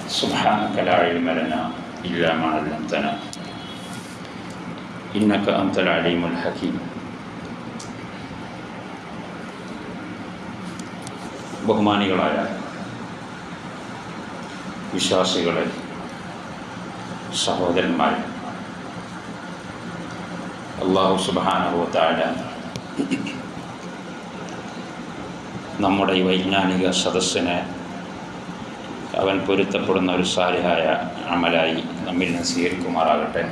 سبحانك لا علم لنا إلا ما علمتنا إنك أنت العليم الحكيم. ബഹുമാനികളായ വിശ്വാസികളെ, സഹോദരന്മാരെ, അല്ലാഹു സുബ്ഹാനഹു വ തആല നമ്മുടെ ഈ വൈജ്ഞാനിക സദസ്സിനെ അവൻ പൊരുത്തപ്പെടുന്ന ഒരു സാലിഹായ അമലായി നമ്മിൽ നിന്ന് സ്വീകരിക്കുമാറാകട്ടെ.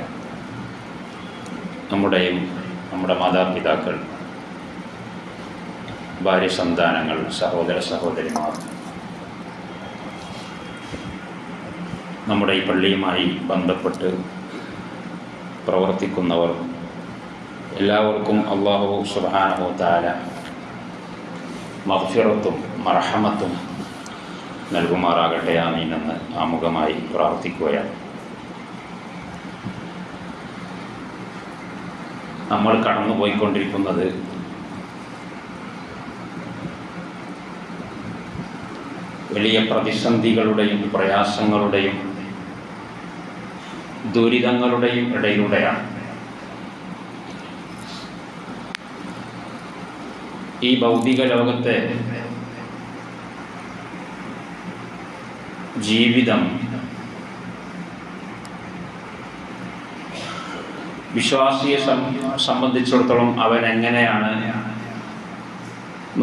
നമ്മുടെ മാതാപിതാക്കൾ, ഭാര്യ, സന്താനങ്ങൾ, സഹോദര സഹോദരിമാർ, നമ്മുടെ ഈ പള്ളിയുമായി ബന്ധപ്പെട്ട് പ്രവർത്തിക്കുന്നവർ എല്ലാവർക്കും അല്ലാഹു സുബ്ഹാനഹു വ തആല മഗ്ഫിറത്തും മർഹമത്തും നൽകുമാറാകട്ടെ. ആമീൻ എന്ന് ആമുഖമായി പ്രാർത്ഥിക്കുകയാണ്. നമ്മൾ കടന്നുപോയിക്കൊണ്ടിരിക്കുന്നത് വലിയ പ്രതിസന്ധികളുടെയും പ്രയാസങ്ങളുടെയും ദുരിതങ്ങളുടെയും ഇടയിലൂടെയാണ്. ഈ ഭൗതിക ലോകത്തെ ജീവിതം വിശ്വാസിയെ സംബന്ധിച്ചിടത്തോളം അവൻ എങ്ങനെയാണ്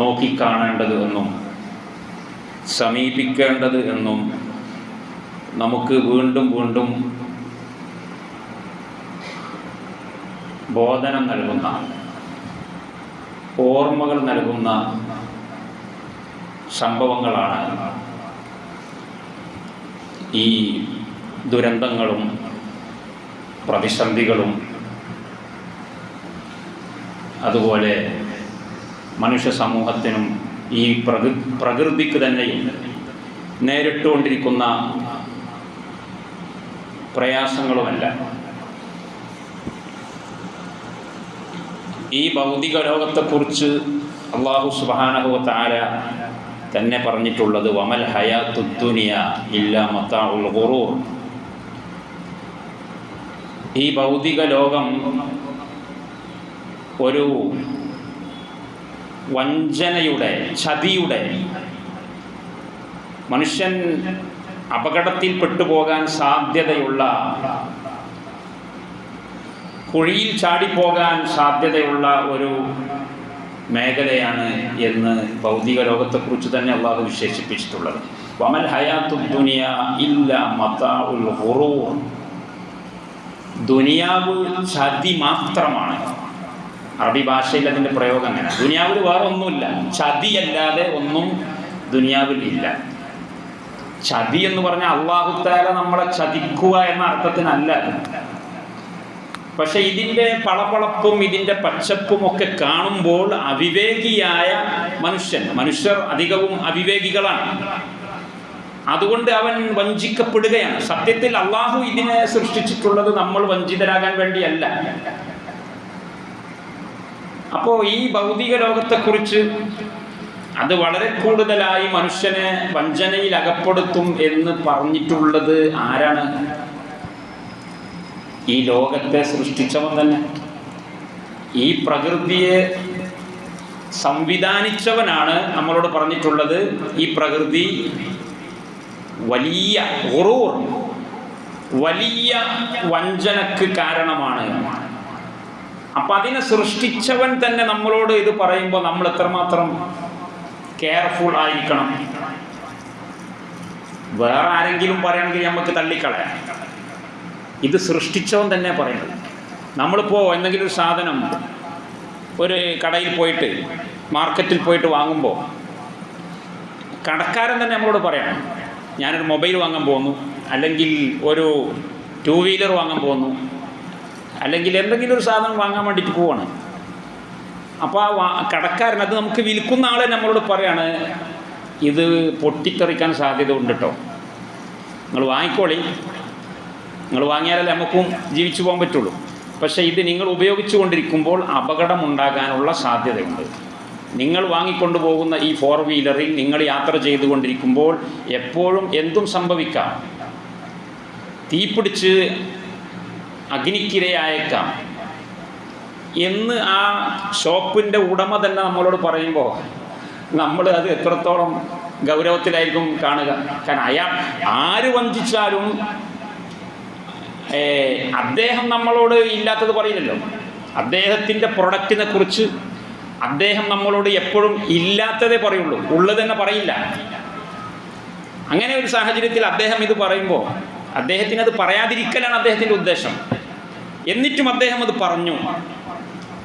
നോക്കിക്കാണേണ്ടത് എന്നും സമീപിക്കേണ്ടത് എന്നും നമുക്ക് വീണ്ടും വീണ്ടും ബോധനം നൽകുന്ന, ഓർമ്മകൾ നൽകുന്ന സംഭവങ്ങളാണ് ഈ ദുരന്തങ്ങളും പ്രതിസന്ധികളും. അതുപോലെ മനുഷ്യ സമൂഹത്തിനും ഈ പ്രകൃതിക്ക് തന്നെയും നേരിട്ടുകൊണ്ടിരിക്കുന്ന പ്രയാസങ്ങളുമല്ല. ഈ ഭൗതിക ലോകത്തെക്കുറിച്ച് അല്ലാഹു സുബ്ഹാനഹു വ തആല തന്നെ പറഞ്ഞിട്ടുള്ളത് വമൽ ഹയാത്തുദ് ദുനിയ ഇല്ലാ മതാഉൽ ഗുറൂർ. ഈ ഭൗതിക ലോകം ഒരു വഞ്ചനയുടെ, ചതിയുടെ, മനുഷ്യൻ അപകടത്തിൽ പെട്ടുപോകാൻ സാധ്യതയുള്ള, കുഴിയിൽ ചാടിപ്പോകാൻ സാധ്യതയുള്ള ഒരു മേഖലയാണ് എന്ന് ഭൗതിക ലോകത്തെക്കുറിച്ച് തന്നെ അല്ലാഹു വിശേഷിപ്പിച്ചിട്ടുള്ളത്. വമൽ ഹയാത്തുദ് ദുനിയ ഇല്ലാ മതാഉൽ ഗുറൂർ. ദുനിയാവ് ചതി മാത്രമാണ്. അറബി ഭാഷയിൽ അതിൻ്റെ പ്രയോഗം അങ്ങനെ. ദുനിയാവിൽ വേറെ ഒന്നുമില്ല, ചതിയല്ലാതെ ഒന്നും ദുനിയാവിൽ ഇല്ല. ചതി എന്ന് പറഞ്ഞാൽ അല്ലാഹു തആല നമ്മളെ ചതിക്കുക എന്ന അർത്ഥത്തിനല്ല. പക്ഷെ ഇതിൻ്റെ പളപളപ്പും ഇതിൻ്റെ പച്ചപ്പും ഒക്കെ കാണുമ്പോൾ അവിവേകിയായ മനുഷ്യർ അധികവും അവിവേകികളാണ്. അതുകൊണ്ട് അവൻ വഞ്ചിക്കപ്പെടുകയാണ്. സത്യത്തിൽ അല്ലാഹു ഇതിനെ സൃഷ്ടിച്ചിട്ടുള്ളത് നമ്മൾ വഞ്ചിതരാകാൻ വേണ്ടിയല്ല. അപ്പോൾ ഈ ഭൗതിക ലോകത്തെക്കുറിച്ച് അത് വളരെ കൂടുതലായി മനുഷ്യനെ വഞ്ചനയിൽ അകപ്പെടുത്തും എന്ന് പറഞ്ഞിട്ടുള്ളത് ആരാണ്? ഈ ലോകത്തെ സൃഷ്ടിച്ചവൻ തന്നെ. ഈ പ്രകൃതിയെ സംവിധാനിച്ചവനാണ് നമ്മളോട് പറഞ്ഞിട്ടുള്ളത് ഈ പ്രകൃതി വലിയ ഗുറൂർ, വലിയ വഞ്ചനക്ക് കാരണമാണ്. അപ്പം അതിനെ സൃഷ്ടിച്ചവൻ തന്നെ നമ്മളോട് ഇത് പറയുമ്പോൾ നമ്മൾ എത്രമാത്രം കെയർഫുൾ ആയിരിക്കണം. വേറെ ആരെങ്കിലും പറയണമെങ്കിൽ നമുക്ക് തള്ളിക്കളയാം. ഇത് സൃഷ്ടിച്ചവൻ തന്നെ പറയുന്നത്. നമ്മളിപ്പോൾ എന്തെങ്കിലും ഒരു സാധനം ഒരു കടയിൽ പോയിട്ട്, മാർക്കറ്റിൽ പോയിട്ട് വാങ്ങുമ്പോൾ കടക്കാരൻ തന്നെ നമ്മളോട് പറയണം, ഞാനൊരു മൊബൈൽ വാങ്ങാൻ പോകുന്നു, അല്ലെങ്കിൽ ഒരു 2 വീലർ വാങ്ങാൻ പോകുന്നു, അല്ലെങ്കിൽ എന്തെങ്കിലും ഒരു സാധനം വാങ്ങാൻ വേണ്ടിയിട്ട് പോവാണ്. അപ്പോൾ ആ കടക്കാരൻ, അത് നമുക്ക് വിൽക്കുന്ന ആളെ നമ്മളോട് പറയാണ്, ഇത് പൊട്ടിത്തെറിക്കാൻ സാധ്യത ഉണ്ട് കേട്ടോ, നിങ്ങൾ വാങ്ങിക്കോളി, നിങ്ങൾ വാങ്ങിയാലല്ലേ നമുക്കും ജീവിച്ചു പോകാൻ പറ്റുള്ളൂ. പക്ഷേ ഇത് നിങ്ങൾ ഉപയോഗിച്ചു കൊണ്ടിരിക്കുമ്പോൾ അപകടമുണ്ടാകാനുള്ള സാധ്യതയുണ്ട്. നിങ്ങൾ വാങ്ങിക്കൊണ്ടു പോകുന്ന ഈ 4 വീലറിൽ നിങ്ങൾ യാത്ര ചെയ്തുകൊണ്ടിരിക്കുമ്പോൾ എപ്പോഴും എന്തും സംഭവിക്കാം. തീപിടിച്ച് അഗ്നിക്കിരയായേക്കാം എന്ന് ആ ഷോപ്പിൻ്റെ ഉടമ തന്നെ നമ്മളോട് പറയുമ്പോൾ നമ്മൾ അത് എത്രത്തോളം ഗൗരവത്തിലായിരിക്കും കാണുക. കാരണം ആര് വഞ്ചിച്ചാലും അദ്ദേഹം നമ്മളോട് ഇല്ലാത്തത് പറയില്ലല്ലോ. അദ്ദേഹത്തിൻ്റെ പ്രൊഡക്റ്റിനെ കുറിച്ച് അദ്ദേഹം നമ്മളോട് എപ്പോഴും ഇല്ലാത്തതേ പറയുള്ളൂ, ഉള്ളത് തന്നെ പറയില്ല. അങ്ങനെ ഒരു സാഹചര്യത്തിൽ അദ്ദേഹം ഇത് പറയുമ്പോൾ അദ്ദേഹത്തിനത് പറയാതിരിക്കലാണ് അദ്ദേഹത്തിൻ്റെ ഉദ്ദേശം. എന്നിട്ടും അദ്ദേഹം അത് പറഞ്ഞു.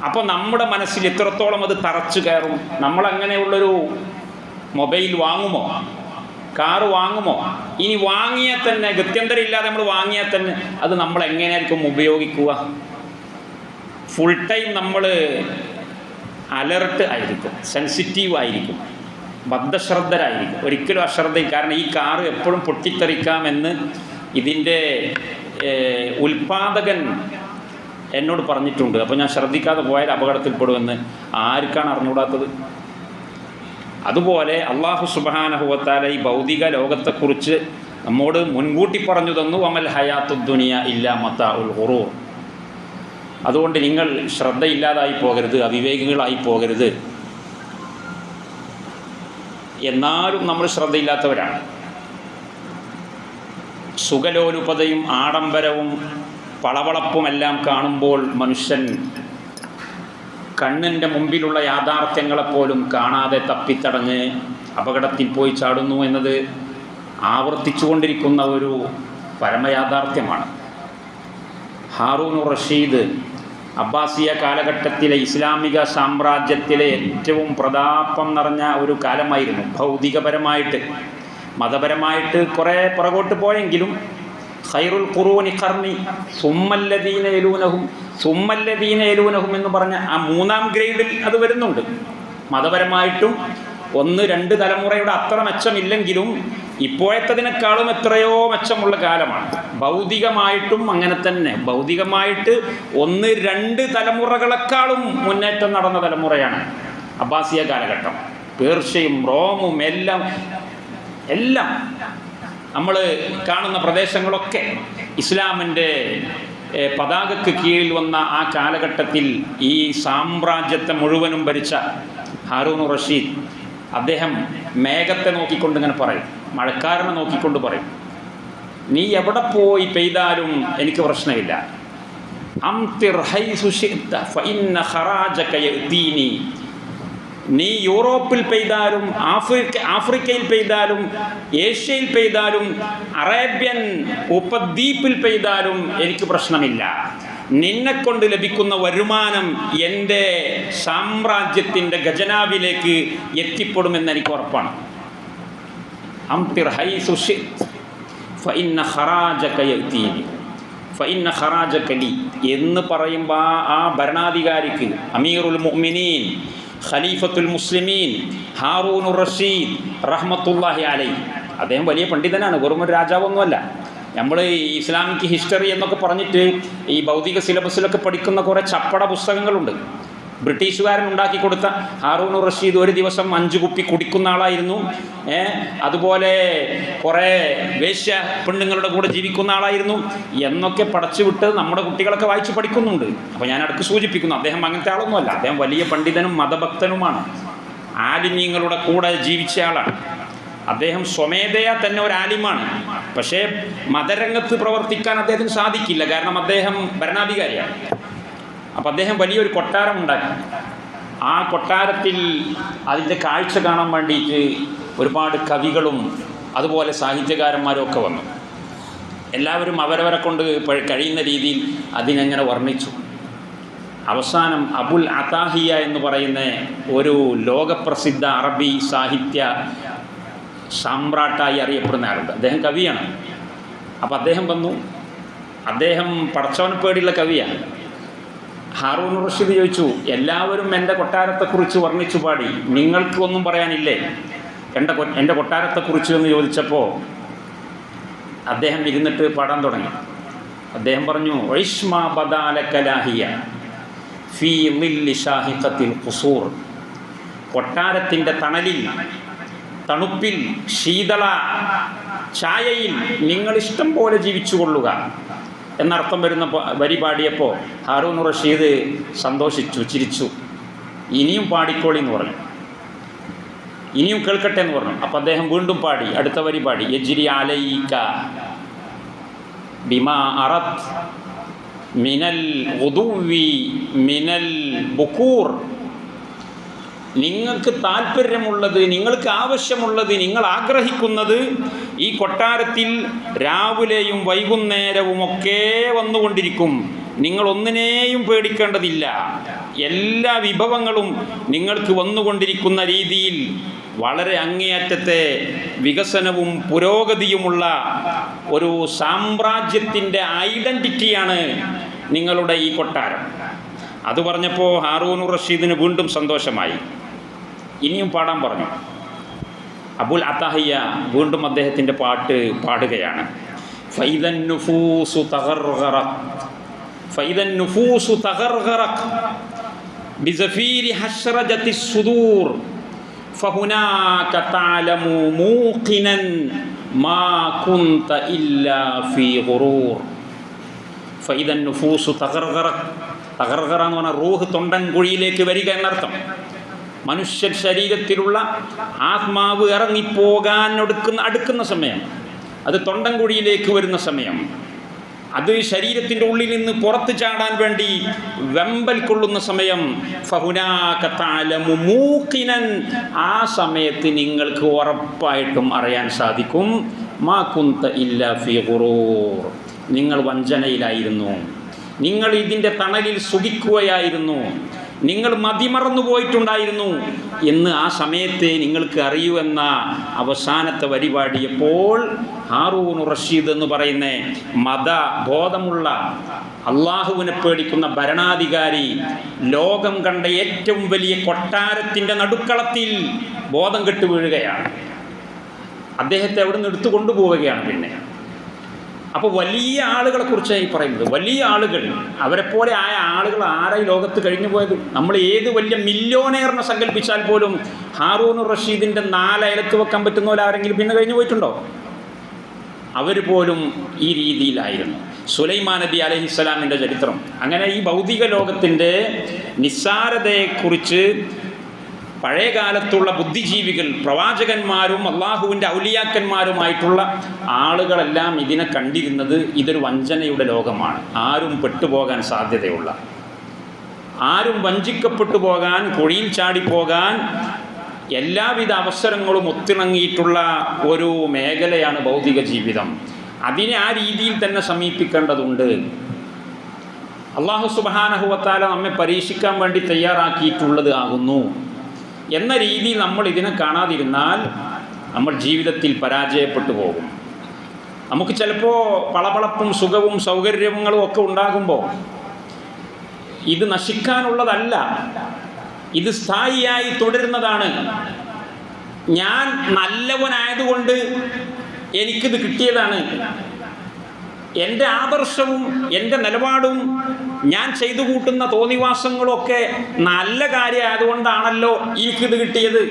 അപ്പോൾ നമ്മുടെ മനസ്സിൽ എത്രത്തോളം അത് തറച്ചു കയറും. നമ്മളങ്ങനെയുള്ളൊരു മൊബൈൽ വാങ്ങുമോ, കാറ് വാങ്ങുമോ? ഇനി വാങ്ങിയാൽ തന്നെ ഗത്യന്തരം ഇല്ലാതെ നമ്മൾ വാങ്ങിയാൽ തന്നെ അത് നമ്മൾ എങ്ങനെയായിരിക്കും ഉപയോഗിക്കുക? ഫുൾ ടൈം നമ്മൾ അലർട്ട് ആയിരിക്കും, സെൻസിറ്റീവ് ആയിരിക്കും, ബദ്ധശ്രദ്ധരായിരിക്കും, ഒരിക്കലും അശ്രദ്ധയും. കാരണം ഈ കാറ് എപ്പോഴും പൊട്ടിത്തെറിക്കാമെന്ന് ഇതിൻ്റെ ഉൽപ്പാദകൻ എന്നോട് പറഞ്ഞിട്ടുണ്ട്. അപ്പോൾ ഞാൻ ശ്രദ്ധിക്കാതെ പോയാൽ അപകടത്തിൽപ്പെടുമെന്ന് ആർക്കാണ് അറിഞ്ഞുകൂടാത്തത്? അതുപോലെ അള്ളാഹു സുബ്ഹാനഹു വ തആല ഈ ഭൗതിക ലോകത്തെക്കുറിച്ച് നമ്മോട് മുൻകൂട്ടി പറഞ്ഞു തന്നു, വമൽ ഹയാത്തുദ് ദുനിയ ഇല്ലാ മതാഉൽ ഖുറൂർ. അതുകൊണ്ട് നിങ്ങൾ ശ്രദ്ധയില്ലാതായി പോകരുത്, അവിവേകികളായി പോകരുത്. എന്നാലും നമ്മൾ ശ്രദ്ധയില്ലാത്തവരാണ്. സുഖലോലുപതയും ആഡംബരവും പളവളപ്പുമെല്ലാം കാണുമ്പോൾ മനുഷ്യൻ കണ്ണിൻ്റെ മുമ്പിലുള്ള യാഥാർത്ഥ്യങ്ങളെപ്പോലും കാണാതെ തപ്പിത്തടഞ്ഞ് അപകടത്തിൽ പോയി ചാടുന്നു എന്നത് ആവർത്തിച്ചുകൊണ്ടിരിക്കുന്ന ഒരു പരമയാഥാർത്ഥ്യമാണ്. ഹാറൂനുർ റഷീദ് അബ്ബാസിയ കാലഘട്ടത്തിലെ ഇസ്ലാമിക സാമ്രാജ്യത്തിലെ ഏറ്റവും പ്രതാപം നിറഞ്ഞ ഒരു കാലമായിരുന്നു. ഭൗതികപരമായിട്ട്, മതപരമായിട്ട് കുറേ പുറകോട്ട് പോയെങ്കിലും ഖൈറുൽ ഖുറൂനി ഖർനി സുമ്മല്ലദീന യലൂനഹും എന്ന് പറഞ്ഞ ആ 3-ാം ഗ്രേഡിൽ അത് വരുന്നുണ്ട്. മതപരമായിട്ടും 1-2 തലമുറയുടെ അത്ര മെച്ചമില്ലെങ്കിലും ഇപ്പോഴത്തതിനേക്കാളും എത്രയോ മെച്ചമുള്ള കാലമാണ്. ഭൗതികമായിട്ടും അങ്ങനെ തന്നെ. ഭൗതികമായിട്ട് 1-2 തലമുറകളെക്കാളും മുന്നേറ്റം നടന്ന തലമുറയാണ് അബ്ബാസിയ കാലഘട്ടം. പേർഷ്യയും റോമും എല്ലാം നമ്മൾ കാണുന്ന പ്രദേശങ്ങളൊക്കെ ഇസ്ലാമിൻ്റെ പതാകയ്ക്ക് കീഴിൽ വന്ന ആ കാലഘട്ടത്തിൽ ഈ സാമ്രാജ്യത്തെ മുഴുവനും ഭരിച്ച ഹാറൂനുർ റഷീദ് അദ്ദേഹം മേഘത്തെ നോക്കിക്കൊണ്ട് ഇങ്ങനെ പറയും, മഴക്കാരനെ നോക്കിക്കൊണ്ട് പറയും, നീ എവിടെ പോയി പെയ്താലും എനിക്ക് പ്രശ്നമില്ല. അംതിർ ഹൈസു ശിഅ്ത ഫഇന്ന ഖറാജക യഅ്തീനി. നീ യൂറോപ്പിൽ പെയ്താലും ആഫ്രിക്കയിൽ പെയ്താലും ഏഷ്യയിൽ പെയ്താലും അറേബ്യൻ ഉപദ്വീപിൽ പെയ്താലും എനിക്ക് പ്രശ്നമില്ല. നിന്നെക്കൊണ്ട് ലഭിക്കുന്ന വരുമാനം എൻ്റെ സാമ്രാജ്യത്തിൻ്റെ ഖജനാവിലേക്ക് എത്തിപ്പെടുമെന്ന് എനിക്ക് ഉറപ്പാണ്. അംതിർ ഹൈസു ശിഅ്ത ഫഇന്ന ഖറാജക യഅ്തീനി ഫഇന്ന ഖറാജക ലി എന്ന് പറയുമ്പോൾ ആ ഭരണാധികാരിക്ക്, അമീറുൽ മുഅ്മിനീൻ ഖലീഫത്തുൽ മുസ്ലിമീൻ ഹാറൂനുർ റഷീദ് റഹ്മത്തുള്ളാഹി അലൈഹി, അദ്ദേഹം വലിയ പണ്ഡിതനാണ്, വെറും ഒരു രാജാവൊന്നുമല്ല. നമ്മൾ ഇസ്ലാമിക് ഹിസ്റ്ററി എന്നൊക്കെ പറഞ്ഞിട്ട് ഈ ഭൗതിക സിലബസിലൊക്കെ പഠിക്കുന്ന കുറേ ചപ്പട പുസ്തകങ്ങളുണ്ട്. ബ്രിട്ടീഷുകാരൻ ഉണ്ടാക്കി കൊടുത്ത ഹാറൂനുർ റഷീദ് ഒരു ദിവസം 5 കുപ്പി കുടിക്കുന്ന ആളായിരുന്നു. അതുപോലെ കുറേ വേശ്യ പെണ്ണുങ്ങളുടെ കൂടെ ജീവിക്കുന്ന ആളായിരുന്നു എന്നൊക്കെ പടച്ചു വിട്ട് നമ്മുടെ കുട്ടികളൊക്കെ വായിച്ച് പഠിക്കുന്നുണ്ട്. അപ്പോൾ ഞാൻ അടുത്ത് സൂചിപ്പിക്കുന്നു, അദ്ദേഹം അങ്ങനത്തെ ആളൊന്നുമല്ല. അദ്ദേഹം വലിയ പണ്ഡിതനും മതഭക്തനുമാണ്, ആലിമീങ്ങളുടെ കൂടെ ജീവിച്ച ആളാണ്. അദ്ദേഹം സ്വമേധയാ തന്നെ ഒരു ആലിമാണ്. പക്ഷേ മതരംഗത്ത് പ്രവർത്തിക്കാൻ അദ്ദേഹത്തിന് സാധിക്കില്ല, കാരണം അദ്ദേഹം ഭരണാധികാരിയാണ്. അപ്പം അദ്ദേഹം വലിയൊരു കൊട്ടാരം ഉണ്ടാക്കി. ആ കൊട്ടാരത്തിൽ അതിൻ്റെ കാഴ്ച കാണാൻ വേണ്ടിയിട്ട് ഒരുപാട് കവികളും അതുപോലെ സാഹിത്യകാരന്മാരും ഒക്കെ വന്നു. എല്ലാവരും അവരവരെ കൊണ്ട് കഴിയുന്ന രീതിയിൽ അതിനെങ്ങനെ വർണ്ണിച്ചു. അവസാനം അബുൽ അതാഹിയ എന്ന് പറയുന്ന ഒരു ലോകപ്രസിദ്ധ അറബി സാഹിത്യ സാമ്രാട്ടായി അറിയപ്പെടുന്ന ആളുണ്ട്. അദ്ദേഹം കവിയാണ്. അപ്പോൾ അദ്ദേഹം വന്നു. അദ്ദേഹം പടച്ചവനെ പേടിയുള്ള കവിയാണ്. ഹാറൂനുർ റഷീദ് ചോദിച്ചു, എല്ലാവരും എൻ്റെ കൊട്ടാരത്തെക്കുറിച്ച് വർണ്ണിച്ചു പാടി, നിങ്ങൾക്ക് ഒന്നും പറയാനില്ലേ എൻ്റെ കൊട്ടാരത്തെക്കുറിച്ച് എന്ന് ചോദിച്ചപ്പോൾ അദ്ദേഹം ഇരുന്നിട്ട് പാടാൻ തുടങ്ങി. അദ്ദേഹം പറഞ്ഞു, ഒയ്ഷ്മാ ബദാലക്കലാഹിയ ഫീ ളില്ലി ഷാഹിഖത്തിൽ ഖുസൂർ. കൊട്ടാരത്തിൻ്റെ തണലിൽ, തണുപ്പിൽ, ശീതള ഛായയിൽ നിങ്ങൾ ഇഷ്ടം പോലെ ജീവിച്ചു കൊള്ളുക എന്നർത്ഥം വരുന്ന വരി പാടിയപ്പോൾ ഹാറൂൻ റഷീദ് സന്തോഷിച്ചു, ചിരിച്ചു. ഇനിയും പാടിക്കോളി എന്ന് പറഞ്ഞു, ഇനിയും കേൾക്കട്ടെ എന്ന് പറഞ്ഞു. അപ്പം അദ്ദേഹം വീണ്ടും പാടി, അടുത്ത വരി പാടി, യജ്രി അലൈക ബിമാ അറത് മിനൽ ഉദുവി മിനൽ ബുക്കൂർ. നിങ്ങൾക്ക് താല്പര്യമുള്ളത്, നിങ്ങൾക്ക് ആവശ്യമുള്ളത്, നിങ്ങൾ ആഗ്രഹിക്കുന്നത് ഈ കൊട്ടാരത്തിൽ രാവിലെയും വൈകുന്നേരവുമൊക്കെ വന്നുകൊണ്ടിരിക്കും. നിങ്ങൾ ഒന്നിനെയും പേടിക്കേണ്ടതില്ല. എല്ലാ വിഭവങ്ങളും നിങ്ങൾക്ക് വന്നുകൊണ്ടിരിക്കുന്ന രീതിയിൽ വളരെ അങ്ങേയറ്റത്തെ വികസനവും പുരോഗതിയുമുള്ള ഒരു സാമ്രാജ്യത്തിൻ്റെ ഐഡൻറ്റിറ്റിയാണ് നിങ്ങളുടെ ഈ കൊട്ടാരം. അത് പറഞ്ഞപ്പോൾ ഹാറൂൻ റഷീദിന് വീണ്ടും സന്തോഷമായി. ഇനിയും പാടാൻ പറഞ്ഞു. അബുൽ അത്താഹിയ വീണ്ടും അദ്ദേഹത്തിൻ്റെ പാട്ട് പാടുകയാണ്. ഫൈദൻ നുഫൂസു തഗർഗറത് ഫൈദൻ നുഫൂസു തഗർഗറത് ബിസഫീരി ഹശ്റജത്തി സുദൂർ ഫഹുനാക തഅലമു മൂഖിനൻ മാ കുന്ത ഇല്ലാ ഫീ ഗുറൂർ. ഫൈദൻ നുഫൂസു തഗർഗറത്. തഗർഗറ എന്ന് പറഞ്ഞാൽ റൂഹ് തൊണ്ടൻ കുഴിയിലേക്ക് വരിക എന്നർത്ഥം. മനുഷ്യ ശരീരത്തിലുള്ള ആത്മാവ് ഇറങ്ങിപ്പോകാൻ അടുക്കുന്ന സമയം, അത് തൊണ്ടൻ കുഴിയിലേക്ക് വരുന്ന സമയം, അത് ശരീരത്തിൻ്റെ ഉള്ളിൽ നിന്ന് പുറത്ത് ചാടാൻ വേണ്ടി വെമ്പൽ കൊള്ളുന്ന സമയം, ഫഹുനാക തഅലമു മൂഖിനൻ, ആ സമയത്ത് നിങ്ങൾക്ക് ഉറപ്പായിട്ടും അറിയാൻ സാധിക്കും, മാ കുന്ത ഇല്ലാ ഫീ ഗുറൂർ, നിങ്ങൾ വഞ്ചനയിലായിരുന്നു, നിങ്ങൾ ഇതിൻ്റെ തണലിൽ സുഖിക്കുകയായിരുന്നു, നിങ്ങൾ മതിമറന്നു പോയിട്ടുണ്ടായിരുന്നു എന്ന് ആ സമയത്തെ നിങ്ങൾക്ക് അറിയൂ എന്ന അവസാനത്തെ വരി പാടിയപ്പോൾ ഹാറൂൻ റഷീദ് എന്ന് പറയുന്ന മതബോധമുള്ള അള്ളാഹുവിനെ പേടിക്കുന്ന ഭരണാധികാരി ലോകം കണ്ട ഏറ്റവും വലിയ കൊട്ടാരത്തിൻ്റെ നടുക്കളത്തിൽ ബോധം കെട്ടു വീഴുകയാണ്. അദ്ദേഹത്തെ അവിടെ നിന്ന് എടുത്തു കൊണ്ടുപോവുകയാണ്. പിന്നെ അപ്പോൾ വലിയ ആളുകളെ കുറിച്ചാണ് ഈ പറയുന്നത്. വലിയ ആളുകൾ, അവരെപ്പോലെ ആയ ആളുകൾ ആരായി ലോകത്ത് കഴിഞ്ഞു പോയത്? നമ്മൾ ഏത് വലിയ മില്യോനെയറിനെ സങ്കല്പിച്ചാൽ പോലും ഹാറൂൻ റഷീദിൻ്റെ 4 അയലത്ത് വെക്കാൻ പറ്റുന്ന പോലെ ആരെങ്കിലും പിന്നെ കഴിഞ്ഞു പോയിട്ടുണ്ടോ? അവർ പോലും ഈ രീതിയിലായിരുന്നു. സുലൈമാൻ നബി അലൈഹിസ്സലാമിൻ്റെ ചരിത്രം. അങ്ങനെ ഈ ഭൗതിക ലോകത്തിൻ്റെ നിസ്സാരതയെക്കുറിച്ച് പഴയ കാലത്തുള്ള ബുദ്ധിജീവികൾ, പ്രവാചകന്മാരും അള്ളാഹുവിൻ്റെ ഔലിയാക്കന്മാരുമായിട്ടുള്ള ആളുകളെല്ലാം ഇതിനെ കണ്ടിരുന്നത് ഇതൊരു വഞ്ചനയുടെ ലോകമാണ്. ആരും പെട്ടുപോകാൻ സാധ്യതയുള്ള, ആരും വഞ്ചിക്കപ്പെട്ടു പോകാൻ, കുഴിയിൽ ചാടിപ്പോകാൻ എല്ലാവിധ അവസരങ്ങളും ഒത്തിണങ്ങിയിട്ടുള്ള ഒരു മേഖലയാണ് ഭൗതിക ജീവിതം. അതിനെ ആ രീതിയിൽ തന്നെ സമീപിക്കേണ്ടതുണ്ട്. അള്ളാഹു സുബ്ഹാനഹു വ തആല നമ്മെ പരീക്ഷിക്കാൻ വേണ്ടി തയ്യാറാക്കിയിട്ടുള്ളത് ആകുന്നു എന്ന രീതിയിൽ നമ്മൾ ഇതിനെ കാണാതിരുന്നാൽ നമ്മൾ ജീവിതത്തിൽ പരാജയപ്പെട്ടു പോകും. നമുക്ക് ചിലപ്പോൾ പളപളപ്പും സുഖവും സൗകര്യങ്ങളും ഒക്കെ ഉണ്ടാകുമ്പോൾ ഇത് നശിക്കാനുള്ളതല്ല, ഇത് സ്ഥായിയായി തുടരുന്നതാണ്. ഞാൻ നല്ലവനായതുകൊണ്ട് എനിക്കിത് കിട്ടിയതാണ്. എൻ്റെ ആദർശവും എൻ്റെ നിലപാടും ഞാൻ ചെയ്തു കൂട്ടുന്ന തോന്നിവാസങ്ങളൊക്കെ നല്ല കാര്യമായതുകൊണ്ടാണല്ലോ എനിക്കിത് കിട്ടിയത്.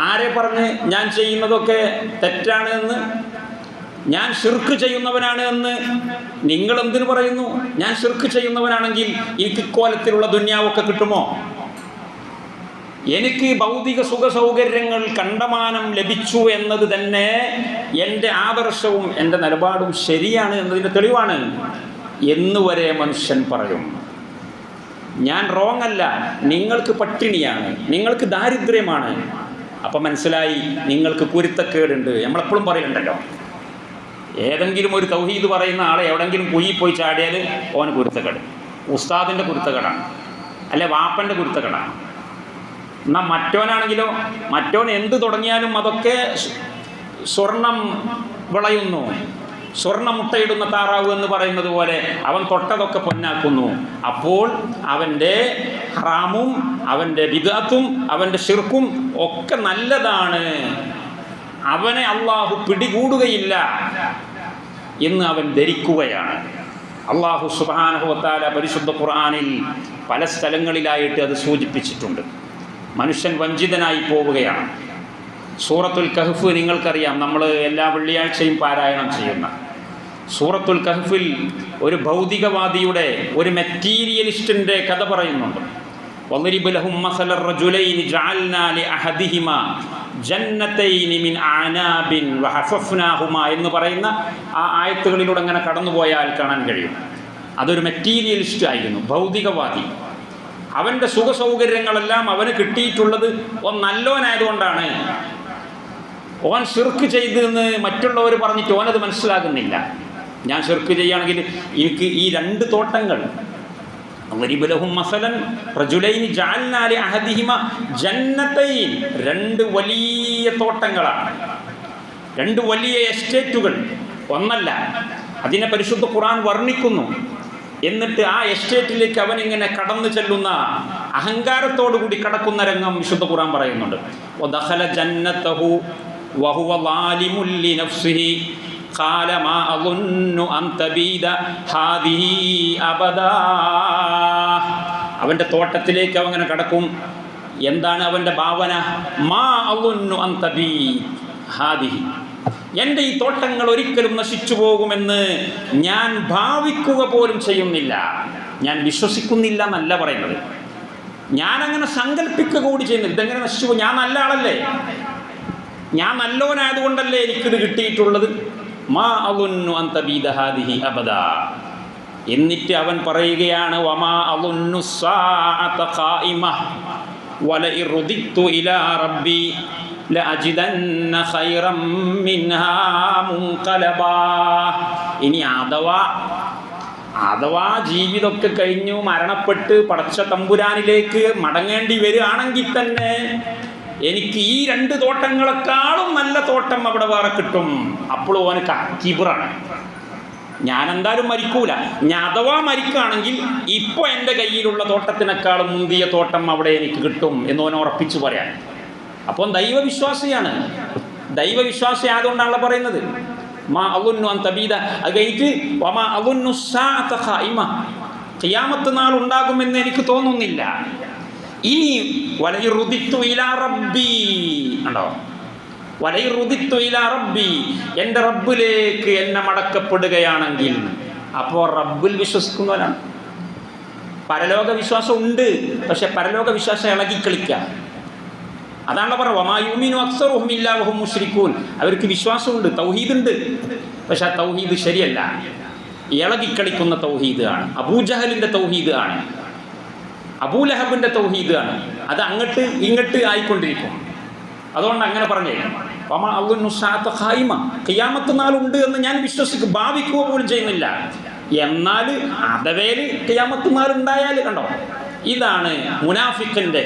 ആരെ പറഞ്ഞ് ഞാൻ ചെയ്യുന്നതൊക്കെ തെറ്റാണ് എന്ന്, ഞാൻ ശിർക്ക് ചെയ്യുന്നവനാണ് എന്ന് നിങ്ങളെന്തിനു പറയുന്നു? ഞാൻ ശിർക്ക് ചെയ്യുന്നവനാണെങ്കിൽ എനിക്ക് ഇക്കോലത്തിലുള്ള ദുന്യാവൊക്കെ കിട്ടുമോ? എനിക്ക് ഭൗതിക സുഖ സൗകര്യങ്ങൾ കണ്ടമാനം ലഭിച്ചു എന്നത് തന്നെ എൻ്റെ ആദർശവും എൻ്റെ നിലപാടും ശരിയാണ് എന്നതിൻ്റെ തെളിവാണ് എന്ന് വരെ മനുഷ്യൻ പറയും. ഞാൻ റോങ് അല്ല, നിങ്ങൾക്ക് പട്ടിണിയാണ്, നിങ്ങൾക്ക് ദാരിദ്ര്യമാണ്. അപ്പം മനസ്സിലായി നിങ്ങൾക്ക് കുരുത്തക്കേടുണ്ട്. നമ്മളെപ്പോഴും പറയുന്നുണ്ടല്ലോ, ഏതെങ്കിലും ഒരു തൗഹീദ് പറയുന്ന ആളെ എവിടെങ്കിലും കുഴി പോയി ചാടിയാൽ ഓന് കുരുത്തക്കേട്, ഉസ്താദിൻ്റെ കുരുത്തക്കേടാണ്, അല്ലെ വാപ്പൻ്റെ കുരുത്തക്കേടാണ്. എന്നാൽ മറ്റോനാണെങ്കിലോ, മറ്റോൻ എന്ത് തുടങ്ങിയാലും അതൊക്കെ സ്വർണം വിളയുന്നു, സ്വർണ്ണ മുട്ടയിടുന്ന താറാവ് എന്ന് പറയുന്നത് പോലെ അവൻ തൊട്ടതൊക്കെ പൊന്നാക്കുന്നു. അപ്പോൾ അവൻ്റെ ഹറാമും അവൻ്റെ ബിദ്അത്തും അവൻ്റെ ശിർക്കും ഒക്കെ നല്ലതാണ്, അവനെ അള്ളാഹു പിടികൂടുകയില്ല എന്ന് അവൻ ധരിക്കുകയാണ്. അള്ളാഹു സുബ്ഹാനഹു വ തആല പരിശുദ്ധ ഖുർആനിൽ പല സ്ഥലങ്ങളിലായിട്ട് അത് സൂചിപ്പിച്ചിട്ടുണ്ട്. മനുഷ്യൻ വഞ്ചിതനായി പോവുകയാണ്. സൂറത്തുൽ കഹ്ഫ് നിങ്ങൾക്കറിയാം, നമ്മൾ എല്ലാ വെള്ളിയാഴ്ചയും പാരായണം ചെയ്യുന്ന സൂറത്തുൽ കഹ്ഫിൽ ഒരു ഭൗതികവാദിയുടെ, ഒരു മെറ്റീരിയലിസ്റ്റിൻ്റെ കഥ പറയുന്നുണ്ട്. വളിരിബ് ലഹും മസല റജുലൈനി ജഅൽനാ ലിഅഹദിഹിമാ ജന്നതൈനി മിൻ അനാബിൻ വഹഫഫ്നാഹുമാ എന്ന് പറയുന്ന ആ ആയത്തുകളിലൂടെ അങ്ങനെ കടന്നുപോയാൽ കാണാൻ കഴിയും. അതൊരു മെറ്റീരിയലിസ്റ്റ് ആയിരുന്നു, ഭൗതികവാദി. അവൻ്റെ സുഖസൗകര്യങ്ങളെല്ലാം അവന് കിട്ടിയിട്ടുള്ളത് നല്ലോനായതുകൊണ്ടാണ്. ഓൻ ഷിർക്ക് ചെയ്തെന്ന് മറ്റുള്ളവർ പറഞ്ഞിട്ട് ഓനത് മനസ്സിലാകുന്നില്ല. ഞാൻ ഷിർക്ക് ചെയ്യുകയാണെങ്കിൽ എനിക്ക് ഈ 2 തോട്ടങ്ങൾ, വളിരിബുലഹും മസലൻ റജുലൈനി ജഅൽനാ ലിഅഹദിഹിമ ജന്നതൈൻ, 2 വലിയ തോട്ടങ്ങളാണ്, 2 വലിയ എസ്റ്റേറ്റുകൾ, ഒന്നല്ല. അതിനെ പരിശുദ്ധ ഖുർആൻ വർണ്ണിക്കുന്നു. എന്നിട്ട് ആ എസ്റ്റേറ്റിലേക്ക് അവനിങ്ങനെ കടന്നു ചെല്ലുന്ന, അഹങ്കാരത്തോടുകൂടി കടക്കുന്ന രംഗം വിശുദ്ധ ഖുർആൻ പറയുന്നുണ്ട്. വദഖല ജന്നതഹു വഹുവ ളാലിമുൻ ലിനഫ്സിഹി ഖാല മാ അളുന്നു അൻ തബീദ ഹാദിഹി അബദാ. അവൻ്റെ തോട്ടത്തിലേക്ക് അവങ്ങനെ കടക്കും. എന്താണ് അവൻ്റെ ഭാവന? മാ അളുന്നു അൻ തബീദ ഹാദിഹി, എൻ്റെ ഈ തോട്ടങ്ങൾ ഒരിക്കലും നശിച്ചു പോകുമെന്ന് ഞാൻ ഭാവിക്കുക പോലും ചെയ്യുന്നില്ല. ഞാൻ വിശ്വസിക്കുന്നില്ല എന്നല്ല പറയുന്നത്, ഞാനങ്ങനെ സങ്കല്പിക്കുക കൂടി ചെയ്യുന്നില്ല. ഇതെങ്ങനെ നശിച്ചു പോകും? ഞാൻ നല്ല ആളല്ലേ, ഞാൻ നല്ലവനായതുകൊണ്ടല്ലേ എനിക്കിത് കിട്ടിയിട്ടുള്ളത്. മാ അളുന്നു അൻ തബീദ ഹാദിഹി അബദാ. എന്നിട്ട് അവൻ പറയുകയാണ്, വമാ അളുന്നു സ്സാഅത ഖായിമ വലഇൻ റുദിത്തു ഇലാ റബ്ബി ലഅജിദന്ന ഖൈറൻ മിൻഹാ മുൻഖലബാ. ഇനി അഥവാ ജീവിതമൊക്കെ കഴിഞ്ഞു മരണപ്പെട്ട് പടച്ച തമ്പുരാനിലേക്ക് മടങ്ങേണ്ടി വരികയാണെങ്കിൽ തന്നെ എനിക്ക് ഈ 2 തോട്ടങ്ങളെക്കാളും നല്ല തോട്ടം അവിടെ വേറെ കിട്ടും. അപ്പോൾ ഓന് കിബറാണ്. ഞാൻ എന്തായാലും മരിക്കൂല. ഞാൻ അഥവാ മരിക്കുകയാണെങ്കിൽ ഇപ്പോൾ എൻ്റെ കയ്യിലുള്ള തോട്ടത്തിനേക്കാളും മുന്തിയ തോട്ടം അവിടെ എനിക്ക് കിട്ടും എന്ന് ഓൻ ഉറപ്പിച്ചു പറയാൻ. അപ്പോൾ ദൈവവിശ്വാസിയാണ്. ദൈവവിശ്വാസി ആയതുകൊണ്ടാണല്ലോ പറയുന്നത് മാ അളുന്നു അൻ തബീദ. അത് കഴിഞ്ഞിട്ട് വമാ അളുന്നു സ്സാഅത ഖായിമ, ഖിയാമത്ത് നാൾ ഉണ്ടാകുമെന്ന് എനിക്ക് തോന്നുന്നില്ല. ഇനി വലഇൻ റുദിത്തു ഇലാ റബ്ബി, ഉണ്ടോ? വലഇൻ റുദിത്തു ഇലാ റബ്ബി, എൻ്റെ റബ്ബിലേക്ക് എന്നെ മടക്കപ്പെടുകയാണെങ്കിൽ. അപ്പോൾ റബ്ബിൽ വിശ്വസിക്കുന്നവരാണ്. പരലോക വിശ്വാസം ഉണ്ട്, പക്ഷെ പരലോക വിശ്വാസം ഇളകിക്കളിക്കാം. അതാണല്ലോ പറഞ്ഞത് വമാ യുമിനു അക്സറുഹും ഇല്ലാ വഹും മുശ്രിക്കൂൻ. അവർക്ക് വിശ്വാസമുണ്ട്, തൗഹീദുണ്ട്, പക്ഷെ ആ തൗഹീദ് ശരിയല്ല, ഇളകിക്കളിക്കുന്ന തൗഹീദ് ആണ്. അബൂജഹലിൻ്റെ തൗഹീദ് ആണ്, അബൂലഹബിൻ്റെ തൗഹീദ് ആണ്. അത് അങ്ങോട്ട് ഇങ്ങോട്ട് ആയിക്കൊണ്ടിരിക്കും. അതുകൊണ്ട് അങ്ങനെ പറഞ്ഞേ വമാ അളുന്നു സ്സാഅത ഖായിമ, ഖിയാമത്ത് നാളുണ്ട് എന്ന് ഞാൻ വിശ്വസിക്കും, ഭാവിക്കുക പോലും ചെയ്യുന്നില്ല. എന്നാൽ അഥവേല് ഖിയാമത്ത് നാളുണ്ടായാൽ കണ്ടോ, ഇതാണ് മുനാഫിക്കിൻ്റെ,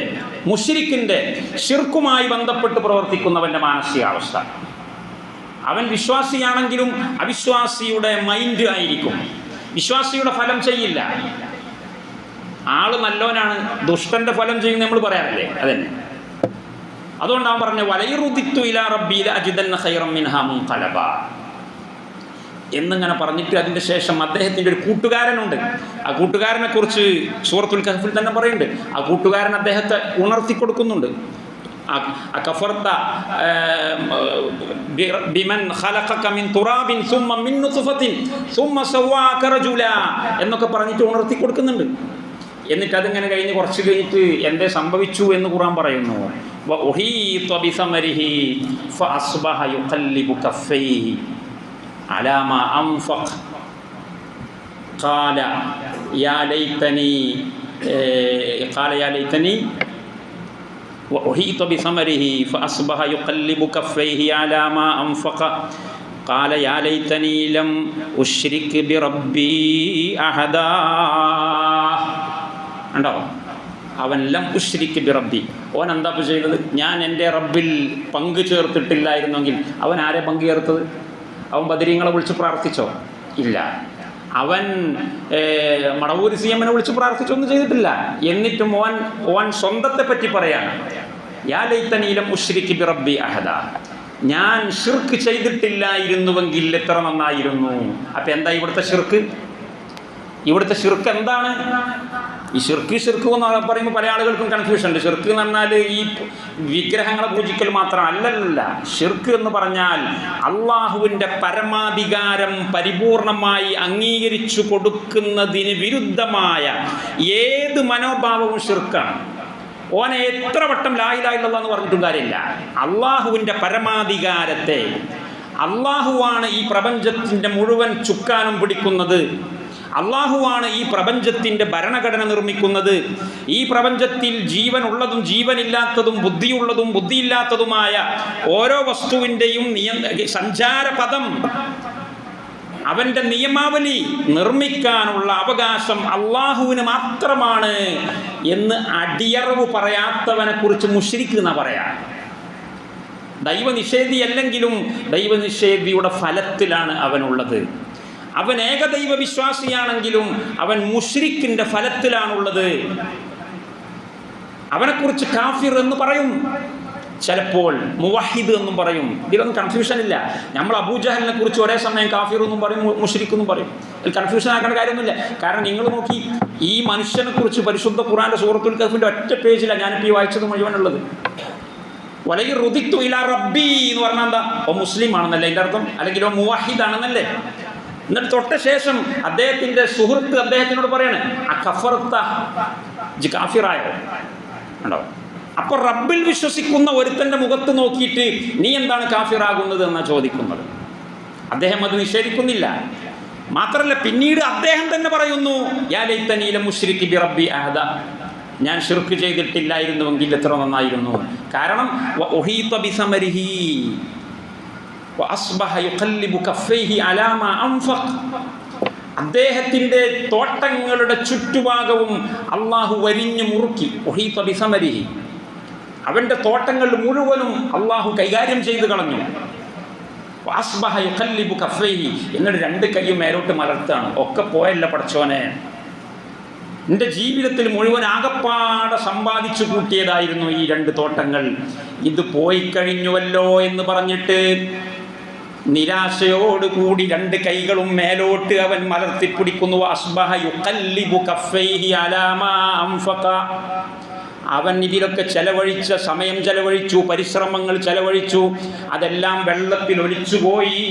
മുശ്രിക്കിൻ്റെ, ശിർക്കുമായി ബന്ധപ്പെട്ട് പ്രവർത്തിക്കുന്നവൻ്റെ മാനസികാവസ്ഥ. അവൻ വിശ്വാസിയാണെങ്കിലും അവിശ്വാസിയുടെ മൈൻഡ് ആയിരിക്കും. വിശ്വാസിയുടെ ഫലം ചെയ്യില്ല. ആള് നല്ലവനാണ്, ദുഷ്ടൻ്റെ ഫലം ചെയ്യും നമ്മൾ പറയാറില്ലേ, അതന്നെ. അതുകൊണ്ടാണ് പറഞ്ഞത് വലഇൻ റുദിത്തു ഇലാ റബ്ബി ലഅജിദന്ന ഖൈറൻ മിൻഹാ മുൻഖലബാ എന്നിങ്ങനെ പറഞ്ഞിട്ട് അതിൻ്റെ ശേഷം അദ്ദേഹത്തിൻ്റെ ഒരു കൂട്ടുകാരനുണ്ട്. ആ കൂട്ടുകാരനെ കുറിച്ച് സൂറത്തുൽ കഹ്ഫിൽ തന്നെ പറയുന്നുണ്ട്. ആ കൂട്ടുകാരൻ അദ്ദേഹത്തെ ഉണർത്തി കൊടുക്കുന്നുണ്ട്. അകഫർത ബിമൻ ഖലഖക മിൻ തുറാബിൻ സുമ്മ മിൻ നുത്ഫത്തിൻ സുമ്മ സവ്വാക റജുല എന്നൊക്കെ പറഞ്ഞിട്ട് ഉണർത്തി കൊടുക്കുന്നുണ്ട്. എന്നിട്ട് അതിങ്ങനെ കഴിഞ്ഞ് കുറച്ച് കഴിഞ്ഞിട്ട് എന്തേ സംഭവിച്ചു എന്ന് ഖുർആൻ പറയുന്നു. വഉഹീത ബിസമരിഹി ഫഅസ്ബഹ യുഖല്ലിബു കഫൈഹി അലാ മാ അൻഫഖ ഖാല യാ ലൈതനി وأحيط بثمره فأصبح يقلب كفيه على ما أنفق قال يا ليتني لم أشرك بربي أحدا. ഉണ്ടോ? അവൻ ലം ഉശ്രിക് ബിറബ്ബി, അവൻ എന്താ ചെയ്തത്? ഞാൻ എൻ്റെ റബ്ബിൽ പങ്കു ചേർത്തിട്ടില്ലായിരുന്നെങ്കിൽ. അവൻ ആരെ പങ്കു ചേർത്തത്? അവൻ ബദരീങ്ങളെ വിളിച്ച് പ്രാർത്ഥിച്ചോ? ഇല്ല. അവൻ മടവൂരി സിഎമ്മിനെ വിളിച്ച് പ്രാർത്ഥിച്ചൊന്നും ചെയ്തിട്ടില്ല. എന്നിട്ടും ഓൻ സ്വന്തത്തെ പറ്റി പറയാണ്, യാ ലൈതനീ ലം ഉശ്രിക് ബിറബ്ബി അഹദ, ഞാൻ ശിർക്ക് ചെയ്തിട്ടില്ലായിരുന്നുവെങ്കിൽ എത്ര നന്നായിരുന്നു. അപ്പം എന്താ ഇവിടുത്തെ ശിർക്ക്? ഇവിടുത്തെ ശിർക്ക് എന്താണ്? ഈ ഷിർക്ക് എന്ന് പറയുമ്പോൾ പല ആളുകൾക്കും കൺഫ്യൂഷൻ ഉണ്ട്. ഷിർക്ക് എന്ന് പറഞ്ഞാൽ ഈ വിഗ്രഹങ്ങളെ പൂജിക്കൽ മാത്രമല്ല. ഷിർക്ക് എന്ന് പറഞ്ഞാൽ അള്ളാഹുവിൻ്റെ പരമാധികാരം പരിപൂർണമായി അംഗീകരിച്ചു കൊടുക്കുന്നതിന് വിരുദ്ധമായ ഏത് മനോഭാവവും ഷിർക്കാണ്. ഓനെ എത്ര വട്ടം ലാ ഇലാഹ ഇല്ലല്ലാഹ് എന്ന് പറഞ്ഞിട്ടും കാര്യമില്ല. അള്ളാഹുവിൻ്റെ പരമാധികാരത്തെ, അള്ളാഹുവാണ് ഈ പ്രപഞ്ചത്തിൻ്റെ മുഴുവൻ ചുക്കാനും പിടിക്കുന്നത്, അള്ളാഹുവാണ് ഈ പ്രപഞ്ചത്തിൻ്റെ ഭരണഘടന നിർമ്മിക്കുന്നത്, ഈ പ്രപഞ്ചത്തിൽ ജീവനുള്ളതും ജീവനില്ലാത്തതും ബുദ്ധിയുള്ളതും ബുദ്ധിയില്ലാത്തതുമായ ഓരോ വസ്തുവിൻ്റെയും സഞ്ചാരപഥം, അവൻ്റെ നിയമാവലി നിർമ്മിക്കാനുള്ള അവകാശം അള്ളാഹുവിന് മാത്രമാണ് എന്ന് അടിയറവ് പറയാത്തവനെ കുറിച്ച് മുശ്രിക്ക് എന്നാ പറയാ. ദൈവനിഷേധി അല്ലെങ്കിലും ദൈവനിഷേധിയുടെ ഫലത്തിലാണ് അവനുള്ളത്. അവൻ ഏകദൈവ വിശ്വാസിയാണെങ്കിലും അവൻ മുശ്രിക്കിൻ്റെ ഫലത്തിലാണുള്ളത്. അവനെക്കുറിച്ച് കാഫിർ എന്ന് പറയും, ചിലപ്പോൾ മുവഹിദ് എന്നും പറയും. ഇതിലൊന്നും കൺഫ്യൂഷൻ ഇല്ല. നമ്മൾ അബൂജഹലിനെ കുറിച്ച് ഒരേ സമയം കാഫിർ എന്നും പറയും, മുശ്രിക്ക് എന്നും പറയും. ഇതിൽ കൺഫ്യൂഷൻ ആക്കേണ്ട കാര്യമൊന്നുമില്ല. കാരണം നിങ്ങൾ നോക്കി, ഈ മനുഷ്യനെ കുറിച്ച് പരിശുദ്ധ ഖുർആന്റെ സൂറത്തുൽ കഹ്ഫിന്റെ ഒറ്റ പേജിലാണ് ഞാനിപ്പോൾ ഈ വായിച്ചത് മുഴുവനുള്ളത്. വലൈ റുദിത്തു ഇലാ റബ്ബി എന്ന് പറഞ്ഞാൽ എന്താ? ഓ മുസ്ലിം ആണെന്നല്ലേ അതിൻ്റെ അർത്ഥം, അല്ലെങ്കിൽ ഓ മുവഹിദ് ആണെന്നല്ലേ. എന്നിട്ട് തൊട്ട ശേഷം അദ്ദേഹത്തിൻ്റെ സുഹൃത്ത് അദ്ദേഹത്തിനോട് പറയാണ്, ആ കഫർത്ത ജി കാഫിറായോ ഉണ്ടോ? അപ്പോൾ റബ്ബിൽ വിശ്വസിക്കുന്ന ഒരുത്തൻ്റെ മുഖത്ത് നോക്കിയിട്ട് നീ എന്താണ് കാഫിറാകുന്നത് എന്നാണ് ചോദിക്കുന്നത്. അദ്ദേഹം അത് നിഷേധിക്കുന്നില്ല. മാത്രമല്ല, പിന്നീട് അദ്ദേഹം തന്നെ പറയുന്നു, യാ ലൈതനീ ലമുശ്രികി ബിറബ്ബി അഹദ, ഞാൻ ശിർക്ക് ചെയ്തിട്ടില്ലായിരുന്നുവെങ്കിൽ എത്ര നന്നായിരുന്നു. കാരണം വഉഹീത ബിസമരിഹി വഅസ്ബഹ യുഖല്ലിബു കഫൈഹി അലാ മാ അൻഫഖ, അദ്ദേഹത്തിൻ്റെ തോട്ടങ്ങളുടെ ചുറ്റുഭാഗവും അള്ളാഹു വരിഞ്ഞു മുറുക്കി. ഉഹീത ബിസമരിഹി, അവൻ്റെ തോട്ടങ്ങൾ മുഴുവനും അള്ളാഹു കൈകാര്യം ചെയ്ത് കളഞ്ഞു. അസ്ബഹ യുഖല്ലിബു കഫൈഹി, എന്നിട്ട് രണ്ട് കൈയും മേലോട്ട് മലർത്താണ്. ഒക്കെ പോയല്ല പടച്ചോനെ, എൻ്റെ ജീവിതത്തിൽ മുഴുവൻ ആകപ്പാടെ സമ്പാദിച്ചു കൂട്ടിയതായിരുന്നു ഈ രണ്ട് തോട്ടങ്ങൾ, ഇത് പോയി കഴിഞ്ഞുവല്ലോ എന്ന് പറഞ്ഞിട്ട് നിരാശയോടുകൂടി രണ്ട് കൈകളും മേലോട്ട് അവൻ മലർത്തിപ്പിടിക്കുന്നു. അസ്ബഹ യുഖല്ലിബു കഫൈഹി അലാ മാ അൻഫഖ, അവൻ ഇതിലൊക്കെ ചെലവഴിച്ച സമയം ചെലവഴിച്ചു, പരിശ്രമങ്ങൾ ചെലവഴിച്ചു, അതെല്ലാം വെള്ളത്തിൽ ഒലിച്ചുപോയി.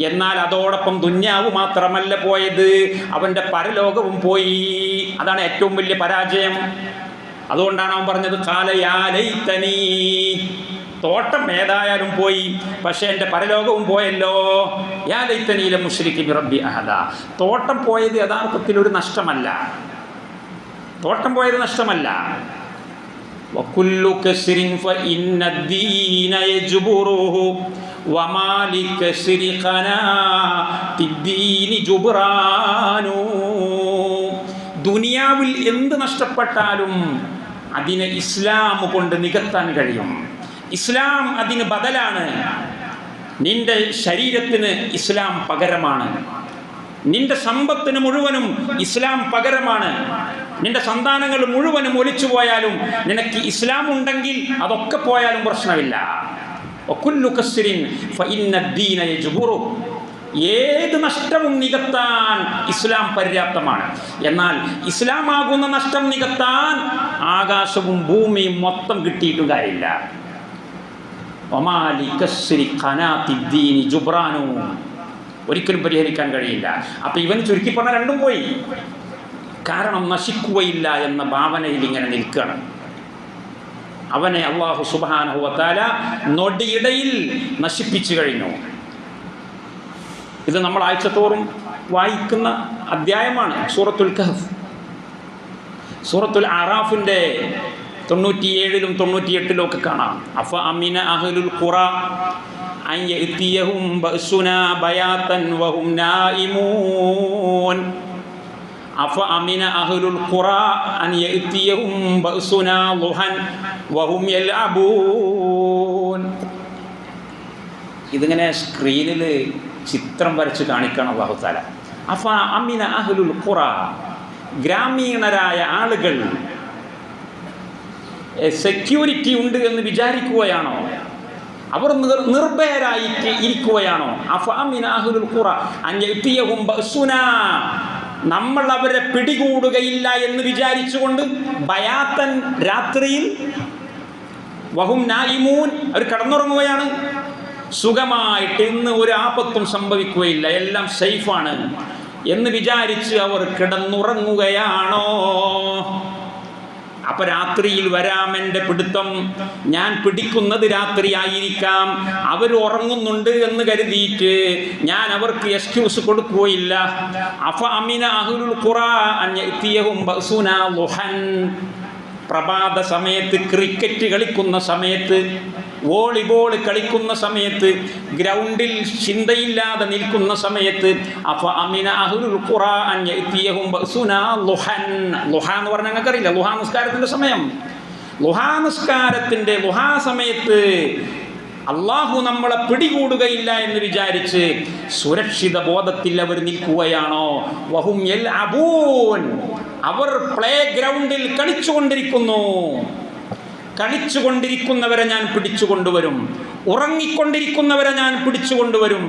എന്നാൽ അതോടൊപ്പം ദുന്യാവ് മാത്രമല്ല പോയത്, അവൻ്റെ പരലോകവും പോയി. അതാണ് ഏറ്റവും വലിയ പരാജയം. അതുകൊണ്ടാണ് അവൻ പറഞ്ഞത് ഖാല യാ ലൈതനീ, തോട്ടം ഏതായാലും പോയി, പക്ഷേ എൻ്റെ പരലോകവും പോയല്ലോ. യാ ലൈതനീ ലമുശ്രികി ബിറബ്ബി അഹദ, തോട്ടം പോയത് യഥാർത്ഥത്തിൽ ഒരു നഷ്ടമല്ല, തോട്ടം പോയത് നഷ്ടമല്ല. വകുല്ലു കസ്രിൻ ഫഇന്നദ്ദീന യജ്ബുറുഹു വമാ ലികസ്രി ഖനാതിദ്ദീനി ജുബ്റാനു, ദുനിയാവിൽ എന്ത് നഷ്ടപ്പെട്ടാലും അതിനെ ഇസ്ലാം കൊണ്ട് നികത്താൻ കഴിയും. ഇസ്ലാം അതിന് ബദലാണ്. നിന്റെ ശരീരത്തിന് ഇസ്ലാം പകരമാണ്, നിന്റെ സമ്പത്തിന് മുഴുവനും ഇസ്ലാം പകരമാണ്, നിന്റെ സന്താനങ്ങൾ മുഴുവനും ഒലിച്ചു പോയാലും നിനക്ക് ഇസ്ലാം ഉണ്ടെങ്കിൽ അതൊക്കെ പോയാലും പ്രശ്നമില്ല. വകുല്ലു കസ്രിൻ ഫഇന്നദ്ദീന യജ്ബുറു, ഏത് നഷ്ടവും നികത്താൻ ഇസ്ലാം പര്യാപ്തമാണ്. എന്നാൽ ഇസ്ലാമാകുന്ന നഷ്ടം നികത്താൻ ആകാശവും ഭൂമിയും മൊത്തം കിട്ടിയിട്ടും കാര്യമില്ല. വമാ ലികസ്രി ഖനാതിദ്ദീനി ജുബ്റാനു, ഒരിക്കലും പരിഹരിക്കാൻ കഴിയില്ല. അപ്പം ഇവൻ ചുരുക്കി പറഞ്ഞ രണ്ടും പോയി. കാരണം നശിക്കുകയില്ല എന്ന ഭാവനയിൽ ഇങ്ങനെ നിൽക്കണം. അവനെ അല്ലാഹു സുബ്ഹാനഹു വ തആല നൊടിയിടയിൽ നശിപ്പിച്ചു കഴിഞ്ഞു. ഇത് നമ്മൾ ആഴ്ചത്തോറും വായിക്കുന്ന അധ്യായമാണ് സൂറത്തുൽ കഹ്ഫ്. സൂറത്തുൽ അറാഫിൻ്റെ 97-ലും 98-ലും ഒക്കെ കാണാം. അഫ അമിന അഹ്ലുൽ ഖുറ അൻ യഅതിയഹും ബഅസുനാ ബയാതൻ വഹും നായിമൂൻ. അഫ അമിന അഹ്ലുൽ ഖുറ അൻ യഅതിയഹും ബഅസുനാ ളുഹൻ വഹും യൽഅബൂൻ. ഇതിങ്ങനെ സ്ക്രീനിൽ ചിത്രം വരച്ച് കാണിക്കണം അല്ലാഹു തആല. അഫ അമിന അഹ്ലുൽ ഖുറ, ഗ്രാമീണരായ ആളുകൾ സെക്യൂരിറ്റി ഉണ്ട് എന്ന് വിചാരിക്കുകയാണോ? അവർ നിർഭയരായിട്ട് ഇരിക്കുകയാണോ? അഫ അമിന അഹ്ലുൽ ഖുറ അൻ യഅതിയഹും ബഅസുനാ, നമ്മൾ അവരെ പിടികൂടുകയില്ല എന്ന് വിചാരിച്ചുകൊണ്ട് ബയാത്തൻ രാത്രിയിൽ വഹും നായിമൂൻ അവർ കടന്നുറങ്ങുകയാണ്. സുഖമായിട്ട് ഇന്ന് ഒരു ആപത്തും സംഭവിക്കുകയില്ല, എല്ലാം സേഫാണ് എന്ന് വിചാരിച്ച് അവർ കിടന്നുറങ്ങുകയാണോ? അപ്പൊ രാത്രിയിൽ വരാം എൻ്റെ പിടുത്തം, ഞാൻ പിടിക്കുന്നത് രാത്രിയായിരിക്കാം, അവർ ഉറങ്ങുന്നുണ്ട് എന്ന് കരുതിയിട്ട് ഞാൻ അവർക്ക് എക്സ്ക്യൂസ് കൊടുക്കുകയില്ല. അഫ അമിന അഹ്ലുൽ ഖുറാ അൻ യഅതിയഹും ബഅസുനാ ളുഹൻ, പ്രഭാത സമയത്ത്, ക്രിക്കറ്റ് കളിക്കുന്ന സമയത്ത്, വോളിബോൾ കളിക്കുന്ന സമയത്ത്, ഗ്രൗണ്ടിൽ ചിന്തയില്ലാതെ നിൽക്കുന്ന സമയത്ത്, അഫ അമിന അഹ്ലുൽ ഖുറാ അൻ യഅതിയഹും ബഅസുനാ ളുഹൻ. ളുഹ എന്ന് പറഞ്ഞാൽ നിങ്ങൾക്കറിയില്ല, ളുഹാ നിസ്കാരത്തിൻ്റെ സമയം. ളുഹാ നിസ്കാരത്തിൻ്റെ ളുഹാ സമയത്ത് അള്ളാഹു നമ്മളെ പിടികൂടുകയില്ല എന്ന് വിചാരിച്ച് സുരക്ഷിത ബോധത്തിൽ അവർ നിൽക്കുകയാണോ? വഹും യൽഅബൂൻ, അവർ പ്ലേ ഗ്രൗണ്ടിൽ കളിച്ചുകൊണ്ടിരിക്കുന്നു. കളിച്ചുകൊണ്ടിരിക്കുന്നവരെ ഞാൻ പിടിച്ചുകൊണ്ടുവരും, ഉറങ്ങിക്കൊണ്ടിരിക്കുന്നവരെ ഞാൻ പിടിച്ചുകൊണ്ടുവരും,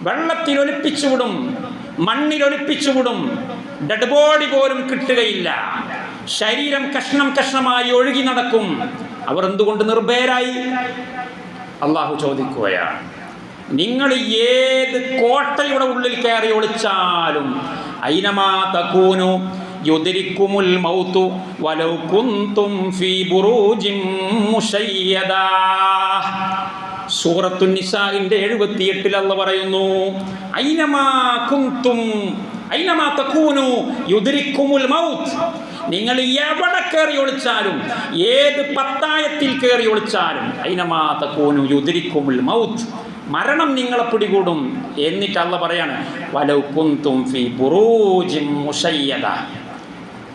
വെള്ളത്തിൽ ഒലിപ്പിച്ചുവിടും, മണ്ണിൽ ഒലിപ്പിച്ചുവിടും, ഡെഡ് ബോഡി പോലും കിട്ടുകയില്ല, ശരീരം കഷ്ണം കഷ്ണമായി ഒഴുകി നടക്കും. അവർ എന്തുകൊണ്ട് നിർഭയരായി? അള്ളാഹു ചോദിക്കുകയാണ്. നിങ്ങൾ ഏത് കോട്ടയുടെ ഉള്ളിൽ കയറി ഒളിച്ചാലും ഐനമാ തകൂനു യുദ്രിക്കുമുൽ മൗതു വലൗ കുന്തും ഫീ ബുറൂജിൻ മുശയ്യദാ. സൂറത്തുൻ നിസാഇന്റെ 78 അല്ലാഹു പറയുന്നു, ഐനമാ കുന്തും ഐനമാ തകൂനു യുദ്രിക്കുമുൽ മൗത്. നിങ്ങൾ എവിടെ കയറി ഒളിച്ചാലും, ഏത് പത്തായത്തിൽ കയറി ഒളിച്ചാലും, ഐനമാ തകൂനു യുദ്രിക്കുമുൽ മൗത്, മരണം നിങ്ങളെ പിടികൂടും. എന്നിട്ട് അല്ലാഹു പറയാണ്, വലൗ കുന്തും ഫീ ബുറൂജിൻ മുശയ്യദ.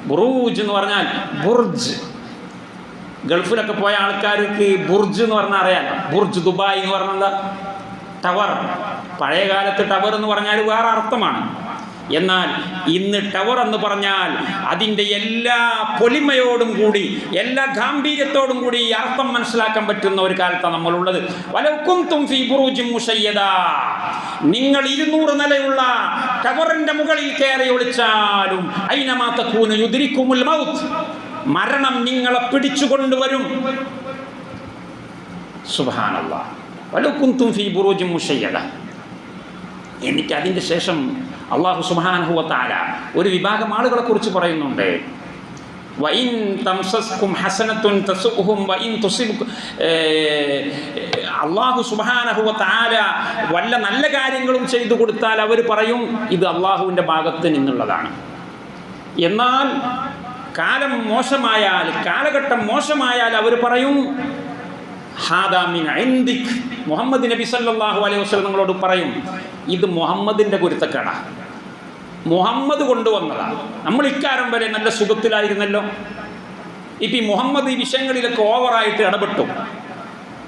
ബുറൂജ് എന്ന് പറഞ്ഞാൽ ബുർജ്. ഗൾഫിലൊക്കെ പോയ ആൾക്കാർക്ക് ബുർജ് എന്ന് പറഞ്ഞാൽ അറിയാം. ബുർജ് ദുബായ് എന്ന് പറഞ്ഞാൽ ടവർ. പഴയ കാലത്ത് ടവർ എന്ന് പറഞ്ഞാൽ വേറെ അർത്ഥമാണ്. എന്നാൽ ഇന്ന് ടവർ എന്ന് പറഞ്ഞാൽ അതിൻ്റെ എല്ലാ പൊലിമയോടും കൂടി, എല്ലാ ഗാംഭീര്യത്തോടും കൂടി ഈ അർത്ഥം മനസ്സിലാക്കാൻ പറ്റുന്ന ഒരു കാലത്താണ് നമ്മളുള്ളത്. വലൗകുന്തും ഫീ ബുറൂജിൻ മുശയ്യദാ, നിങ്ങൾ 200 നിലയുള്ള ടവറിന്റെ മുകളിൽ കയറി ഒളിച്ചാലും ഐനമാ തകൂനു യുദ്രിക്കുമുൽ മൗത്, മരണം നിങ്ങളെ പിടിച്ചുകൊണ്ടുവരും. സുബ്ഹാനല്ലാഹ്. വലൗകുന്തും ഫീ ബുറൂജിൻ മുശയ്യദാ. എന്നിട്ട് അതിൻ്റെ ശേഷം അല്ലാഹു സുബ്ഹാനഹു വ തആല ഒരു വിഭാഗം ആളുകളെ കുറിച്ച് പറയുന്നുണ്ട്. വഇൻ തംസസ്കും ഹസനത്തുൻ തസുഹും വഇൻ തുസിബുക്കും. അല്ലാഹു സുബ്ഹാനഹു വ തആല വല്ല നല്ല കാര്യങ്ങളും ചെയ്തു കൊടുത്താൽ അവർ പറയും ഇത് അല്ലാഹുവിൻ്റെ ഭാഗത്ത് നിന്നുള്ളതാണ്. എന്നാൽ കാലം മോശമായാൽ, കാലഘട്ടം മോശമായാൽ അവർ പറയും ഹാദാ മിൻ ഇൻദിക്. മുഹമ്മദ് നബി സല്ലല്ലാഹു അലൈഹി വസല്ലം നിങ്ങളോട് പറയും ഇത് മുഹമ്മദിൻ്റെ കുരുത്തക്കേടാണ്, മുഹമ്മദ് കൊണ്ടുവന്നതാണ്. നമ്മൾ ഇക്കാലം വരെ നല്ല സുഖത്തിലായിരുന്നല്ലോ. ഇപ്പം ഈ മുഹമ്മദ് ഈ വിഷയങ്ങളിലൊക്കെ ഓവറായിട്ട് ഇടപെട്ടു,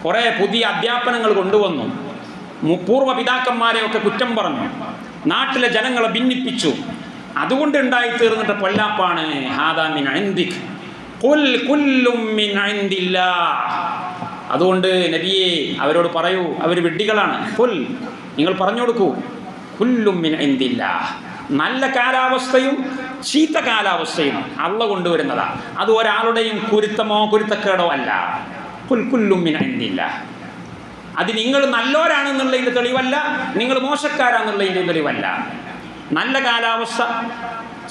കുറേ പുതിയ അധ്യാപനങ്ങൾ കൊണ്ടുവന്നു, പൂർവ്വ പിതാക്കന്മാരെയൊക്കെ കുറ്റം പറഞ്ഞു, നാട്ടിലെ ജനങ്ങളെ ഭിന്നിപ്പിച്ചു. അതുകൊണ്ട് ഉണ്ടായിത്തീർന്നിട്ട് പൊല്ലാപ്പാണ് ഹാദാ മിൻ ഇൻദിക് ഖുൽ കുല്ലും മിൻ ഇൻദില്ലാഹ്. അതുകൊണ്ട് നബിയെ അവരോട് പറയൂ, അവർ വിഡ്ഢികളാണ്. ഖുൽ, നിങ്ങൾ പറഞ്ഞു കൊടുക്കൂ, കുല്ലും മിൻ ഇൻദില്ലാഹ്. നല്ല കാലാവസ്ഥയും ചീത്ത കാലാവസ്ഥയും അള്ളാഹു കൊണ്ടുവരുന്നതാണ്. അത് ഒരാളുടെയും കുരുത്തമോ കുരുത്തക്കേടോ അല്ല. ഖുൽ കുല്ലും മിൻ ഇൻദില്ലാഹ്. അത് നിങ്ങൾ നല്ലോരാണെന്നുള്ളതിൻ്റെ തെളിവല്ല, നിങ്ങൾ മോശക്കാരാണെന്നുള്ളതിൻ്റെ തെളിവല്ല. നല്ല കാലാവസ്ഥ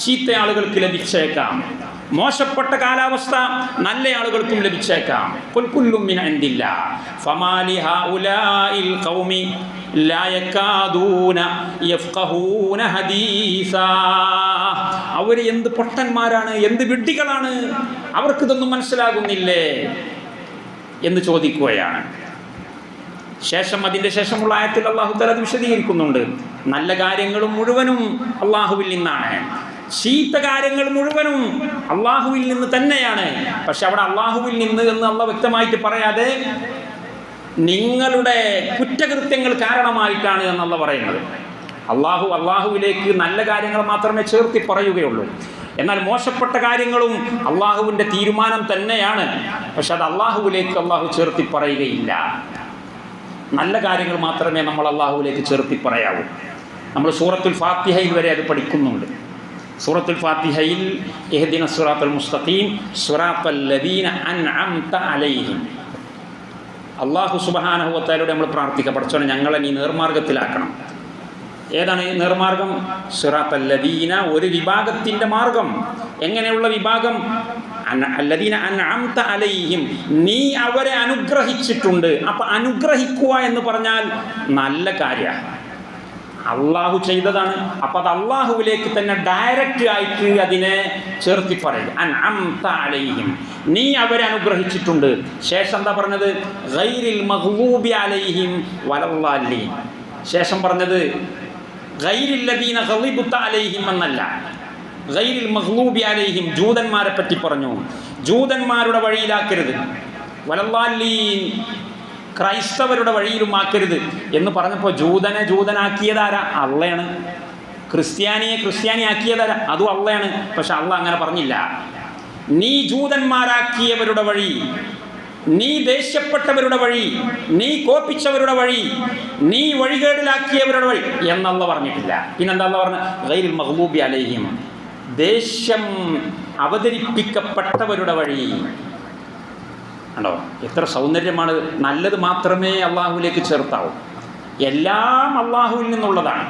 ചീത്ത ആളുകൾക്ക് ലഭിച്ചേക്കാം, മോശപ്പെട്ട കാലാവസ്ഥ നല്ല ആളുകൾക്കും ലഭിച്ചേക്കാം. ഖുൽ കുല്ലും മിൻ ഇൻദില്ലാഹ് ഫമാലി ഹൗലാഇൽ ഖൗമി ലാ യകാദൂന യഫ്ഖഹൂന ഹദീസാ. അവർ എന്ത് പൊട്ടന്മാരാണ്, എന്ത് വിഡ്ഢികളാണ്, അവർക്കിതൊന്നും മനസ്സിലാകുന്നില്ലേ എന്ന് ചോദിക്കുകയാണ്. ശേഷം അതിൻ്റെ ശേഷമുള്ള ആയത്തിൽ അല്ലാഹു തആല അത് വിശദീകരിക്കുന്നുണ്ട്. നല്ല കാര്യങ്ങൾ മുഴുവനും അള്ളാഹുവിൽ നിന്നാണ്, ചീത്ത കാര്യങ്ങൾ മുഴുവനും അള്ളാഹുവിൽ നിന്ന് തന്നെയാണ്. പക്ഷെ അവിടെ അള്ളാഹുവിൽ നിന്ന് എന്ന് അള്ളാഹു വ്യക്തമായിട്ട് പറയാതെ നിങ്ങളുടെ കുറ്റകൃത്യങ്ങൾ കാരണമായിട്ടാണ് എന്നുള്ള പറയുന്നത്. അള്ളാഹുവിലേക്ക് നല്ല കാര്യങ്ങൾ മാത്രമേ ചേർത്തി പറയുകയുള്ളൂ. എന്നാൽ മോശപ്പെട്ട കാര്യങ്ങളും അള്ളാഹുവിൻ്റെ തീരുമാനം തന്നെയാണ്. പക്ഷെ അത് അള്ളാഹുവിലേക്ക് അള്ളാഹു ചേർത്തി പറയുകയില്ല. നല്ല കാര്യങ്ങൾ മാത്രമേ നമ്മൾ അള്ളാഹുവിലേക്ക് ചേർത്തി പറയാവൂ. നമ്മൾ സൂറത്തുൽ ഫാത്തിഹയിൽ വരെ അത് പഠിക്കുന്നുണ്ട്. സൂറത്തുൽ ഫാത്തിഹയിൽ ഇഹ്ദിന സിറാത്തൽ മുസ്തഖീം സിറാത്തൽ ലദീന അൻഅംത അലൈഹിം, അല്ലാഹു സുബ്ഹാനഹു വ തആലയോട് നമ്മൾ പ്രാർത്ഥിക്കുക, പടച്ചോനെ ഞങ്ങളെ നീ നേർമാർഗത്തിലാക്കണം. ഏതാണ് ഈ നേർമാർഗം? സിറാത്തൽ ലദീന, ഒരു വിഭാഗത്തിൻ്റെ മാർഗം. എങ്ങനെയുള്ള വിഭാഗം? അല്ലദീന അൻഅംത അലൈഹിം, നീ അവരെ അനുഗ്രഹിച്ചിട്ടുണ്ട്. അപ്പം അനുഗ്രഹിക്കുക എന്ന് പറഞ്ഞാൽ നല്ല കാര്യമാണ്, അള്ളാഹു ചെയ്തതാണ്. അപ്പം അത് അള്ളാഹുവിലേക്ക് തന്നെ ഡയറക്റ്റ് ആയിട്ട് അതിനെ ചേർത്തി പറയും. അൻഅംത അലൈഹിം, നീ അവരെ അനുഗ്രഹിച്ചിട്ടുണ്ട്. ശേഷം എന്താ പറഞ്ഞത്? ഗൈരിൽ മഗ്ലൂബി അലൈഹിം വലദ്ദാലിൻ. ശേഷം പറഞ്ഞത് ഗൈരിൽ ലദീന ഗളിബത അലൈഹിം എന്നല്ല, ഗൈരിൽ മഗ്ലൂബി അലൈഹിം, ജൂതന്മാരെ പറ്റി പറഞ്ഞു. ജൂതന്മാരുടെ വഴിയിലാക്കരുത്. വലദ്ദാലിൻ, ക്രൈസ്തവരുടെ വഴിയിലും ആക്കരുത് എന്ന് പറഞ്ഞപ്പോൾ ജൂതനെ ജൂതനാക്കിയതാരാ? അള്ളയാണ്. ക്രിസ്ത്യാനിയെ ക്രിസ്ത്യാനിയാക്കിയതാരാ? അതും അള്ളയാണ്. പക്ഷെ അള്ള അങ്ങനെ പറഞ്ഞില്ല. നീ ജൂതന്മാരാക്കിയവരുടെ വഴി, നീ ദേഷ്യപ്പെട്ടവരുടെ വഴി, നീ കോപ്പിച്ചവരുടെ വഴി, നീ വഴികേടിലാക്കിയവരുടെ വഴി എന്നല്ല പറഞ്ഞിട്ടില്ല. പിന്നെന്താ പറഞ്ഞ? ഗൈരിൽ മഗ്ലൂബി അലൈഹിം, ദേഷ്യം അവതരിപ്പിക്കപ്പെട്ടവരുടെ വഴി. ആണോ? എത്ര സൗന്ദര്യമാണ്! നല്ലത് മാത്രമേ അള്ളാഹുവിലേക്ക് ചേർത്താവൂ. എല്ലാം അള്ളാഹുവിൽ നിന്നുള്ളതാണ്,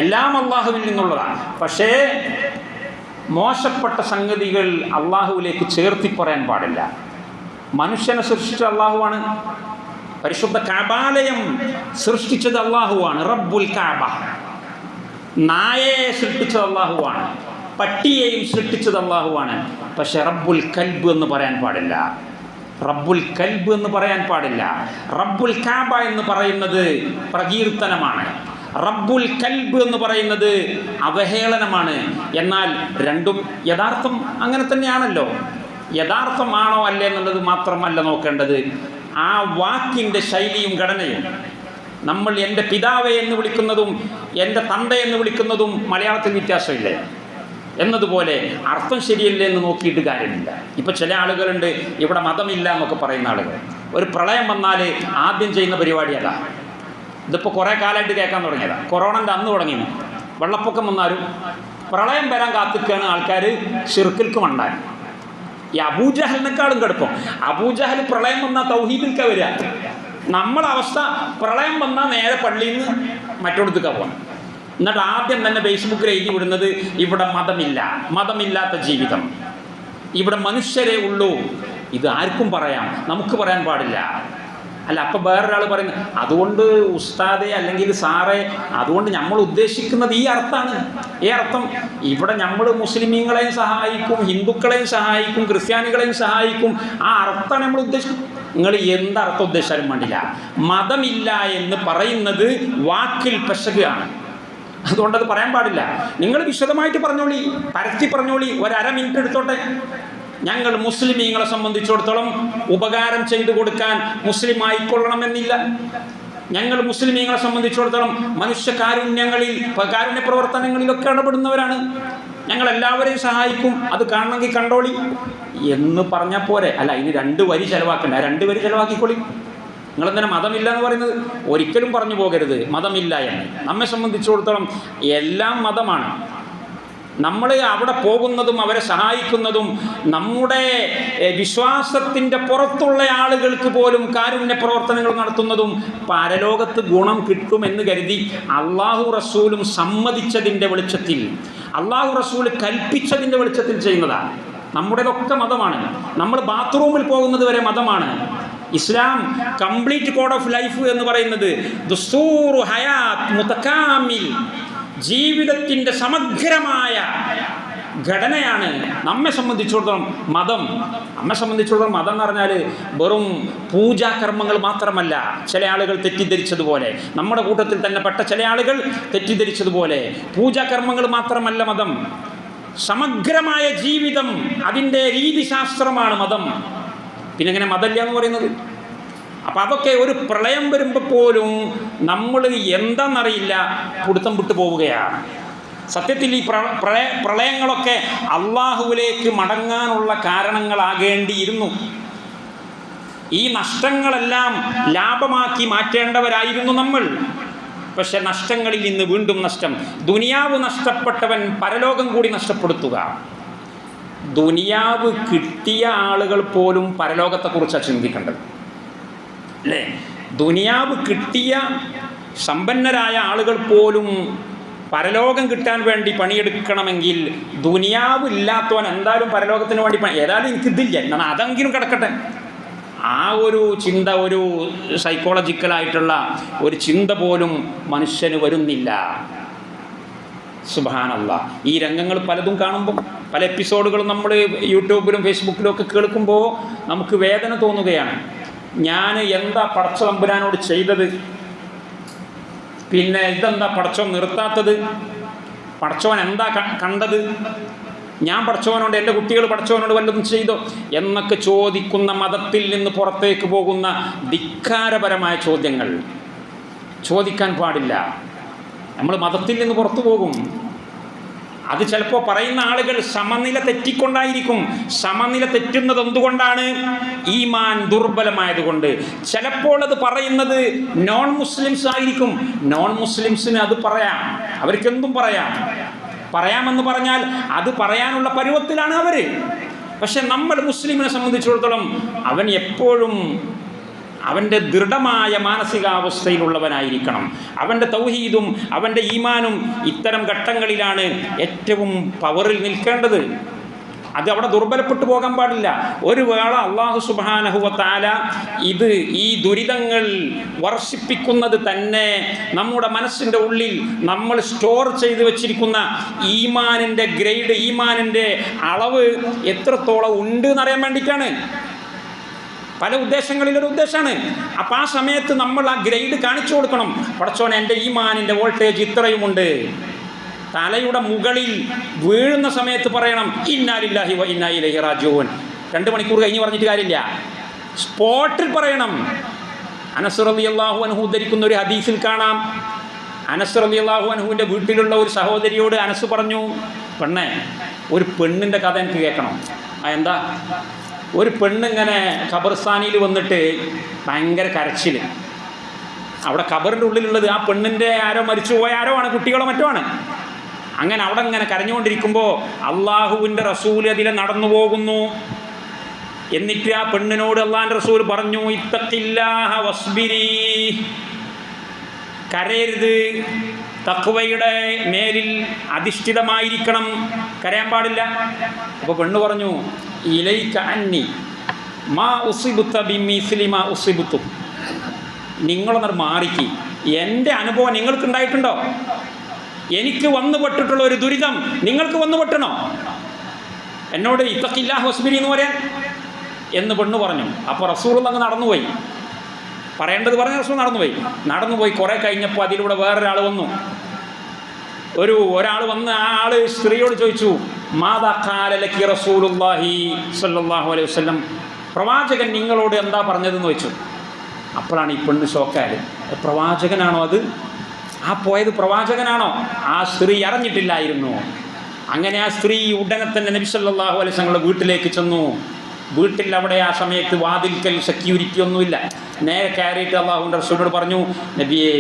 എല്ലാം അള്ളാഹുവിൽ നിന്നുള്ളതാണ്. പക്ഷേ മോശപ്പെട്ട സംഗതികൾ അള്ളാഹുവിലേക്ക് ചേർത്തി പറയാൻ പാടില്ല. മനുഷ്യനെ സൃഷ്ടിച്ച അള്ളാഹുവാണ്. പരിശുദ്ധ കഅബാലയം സൃഷ്ടിച്ചത് അള്ളാഹുവാണ്. റബ്ബുൽ കഅബ. നായയെ സൃഷ്ടിച്ചത് അള്ളാഹുവാണ്, പട്ടിയെയും സൃഷ്ടിച്ചത് അള്ളാഹുവാണ്. പക്ഷെ റബ്ബുൽ കൽബ് എന്ന് പറയാൻ പാടില്ല. റബ്ബുൽ കൽബ് എന്ന് പറയാൻ പാടില്ല. റബ്ബുൽ കഅബ എന്ന് പറയുന്നത് പ്രകീർത്തനമാണ്. റബ്ബുൽ കൽബ് എന്ന് പറയുന്നത് അവഹേളനമാണ്. എന്നാൽ രണ്ടും യഥാർത്ഥം അങ്ങനെ തന്നെയാണല്ലോ. യഥാർത്ഥമാണോ അല്ലേ എന്നുള്ളത് മാത്രമല്ല നോക്കേണ്ടത്, ആ വാക്കിൻ്റെ ശൈലിയും ഘടനയും. നമ്മൾ എൻ്റെ പിതാവേ എന്ന് വിളിക്കുന്നതും എൻ്റെ തന്ത എന്ന് വിളിക്കുന്നതും മലയാളത്തിൽ വ്യത്യാസമില്ലേ എന്നതുപോലെ അർത്ഥം ശരിയല്ലേ എന്ന് നോക്കിയിട്ട് കാര്യമില്ല. ഇപ്പം ചില ആളുകളുണ്ട് ഇവിടെ മതമില്ല എന്നൊക്കെ പറയുന്ന ആളുകൾ. ഒരു പ്രളയം വന്നാൽ ആദ്യം ചെയ്യുന്ന പരിപാടി അതാ. ഇതിപ്പോൾ കുറേ കാലമായിട്ട് കേൾക്കാൻ തുടങ്ങിയതാണ്. കൊറോണൻ്റെ അന്ന് തുടങ്ങി. വെള്ളപ്പൊക്കം വന്നാലും പ്രളയം വരാൻ കാത്തിക്കുകയാണ് ആൾക്കാർ ഷിർക്കിൽക്ക് മണ്ടാൻ. ഈ അബൂജഹലിനെക്കാളും കടുപ്പം. അബൂജഹൽ പ്രളയം വന്നാൽ തൗഹീദിൽക്ക വരിക. നമ്മളെ അവസ്ഥ പ്രളയം വന്നാൽ നേരെ പള്ളിയിൽ നിന്ന് മറ്റോടത്തേക്കാണ് പോകണം. എന്നിട്ട് ആദ്യം തന്നെ ഫേസ്ബുക്കിൽ എഴുതി വിടുന്നത് ഇവിടെ മതമില്ല, മതമില്ലാത്ത ജീവിതം, ഇവിടെ മനുഷ്യരേ ഉള്ളൂ. ഇത് ആർക്കും പറയാം, നമുക്ക് പറയാൻ പാടില്ല. അല്ല, അപ്പം വേറൊരാൾ പറയുന്നത് അതുകൊണ്ട് ഉസ്താദെ അല്ലെങ്കിൽ സാറേ അതുകൊണ്ട് നമ്മൾ ഉദ്ദേശിക്കുന്നത് ഈ അർത്ഥമാണ്. ഈ അർത്ഥം ഇവിടെ നമ്മൾ മുസ്ലിമീങ്ങളെയും സഹായിക്കും, ഹിന്ദുക്കളെയും സഹായിക്കും, ക്രിസ്ത്യാനികളെയും സഹായിക്കും. ആ അർത്ഥമാണ് നമ്മൾ ഉദ്ദേശിക്കുന്നത്. നിങ്ങൾ എന്തർത്ഥം ഉദ്ദേശിച്ചാലും വേണ്ടില്ല. മതമില്ല എന്ന് പറയുന്നത് വാക്കിൽ പെശകാണ്. അതുകൊണ്ടത് പറയാൻ പാടില്ല. നിങ്ങൾ വിശദമായിട്ട് പറഞ്ഞോളി, പരത്തി പറഞ്ഞോളി. ഒരു അര മിനിറ്റ് എടുത്തോട്ടെ. ഞങ്ങൾ മുസ്ലിമീങ്ങളെ സംബന്ധിച്ചിടത്തോളം ഉപകാരം ചെയ്തു കൊടുക്കാൻ മുസ്ലിം ആയിക്കൊള്ളണമെന്നില്ല. ഞങ്ങൾ മുസ്ലിമീങ്ങളെ സംബന്ധിച്ചിടത്തോളം മനുഷ്യ കാരുണ്യ പ്രവർത്തനങ്ങളിലൊക്കെ ഇടപെടുന്നവരാണ്. ഞങ്ങൾ എല്ലാവരെയും സഹായിക്കും, അത് കാണണമെങ്കിൽ കണ്ടോളി എന്ന് പറഞ്ഞാൽ പോരെ. അല്ല, ഇനി 2 വരി ചിലവാക്കണ്ട, 2 വരി ചിലവാക്കിക്കോളി. നിങ്ങളെന്തിനാ മതമില്ല എന്ന് പറയുന്നത്? ഒരിക്കലും പറഞ്ഞു പോകരുത് മതമില്ല എന്ന്. നമ്മെ സംബന്ധിച്ചിടത്തോളം എല്ലാം മതമാണ്. നമ്മൾ അവിടെ പോകുന്നതും അവരെ സഹായിക്കുന്നതും നമ്മുടെ വിശ്വാസത്തിൻ്റെ പുറത്തുള്ള ആളുകൾക്ക് പോലും കാരുണ്യ പ്രവർത്തനങ്ങൾ നടത്തുന്നതും പരലോകത്ത് ഗുണം കിട്ടുമെന്ന് കരുതി അള്ളാഹു റസൂലും സമ്മതിച്ചതിൻ്റെ വെളിച്ചത്തിൽ, അള്ളാഹു റസൂൽ കൽപ്പിച്ചതിൻ്റെ വെളിച്ചത്തിൽ ചെയ്യുന്നതാണ്. നമ്മുടേതൊക്കെ മതമാണ്. നമ്മൾ ബാത്റൂമിൽ പോകുന്നത് വരെ മതമാണ്. ഇസ്ലാം കംപ്ലീറ്റ് കോഡ് ഓഫ് ലൈഫ് എന്ന് പറയുന്നത് ദുസ്തൂറു ഹയാത്ത് മുതകാമിൽ, ജീവിതത്തിൻ്റെ സമഗ്രമായ ഘടനയാണ്. നമ്മെ സംബന്ധിച്ചിടത്തോളം മതം, നമ്മെ സംബന്ധിച്ചിടത്തോളം മതം എന്ന് പറഞ്ഞാൽ വെറും പൂജാകർമ്മങ്ങൾ മാത്രമല്ല. ചില ആളുകൾ തെറ്റിദ്ധരിച്ചതുപോലെ, നമ്മുടെ കൂട്ടത്തിൽ തന്നെ പെട്ട ചില ആളുകൾ തെറ്റിദ്ധരിച്ചതുപോലെ പൂജാകർമ്മങ്ങൾ മാത്രമല്ല മതം. സമഗ്രമായ ജീവിതം, അതിൻ്റെ രീതിശാസ്ത്രമാണ് മതം. പിന്നെ എങ്ങനെ മതമില്ല എന്ന് പറയുന്നത്? അപ്പം അതൊക്കെ ഒരു പ്രളയം വരുമ്പോൾ പോലും നമ്മൾ എന്താണെന്നറിയില്ല, പിടുത്തം വിട്ടു പോവുകയാണ്. സത്യത്തിൽ ഈ പ്രളയങ്ങളൊക്കെ അള്ളാഹുവിലേക്ക് മടങ്ങാനുള്ള കാരണങ്ങളാകേണ്ടിയിരുന്നു. ഈ നഷ്ടങ്ങളെല്ലാം ലാഭമാക്കി മാറ്റേണ്ടവരായിരുന്നു നമ്മൾ. പക്ഷെ നഷ്ടങ്ങളിൽ നിന്ന് വീണ്ടും നഷ്ടം. ദുനിയാവ് നഷ്ടപ്പെട്ടവൻ പരലോകം കൂടി നഷ്ടപ്പെടുത്തുക. ദുനിയാവ് കിട്ടിയ ആളുകൾ പോലും പരലോകത്തെക്കുറിച്ചാണ് ചിന്തിക്കേണ്ടത്, അല്ലേ? ദുനിയാവ് കിട്ടിയ സമ്പന്നരായ ആളുകൾ പോലും പരലോകം കിട്ടാൻ വേണ്ടി പണിയെടുക്കണമെങ്കിൽ ദുനിയാവ് ഇല്ലാത്തവൻ എന്തായാലും പരലോകത്തിന് വേണ്ടി ഏതായാലും എനിക്കിതില്ല എന്നാൽ അതെങ്കിലും കിടക്കട്ടെ, ആ ഒരു ചിന്ത, ഒരു സൈക്കോളജിക്കലായിട്ടുള്ള ഒരു ചിന്ത പോലും മനുഷ്യന് വരുന്നില്ല. സുബ്ഹാനല്ലാഹ്. ഈ രംഗങ്ങൾ പലതും കാണുമ്പോൾ, പല എപ്പിസോഡുകളും നമ്മൾ യൂട്യൂബിലും ഫേസ്ബുക്കിലും ഒക്കെ കേൾക്കുമ്പോൾ നമുക്ക് വേദന തോന്നുകയാണ്. ഞാൻ എന്താ പടച്ച തമ്പുരാനോട് ചെയ്തത്? പിന്നെ ഇതെന്താ പടച്ചോൻ നിർത്താത്തത്? പടച്ചോൻ എന്താ കണ്ടത്? ഞാൻ പടച്ചവനോട്, എൻ്റെ കുട്ടികൾ പടച്ചവനോട് വല്ലതും ചെയ്തോ എന്നൊക്കെ ചോദിക്കുന്ന, മതത്തിൽ നിന്ന് പുറത്തേക്ക് പോകുന്ന ധിക്കാരപരമായ ചോദ്യങ്ങൾ ചോദിക്കാൻ പാടില്ല. നമ്മൾ മതത്തിൽ നിന്ന് പുറത്തു പോകും. അത് ചിലപ്പോൾ പറയുന്ന ആളുകൾ സമനില തെറ്റിക്കൊണ്ടായിരിക്കും. സമനില തെറ്റുന്നത് എന്തുകൊണ്ടാണ്? ഈമാൻ ദുർബലമായതുകൊണ്ട്. ചിലപ്പോൾ അത് പറയുന്നത് നോൺ മുസ്ലിംസ് ആയിരിക്കും. നോൺ മുസ്ലിംസിന് അത് പറയാം, അവർക്കെന്തും പറയാമെന്ന് പറഞ്ഞാൽ അത് പറയാനുള്ള പരുവത്തിലാണ് അവർ. പക്ഷെ നമ്മൾ മുസ്ലിമിനെ സംബന്ധിച്ചിടത്തോളം അവൻ എപ്പോഴും അവൻ്റെ ദൃഢമായ മാനസികാവസ്ഥയിലുള്ളവനായിരിക്കണം. അവൻ്റെ തൗഹീദും അവൻ്റെ ഈമാനും ഇത്തരം ഘട്ടങ്ങളിലാണ് ഏറ്റവും പവറിൽ നിൽക്കേണ്ടത്. അത് അവിടെ ദുർബലപ്പെട്ടു പോകാൻ പാടില്ല. ഒരു വേള അല്ലാഹു സുബ്ഹാനഹു വ തആല ഈ ദുരിതങ്ങൾ വർഷിപ്പിക്കുന്നത് തന്നെ നമ്മുടെ മനസ്സിൻ്റെ ഉള്ളിൽ നമ്മൾ സ്റ്റോർ ചെയ്ത് വെച്ചിരിക്കുന്ന ഈമാനിൻ്റെ ഗ്രേഡ്, ഈമാനിൻ്റെ അളവ് എത്രത്തോളം ഉണ്ട് എന്നറിയാൻ വേണ്ടിയിട്ടാണ്. പല ഉദ്ദേശങ്ങളിലൊരു ഉദ്ദേശമാണ്. അപ്പം ആ സമയത്ത് നമ്മൾ ആ ഗ്രേഡ് കാണിച്ചു കൊടുക്കണം. പടച്ചോനെ, എൻ്റെ ഈമാനിൻ്റെ വോൾട്ടേജ് ഇത്രയുമുണ്ട്. തലയുടെ മുകളിൽ വീഴുന്ന സമയത്ത് പറയണം ഇന്നാ ലില്ലാഹി വ ഇന്നാ ഇലൈഹി റാജിഊൻ. 2 മണിക്കൂർ കഴിഞ്ഞ് പറഞ്ഞിട്ട് കാര്യമില്ല, സ്പോട്ടിൽ പറയണം. അനസ് റളിയല്ലാഹു അൻഹു ഉദ്ധരിക്കുന്ന ഒരു ഹദീസിൽ കാണാം, അനസ് റളിയല്ലാഹു അൻഹുവിൻ്റെ വീട്ടിലുള്ള ഒരു സഹോദരിയോട് അനസ് പറഞ്ഞു, പെണ്ണെ, ഒരു പെണ്ണിൻ്റെ കഥ എനിക്ക് കേൾക്കണം. എന്താ? ഒരു പെണ്ണിങ്ങനെ ഖബർസ്ഥാനിയിൽ വന്നിട്ട് ഭയങ്കര കരച്ചിൽ. അവിടെ ഖബറിൻ്റെ ഉള്ളിലുള്ളത് ആ പെണ്ണിൻ്റെ ആരോ മരിച്ചു പോയ ആരോ ആണ്, കുട്ടികളോ മറ്റോ ആണ്. അങ്ങനെ അവിടെ ഇങ്ങനെ കരഞ്ഞുകൊണ്ടിരിക്കുമ്പോൾ അള്ളാഹുവിൻ്റെ റസൂൽ അതിലെ നടന്നു പോകുന്നു. എന്നിട്ട് ആ പെണ്ണിനോട് അള്ളാഹിൻ്റെ റസൂൽ പറഞ്ഞു, ഇത്തഖില്ലാഹ വസ്ബിരി, കരയരുത്, തഖ്വയുടെ മേലിൽ അധിഷ്ഠിതമായിരിക്കണം, കരയാൻ പാടില്ല. അപ്പോൾ പെണ്ണ് പറഞ്ഞു, ഇലൈക അന്നി മാ ഉസിബുത ബിമിസ്ലി മാ ഉസിബുതു, നിങ്ങളൊന്നർ മാറിക്ക്, എൻ്റെ അനുഭവം നിങ്ങൾക്കുണ്ടായിട്ടുണ്ടോ? എനിക്ക് വന്നുപെട്ടിട്ടുള്ള ഒരു ദുരിതം നിങ്ങൾക്ക് വന്നുപെട്ടണോ? എന്നോട് ഇത്തഖില്ലാഹ വസ്ബിരി എന്ന് പറയാൻ എന്ന് പെണ്ണ് പറഞ്ഞു. അപ്പോൾ റസൂൽ അങ്ങ് നടന്നുപോയി. പറയേണ്ടത് പറഞ്ഞ റസൂൽ നടന്നുപോയി. കുറേ കഴിഞ്ഞപ്പോൾ അതിലൂടെ വേറൊരാൾ വന്നു. ഒരാൾ വന്ന് ആ ആൾ സ്ത്രീയോട് ചോദിച്ചു, മാദാ ഖാല ലക്കി റസൂലുള്ളാഹി സ്വല്ലല്ലാഹു അലൈഹി വസല്ലം, പ്രവാചകൻ നിങ്ങളോട് എന്താ പറഞ്ഞതെന്ന് ചോദിച്ചു. അപ്പോഴാണ് ഈ പെണ്ണ് ഷോക്കായത്. പ്രവാചകനാണോ അത്? ആ പോയത് പ്രവാചകനാണോ? ആ സ്ത്രീ അറിഞ്ഞിട്ടില്ലായിരുന്നു. അങ്ങനെ ആ സ്ത്രീ ഉടനെ തന്നെ നബി സല്ലല്ലാഹു അലൈഹി വസല്ലം വീട്ടിലേക്ക് ചെന്നു. വീട്ടിൽ അവിടെ ആ സമയത്ത് വാതിൽക്കൽ സെക്യൂരിറ്റി ഒന്നുമില്ല. നേരെ കയറിയിട്ട് അല്ലാഹുവിൻ്റെ റസൂലിനോട് പറഞ്ഞു, നബിയെ,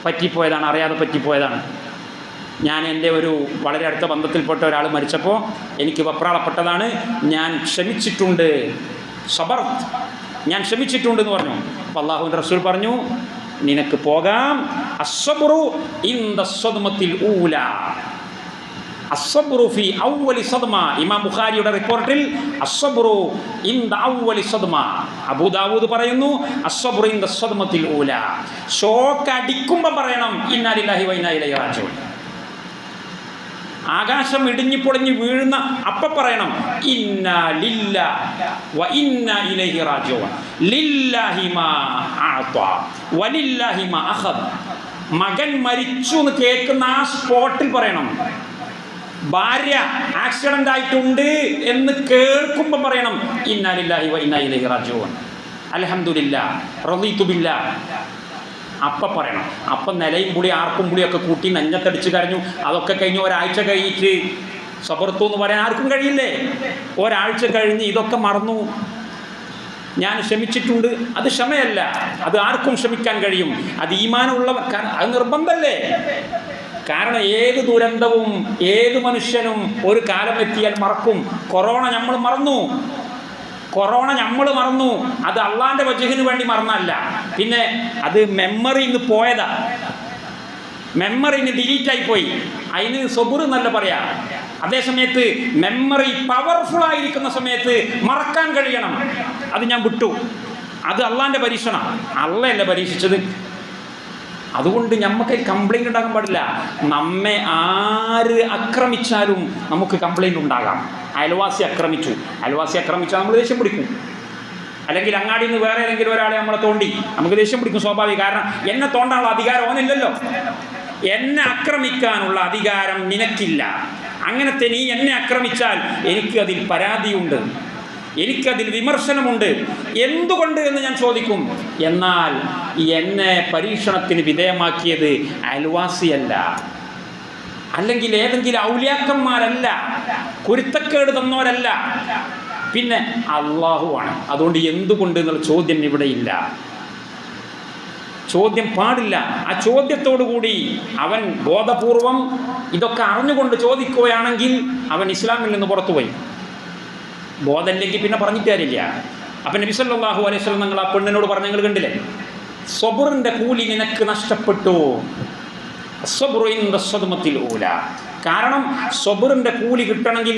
പറ്റിപ്പോയതാണ്, അറിയാതെ പറ്റിപ്പോയതാണ്. ഞാൻ എൻ്റെ ഒരു വളരെ അടുത്ത ബന്ധത്തിൽപ്പെട്ട ഒരാൾ മരിച്ചപ്പോൾ എനിക്ക് വെപ്രാളപ്പെട്ടതാണ്, ഞാൻ ക്ഷമിച്ചിട്ടുണ്ട്, സബർത്ത്, ഞാൻ ക്ഷമിച്ചിട്ടുണ്ടെന്ന് പറഞ്ഞു. അപ്പോൾ അല്ലാഹുവിൻ്റെ റസൂൽ പറഞ്ഞു, നിനക്ക് പോകാം. അസ്സബ്റു ഇൻദ സ്വദ്മത്തിൽ ഊല, അസ്സബ്റു ഫി അവ്വലി സദ്മ. ഇമാം ബുഖാരിയുടെ റിപ്പോർട്ടിൽ അസ്സബ്റു ഇൻദ അവ്വലി സദ്മ. അബൂ ദാവൂദ് പറയുന്നു അസ്സബ്റു ഇൻദ സദ്മത്തിൽ ഊല. ഷോക്ക് അടിക്കുമ്പോൾ പറയണം ഇന്നാ ലില്ലാഹി വ ഇന്നാ ഇലൈഹി റാജിഊൻ. ആകാശം ഇടിഞ്ഞു പൊളിഞ്ഞ് വീഴുന്ന അപ്പം പറയണം ഇന്നാ ലില്ലാഹി വ ഇന്നാ ഇലൈഹി റാജിഊൻ. ലില്ലാഹി മാ അഅത വലില്ലാഹി മാ അഖദ. മകൻ മരിച്ചു എന്ന് കേൾക്കുന്ന ആ സ്പോട്ടിൽ പറയണം. ഭാര്യ ആക്സിഡൻ്റ് ആയിട്ടുണ്ട് എന്ന് കേൾക്കുമ്പോൾ പറയണം ഇന്നാ ലില്ലാഹി വ ഇന്നാ ഇലൈഹി റാജിഊൻ, അൽഹംദുലില്ലാഹ് റളീതു ബില്ലാഹ്. അപ്പം പറയണം. അപ്പം നിലയും പുളി ആർക്കും പുളിയൊക്കെ കൂട്ടി നെഞ്ഞത്തടിച്ച് കരഞ്ഞു. അതൊക്കെ കഴിഞ്ഞ് ഒരാഴ്ച കഴിഞ്ഞിട്ട് സബർത്തു എന്ന് പറയാൻ ആർക്കും കഴിയില്ലേ? ഒരാഴ്ച കഴിഞ്ഞ് ഇതൊക്കെ മറന്നു. ഞാൻ ക്ഷമിച്ചിട്ടുണ്ട്. അത് ക്ഷമയല്ല, അത് ആർക്കും ക്ഷമിക്കാൻ കഴിയും. അത് ഈമാനുള്ളവർ, അത് നിർബന്ധമല്ലേ? കാരണം ഏത് ദുരന്തവും ഏത് മനുഷ്യനും ഒരു കാലം എത്തിയാൽ മറക്കും. കൊറോണ നമ്മൾ മറന്നു, അത് അള്ളാന്റെ വജഹിന് വേണ്ടി മറന്നല്ല, പിന്നെ അത് മെമ്മറിന്ന് പോയതാ, മെമ്മറിന്ന് ഡിലീറ്റായി പോയി. അതിന് സബുർ എന്നല്ല പറയാ. അതേസമയത്ത് മെമ്മറി പവർഫുൾ ആയിരിക്കുന്ന സമയത്ത് മറക്കാൻ കഴിയണം. അത് ഞാൻ വിട്ടു, അത് അള്ളാന്റെ പരീക്ഷണം, അള്ളയല്ല പരീക്ഷിച്ചത്. അതുകൊണ്ട് നമുക്ക് കംപ്ലൈൻറ്റ് ഉണ്ടാകാൻ പാടില്ല. നമ്മെ ആര് ആക്രമിച്ചാലും നമുക്ക് കംപ്ലൈൻറ്റ് ഉണ്ടാകാം. അയൽവാസി ആക്രമിച്ചാൽ നമ്മൾ ദേഷ്യം പിടിക്കും. അല്ലെങ്കിൽ അങ്ങാടിയിൽ നിന്ന് വേറെ ഏതെങ്കിലും ഒരാളെ നമ്മളെ തോണ്ടി നമുക്ക് ദേഷ്യം പിടിക്കും, സ്വാഭാവികം. കാരണം എന്നെ തോണ്ടാനുള്ള അധികാരം ഓനില്ലല്ലോ, എന്നെ ആക്രമിക്കാനുള്ള അധികാരം നിനക്കില്ല. അങ്ങനത്തെ നീ എന്നെ ആക്രമിച്ചാൽ എനിക്കതിൽ പരാതിയുണ്ട്, എനിക്കതിൽ വിമർശനമുണ്ട്. എന്തുകൊണ്ട് എന്ന് ഞാൻ ചോദിക്കും. എന്നാൽ എന്നെ പരീക്ഷണത്തിന് വിധേയമാക്കിയത് അയൽവാസിയല്ല, അല്ലെങ്കിൽ ഏതെങ്കിലും ഔലിയാക്കന്മാരല്ല, കുരുത്തക്കേട് തന്നവരല്ല, പിന്നെ അള്ളാഹുവാണ്. അതുകൊണ്ട് എന്തുകൊണ്ട് എന്നുള്ള ചോദ്യം ഇവിടെയില്ല, ചോദ്യം പാടില്ല. ആ ചോദ്യത്തോടു കൂടി അവൻ ബോധപൂർവം ഇതൊക്കെ അറിഞ്ഞുകൊണ്ട് ചോദിക്കുകയാണെങ്കിൽ അവൻ ഇസ്ലാമിൽ നിന്ന് പുറത്തുപോയി. ബോധമില്ലെങ്കിൽ പിന്നെ പറഞ്ഞിട്ട് കാര്യമില്ല. അപ്പം നബി സല്ലല്ലാഹു അലൈഹി വസല്ലം നിങ്ങൾ ആ പെണ്ണിനോട് പറഞ്ഞ നിങ്ങൾ കണ്ടില്ലേ, സബറിൻ്റെ കൂലി നിനക്ക് നഷ്ടപ്പെട്ടു. കാരണം സബറിൻ്റെ കൂലി കിട്ടണമെങ്കിൽ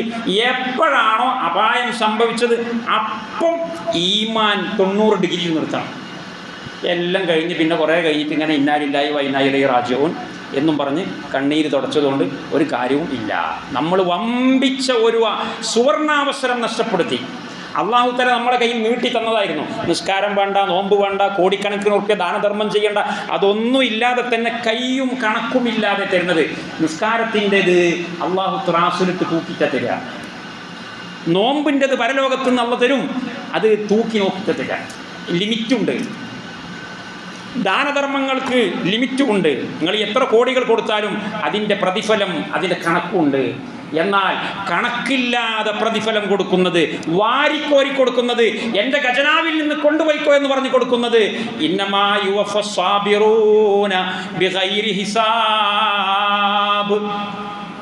എപ്പോഴാണോ അപായം സംഭവിച്ചത് അപ്പം ഈമാൻ 90 ഡിഗ്രിയിൽ നിർത്തണം. എല്ലാം കഴിഞ്ഞ് പിന്നെ കുറേ കഴിഞ്ഞിട്ട് ഇങ്ങനെ ഇന്നാലില്ലാഹി വ ഇന്നാ ഇലൈഹി റാജിഊൻ എന്നും പറഞ്ഞ് കണ്ണീര് തുടച്ചതുകൊണ്ട് ഒരു കാര്യവും ഇല്ല. നമ്മൾ വമ്പിച്ച ഒരു സുവർണാവസരം നഷ്ടപ്പെടുത്തി. അള്ളാഹു തആല നമ്മളെ കയ്യിൽ നീട്ടി തന്നതായിരുന്നു. നിസ്കാരം വേണ്ട, നോമ്പ് വേണ്ട, കോടിക്കണക്കിന് റുപ്യ ദാനധർമ്മം ചെയ്യേണ്ട, അതൊന്നും ഇല്ലാതെ തന്നെ കയ്യും കണക്കുമില്ലാതെ തരുന്നത്. നിസ്കാരത്തിൻ്റെത് അള്ളാഹു ത്രാസിലിട്ട് തൂക്കിച്ച തരിക, നോമ്പിൻ്റെത് പരലോകത്ത് നിന്ന് അള്ള തരും, അത് തൂക്കി നോക്കിച്ച തരിക. ലിമിറ്റുണ്ട്, ദാനധർമ്മങ്ങൾക്ക് ലിമിറ്റുമുണ്ട്. നിങ്ങൾ എത്ര കോടികൾ കൊടുത്താലും അതിൻ്റെ പ്രതിഫലം, അതിൻ്റെ കണക്കുണ്ട്. എന്നാൽ കണക്കില്ലാതെ പ്രതിഫലം കൊടുക്കുന്നത്, വാരിക്കോരി കൊടുക്കുന്നത്, എൻ്റെ ഖജനാവിൽ നിന്ന് കൊണ്ടുപോയിക്കോ എന്ന് പറഞ്ഞു കൊടുക്കുന്നത്, ഇന്നമാ യുവഫസ് സാബിറൂന ബിഗൈരി ഹിസാബ്,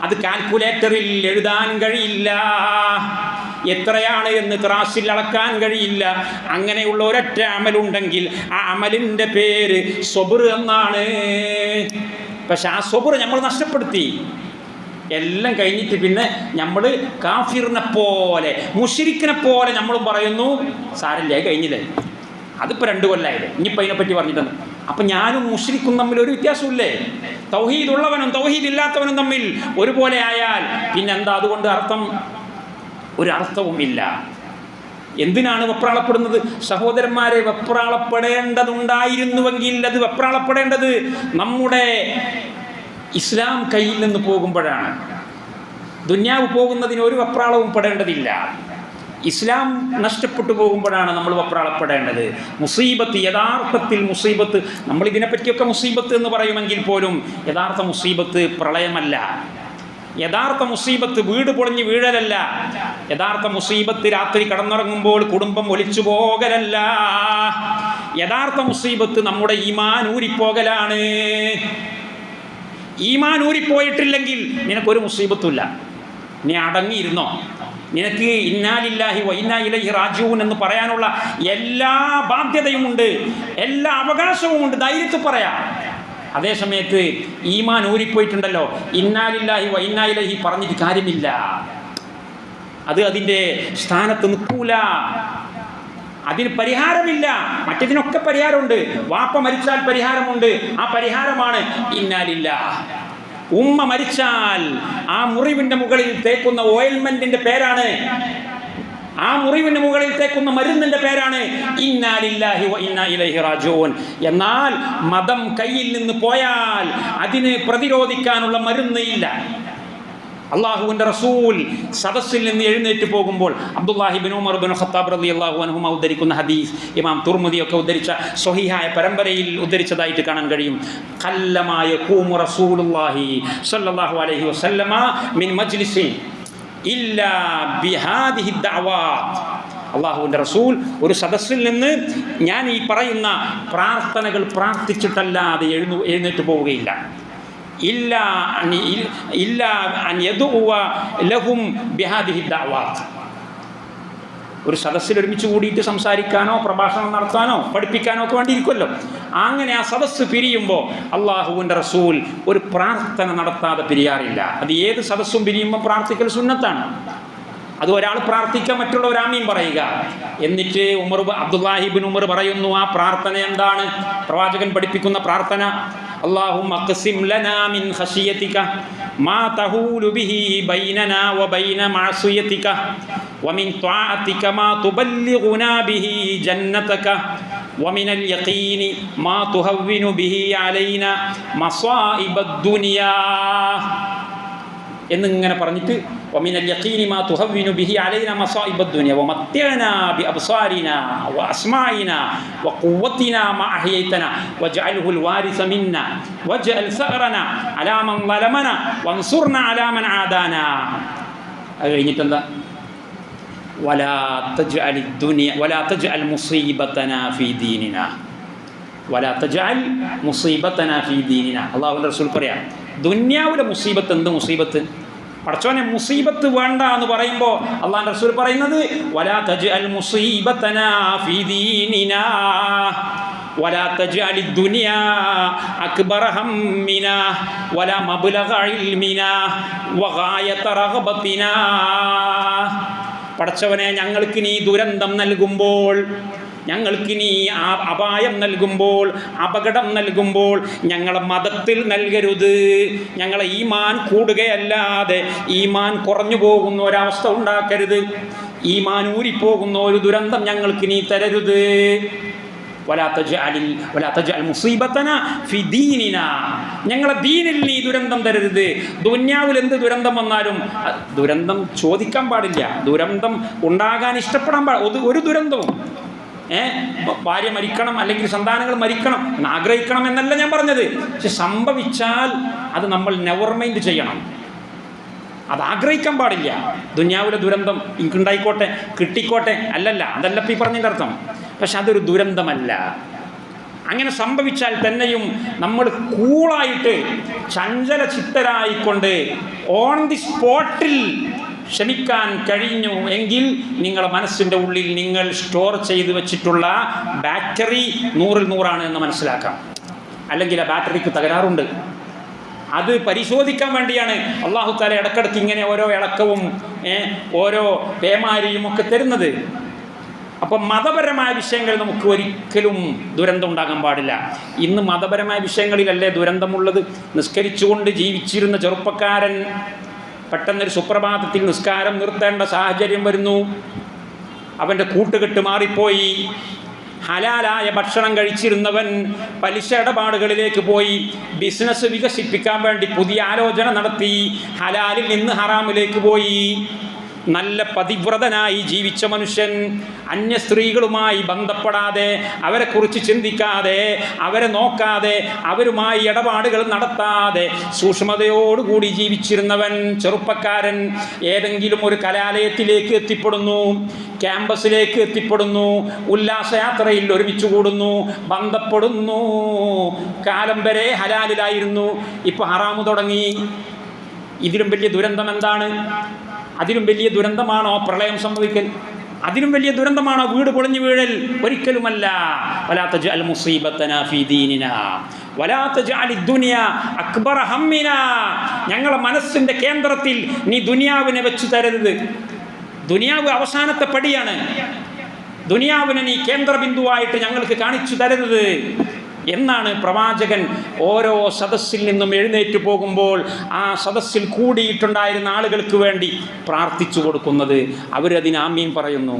അത് കാൽക്കുലേറ്ററിൽ എഴുതാൻ കഴിയില്ല, എത്രയാണ് എന്ന് ത്രാസിൽ അളക്കാൻ കഴിയില്ല. അങ്ങനെയുള്ള ഒരൊറ്റ അമലുണ്ടെങ്കിൽ ആ അമലിൻ്റെ പേര് സബർ എന്നാണ്. പക്ഷെ ആ സബർ നമ്മൾ നഷ്ടപ്പെടുത്തി. എല്ലാം കഴിഞ്ഞിട്ട് പിന്നെ നമ്മൾ കാഫിറിനെ പോലെ, മുശ്രിക്കിനെ പോലെ നമ്മളും പറയുന്നു സാരല്ലേ കഴിഞ്ഞില്ലേ, അതിപ്പോൾ 2 കൊല്ലമായില്ലേ, ഇനിയിപ്പോൾ അതിനെപ്പറ്റി പറഞ്ഞിട്ടുണ്ട്. അപ്പം ഞാനും മുശ്രിക്കും തമ്മിൽ ഒരു വ്യത്യാസമില്ലേ? തൗഹീദ് ഉള്ളവനും തൗഹീദ് ഇല്ലാത്തവനും തമ്മിൽ ഒരുപോലെ ആയാൽ പിന്നെന്താ അതുകൊണ്ട് അർത്ഥം? ഒരു അർത്ഥവുമില്ല. എന്തിനാണ് വെപ്രാളപ്പെടുന്നത്? സഹോദരന്മാരെ, വെപ്രാളപ്പെടേണ്ടതുണ്ടായിരുന്നുവെങ്കിൽ അത് വെപ്രാളപ്പെടേണ്ടത് നമ്മുടെ ഇസ്ലാം കയ്യിൽ നിന്ന് പോകുമ്പോഴാണ്. ദുന്യാവ് പോകുന്നതിന് ഒരു വെപ്രാളവും പെടേണ്ടതില്ല. ഇസ്ലാം നഷ്ടപ്പെട്ടു പോകുമ്പോഴാണ് നമ്മൾ വെപ്രാളപ്പെടേണ്ടത്. മുസീബത്ത്, യഥാർത്ഥത്തിൽ മുസീബത്ത്, നമ്മളിതിനെപ്പറ്റിയൊക്കെ മുസീബത്ത് എന്ന് പറയുമെങ്കിൽ പോലും യഥാർത്ഥ മുസീബത്ത് പ്രളയമല്ല, യഥാർത്ഥ മുസീബത്ത് വീട് പൊളിഞ്ഞ് വീഴലല്ല, യഥാർത്ഥ മുസീബത്ത് രാത്രി കടന്നുറങ്ങുമ്പോൾ കുടുംബം ഒലിച്ചു പോകലല്ല, യഥാർത്ഥ മുസീബത്ത് നമ്മുടെ ഈമാൻ ഊരിപ്പോകലാണ്. ഈമാൻ ഊരിപ്പോയിട്ടില്ലെങ്കിൽ നിനക്കൊരു മുസീബത്തുമില്ല, നീ അടങ്ങിയിരുന്നോ. നിനക്ക് ഇന്നാ ലില്ലാഹി വ ഇന്നാ ഇലൈഹി റാജിഊൻ എന്ന് പറയാനുള്ള എല്ലാ ബാധ്യതയുമുണ്ട്, എല്ലാ അവകാശവുമുണ്ട്, ധൈര്യത്തിൽ പറയാം. അതേസമയത്ത് ഈമാൻ ഊരിപ്പോയിട്ടുണ്ടല്ലോ, ഇന്നാ ലില്ലാഹി വ ഇന്നാ ഇലൈഹി പറഞ്ഞിട്ട് കാര്യമില്ല, അത് അതിൻ്റെ സ്ഥാനത്ത് നിൽക്കൂല, അതിന് പരിഹാരമില്ല. മറ്റതിനൊക്കെ പരിഹാരമുണ്ട്. വാപ്പ മരിച്ചാൽ പരിഹാരമുണ്ട്, ആ പരിഹാരമാണ് ഇന്നാ ലില്ലാഹ്. ഉമ്മ മരിച്ചാൽ ആ മുറിവിൻ്റെ മുകളിൽ തേക്കുന്ന ഓയിൽമെൻറ്റിൻ്റെ പേരാണ്, ആ മുറിവിൻ്റെ മുകളിൽ തേക്കുന്ന മരുന്നിൻ്റെ പേരാണ് ഇന്നാ ലില്ലാഹി വ ഇന്നാ ഇലൈഹി റാജിഊൻ. എന്നാൽ മതം കയ്യിൽ നിന്ന് പോയാൽ അതിന് പ്രതിരോധിക്കാനുള്ള മരുന്ന് ഇല്ല. അള്ളാഹുവിൻ്റെ റസൂൽ സദസ്സിൽ നിന്ന് എഴുന്നേറ്റ് പോകുമ്പോൾ Abdullahi bin Umar bin Khattab റളിയല്ലാഹു അൻഹുമ ഉദ്ധരിക്കുന്ന ഹദീസ് ഇമാം തുർമുദിയൊക്കെ ഉദ്ധരിച്ച സ്വഹീഹായ പരമ്പരയിൽ ഉദ്ധരിച്ചതായിട്ട് കാണാൻ കഴിയും. ഖല്ലമാ യഖൂമു റസൂലുള്ളാഹി സ്വല്ലല്ലാഹു അലൈഹി വസല്ലമ മിൻ മജ്ലിസിൻ ഇല്ലാ ബിഹാദിഹി ദഅവാത്ത്. അള്ളാഹുവിൻ്റെ റസൂൽ ഒരു സദസ്സിൽ നിന്ന് ഞാൻ ഈ പറയുന്ന പ്രാർത്ഥനകൾ പ്രാർത്ഥിച്ചിട്ടല്ലാതെ എഴുന്നേറ്റ് പോവുകയില്ല. ഒരു സദസ്സിൽ ഒരുമിച്ച് കൂടിയിട്ട് സംസാരിക്കാനോ പ്രഭാഷണം നടത്താനോ പഠിപ്പിക്കാനോ ഒക്കെ വേണ്ടിയിരിക്കുമല്ലോ. അങ്ങനെ ആ സദസ്സ് പിരിയുമ്പോൾ അള്ളാഹുവിൻ്റെ റസൂൽ ഒരു പ്രാർത്ഥന നടത്താതെ പിരിയാറില്ല. അത് ഏത് സദസ്സും പിരിയുമ്പോൾ പ്രാർത്ഥിക്കൽ സുന്നത്താണ്. അത് ഒരാൾ പ്രാർത്ഥിക്കാൻ മറ്റുള്ളവർ ആമീൻ പറയുക. എന്നിട്ട് അബ്ദുല്ലാഹിബ്നു ഉമർ പറയുന്നു, ആ പ്രാർത്ഥന എന്താണ്? പ്രവാചകൻ പഠിപ്പിക്കുന്ന പ്രാർത്ഥന, അല്ലാഹുമ്മ ഖസിം ലനാ മിൻ ഖശിയതിക മാ തഹൂലു ബിഹി ബൈനനാ വബൈന മഅസിയതിക വമിൻ ത്വാഅതിക മാ തുബല്ലിഗുനാ ബിഹി ജന്നതക വമിനൽ യഖീനി മാ തുഹവ്വിനു ബിഹി അലൈനാ മസാഇബദ് ദുനിയാ എന്നിങ്ങനെ പറഞ്ഞിട്ട് വമിനൽ യഖീനി മാ തുഹവ്വിനു ബിഹി അലൈനാ മസാഇബദ് ദുനിയ വമത്തിഅനാ ബിഅബ്സാരിനാ വഅസ്മാഇനാ വഖുവ്വതിനാ മാ അഹ്യൈതനാ വജഅൽഹുൽ വാരിസ മിന്നാ വജഅൽ സഅറനാ അലാ മൻ ളലമനാ വൻസുർനാ അലാ മൻ ആദാനാ. അത് കഴിഞ്ഞിട്ടെന്താ? വലാ തജ്അലിദ് ദുനിയ വലാ തജ്അൽ മുസീബതനാ ഫീ ദീനിനാ വലാ തജ്അൽ മുസീബതനാ ഫീ ദീനിനാ. അല്ലാഹുവിൻ്റെ റസൂൽ പറയാം, ദുന്യാവിലെ മുസീബത്ത്. എന്ത് മുസീബത്ത്? പടച്ചോനെ, മുസീബത്ത് വേണ്ട എന്ന് പറയുമ്പോൾ അള്ളാഹുവിൻ്റെ റസൂൽ പറയുന്നത് വലാ തജ്അൽ മുസീബതനാ ഫീ ദീനിനാ വലാ തജ്അലിദ് ദുനിയാ അക്ബറ ഹമ്മിനാ വലാ മബ്ലഗ ഇൽമിനാ വഗായത റഗ്ബതിനാ. പടച്ചവനെ, ഞങ്ങൾക്ക് നീ ദുരന്തം നൽകുമ്പോൾ, ഞങ്ങൾക്ക് നീ അപായം നൽകുമ്പോൾ, അപകടം നൽകുമ്പോൾ ഞങ്ങളെ മതത്തിൽ നൽകരുത്. ഞങ്ങളെ ഈമാൻ കൂടുകയല്ലാതെ ഈമാൻ കുറഞ്ഞു പോകുന്ന ഒരവസ്ഥ ഉണ്ടാക്കരുത്. ഈമാൻ ഊരിപ്പോകുന്ന ഒരു ദുരന്തം ഞങ്ങൾക്ക് നീ തരരുത്. വലാ തജ്അൽ മുസീബതനാ ഫി ദീനിനാ. ഞങ്ങളെ ദീനിൽ നീ ദുരന്തം തരരുത്. ദുന്യാവിൽ എന്ത് ദുരന്തം വന്നാലും ദുരന്തം ചോദിക്കാൻ പാടില്ല, ദുരന്തം ഉണ്ടാകാൻ ഇഷ്ടപ്പെടാൻ പാടില്ല. ഒരു ദുരന്തവും ഭാര്യ മരിക്കണം അല്ലെങ്കിൽ സന്താനങ്ങൾ മരിക്കണം എന്ന് ആഗ്രഹിക്കണം എന്നല്ല ഞാൻ പറഞ്ഞത്. പക്ഷെ സംഭവിച്ചാൽ അത് നമ്മൾ നെവർ മൈൻഡ് ചെയ്യണം. അത് ആഗ്രഹിക്കാൻ പാടില്ല. ദുന്യാവിലെ ദുരന്തം എനിക്കുണ്ടായിക്കോട്ടെ, കിട്ടിക്കോട്ടെ, അല്ലല്ല, അതല്ല ഇപ്പം ഈ പറഞ്ഞതിൻ്റെ അർത്ഥം. പക്ഷെ അതൊരു ദുരന്തമല്ല. അങ്ങനെ സംഭവിച്ചാൽ തന്നെയും നമ്മൾ കൂളായിട്ട് ചഞ്ചല ചിത്തരായിക്കൊണ്ട് ഓൺ ദി സ്പോട്ടിൽ ക്ഷമിക്കാൻ കഴിഞ്ഞു എങ്കിൽ നിങ്ങളുടെ മനസ്സിൻ്റെ ഉള്ളിൽ നിങ്ങൾ സ്റ്റോർ ചെയ്ത് വെച്ചിട്ടുള്ള ബാറ്ററി 100-ൽ 100 എന്ന് മനസ്സിലാക്കാം. അല്ലെങ്കിൽ ആ ബാറ്ററിക്ക് തകരാറുണ്ട്. അത് പരിശോധിക്കാൻ വേണ്ടിയാണ് അല്ലാഹു തആല ഇടക്കിടയ്ക്ക് ഇങ്ങനെ ഓരോ ഇളക്കവും ഓരോ പേമാരിയും ഒക്കെ തരുന്നത്. അപ്പം മതപരമായ വിഷയങ്ങളിൽ നമുക്ക് ഒരിക്കലും ദുരന്തം ഉണ്ടാകാൻ പാടില്ല. ഇന്ന് മതപരമായ വിഷയങ്ങളിലല്ലേ ദുരന്തമുള്ളത്. നിസ്കരിച്ചുകൊണ്ട് ജീവിച്ചിരുന്ന ചെറുപ്പക്കാരൻ പെട്ടെന്നൊരു സുപ്രഭാതത്തിൽ നിസ്കാരം നിർത്തേണ്ട സാഹചര്യം വരുന്നു. അവൻ്റെ കൂട്ടുകെട്ട് മാറിപ്പോയി. ഹലാലായ ഭക്ഷണം കഴിച്ചിരുന്നവൻ പലിശ ഇടപാടുകളിലേക്ക് പോയി. ബിസിനസ് വികസിപ്പിക്കാൻ വേണ്ടി പുതിയ ആലോചന നടത്തി. ഹലാലിൽ നിന്ന് ഹറാമിലേക്ക് പോയി. നല്ല പതിവ്രതനായി ജീവിച്ച മനുഷ്യൻ അന്യ സ്ത്രീകളുമായി ബന്ധപ്പെടാതെ, അവരെക്കുറിച്ച് ചിന്തിക്കാതെ, അവരെ നോക്കാതെ, അവരുമായി ഇടപാടുകൾ നടത്താതെ സൂക്ഷ്മതയോടുകൂടി ജീവിച്ചിരുന്നവൻ ചെറുപ്പക്കാരൻ ഏതെങ്കിലും ഒരു കലാലയത്തിലേക്ക് എത്തിപ്പെടുന്നു, ക്യാമ്പസിലേക്ക് എത്തിപ്പെടുന്നു, ഉല്ലാസയാത്രയിൽ ഒരുമിച്ച് കൂടുന്നു, ബന്ധപ്പെടുന്നു. കാലം വരെ ഹലാലിലായിരുന്നു, ഇപ്പോൾ ഹറാമു തുടങ്ങി. ഇതിലും വലിയ ദുരന്തം എന്താണ്? അതിലും വലിയ ദുരന്തമാണോ പ്രളയം സംഭവിക്കൽ? അതിലും വലിയ ദുരന്തമാണോ വീട് പൊളിഞ്ഞു വീഴൽ? ഒരിക്കലുമല്ല. വലാ തജ്അൽ മുസീബതനാ ഫീ ദീനിനാ വലാ തജ്അലിദ് ദുനിയാ അക്ബറ ഹമ്മിനാ. ഞങ്ങളുടെ മനസ്സിൻ്റെ കേന്ദ്രത്തിൽ നീ ദുനിയാവിനെ വെച്ച് തരരുത്. ദുനിയാവ് അവസാനത്തെ പടിയാണ്. ദുനിയാവിനെ നീ കേന്ദ്രബിന്ദുവായിട്ട് ഞങ്ങൾക്ക് കാണിച്ചു തരരുത് എന്നാണ് പ്രവാചകൻ ഓരോ സദസ്സിൽ നിന്നും എഴുന്നേറ്റ് പോകുമ്പോൾ ആ സദസ്സിൽ കൂടിയിട്ടുണ്ടായിരുന്ന ആളുകൾക്ക് വേണ്ടി പ്രാർത്ഥിച്ചു കൊടുക്കുന്നത്. അവരതിന് ആമീൻ പറയുന്നു.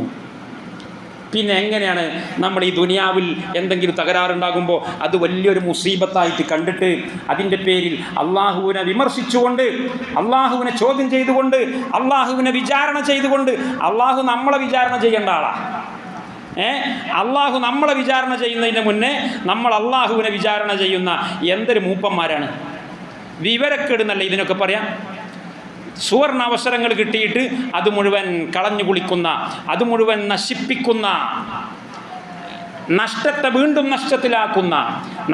പിന്നെ എങ്ങനെയാണ് നമ്മൾ ഈ ദുനിയാവിൽ എന്തെങ്കിലും തകരാറുണ്ടാകുമ്പോൾ അത് വലിയൊരു മുസീബത്തായിട്ട് കണ്ടിട്ട് അതിൻ്റെ പേരിൽ അള്ളാഹുവിനെ വിമർശിച്ചുകൊണ്ട്, അള്ളാഹുവിനെ ചോദ്യം ചെയ്തുകൊണ്ട്, അള്ളാഹുവിനെ വിചാരണ ചെയ്തുകൊണ്ട്? അള്ളാഹു നമ്മളെ വിചാരണ ചെയ്യേണ്ട ആളാണ്. അള്ളാഹു നമ്മളെ വിചാരണ ചെയ്യുന്നതിന് മുന്നേ നമ്മൾ അള്ളാഹുവിനെ വിചാരണ ചെയ്യുന്ന എന്തൊരു മൂപ്പന്മാരാണ്. വിവരക്കേട് എന്നല്ല ഇതിനൊക്കെ പറയാം. സുവർണ അവസരങ്ങൾ കിട്ടിയിട്ട് അത് മുഴുവൻ കളഞ്ഞു കുളിക്കുന്ന, അത് മുഴുവൻ നശിപ്പിക്കുന്ന, നഷ്ടത്തെ വീണ്ടും നഷ്ടത്തിലാക്കുന്ന,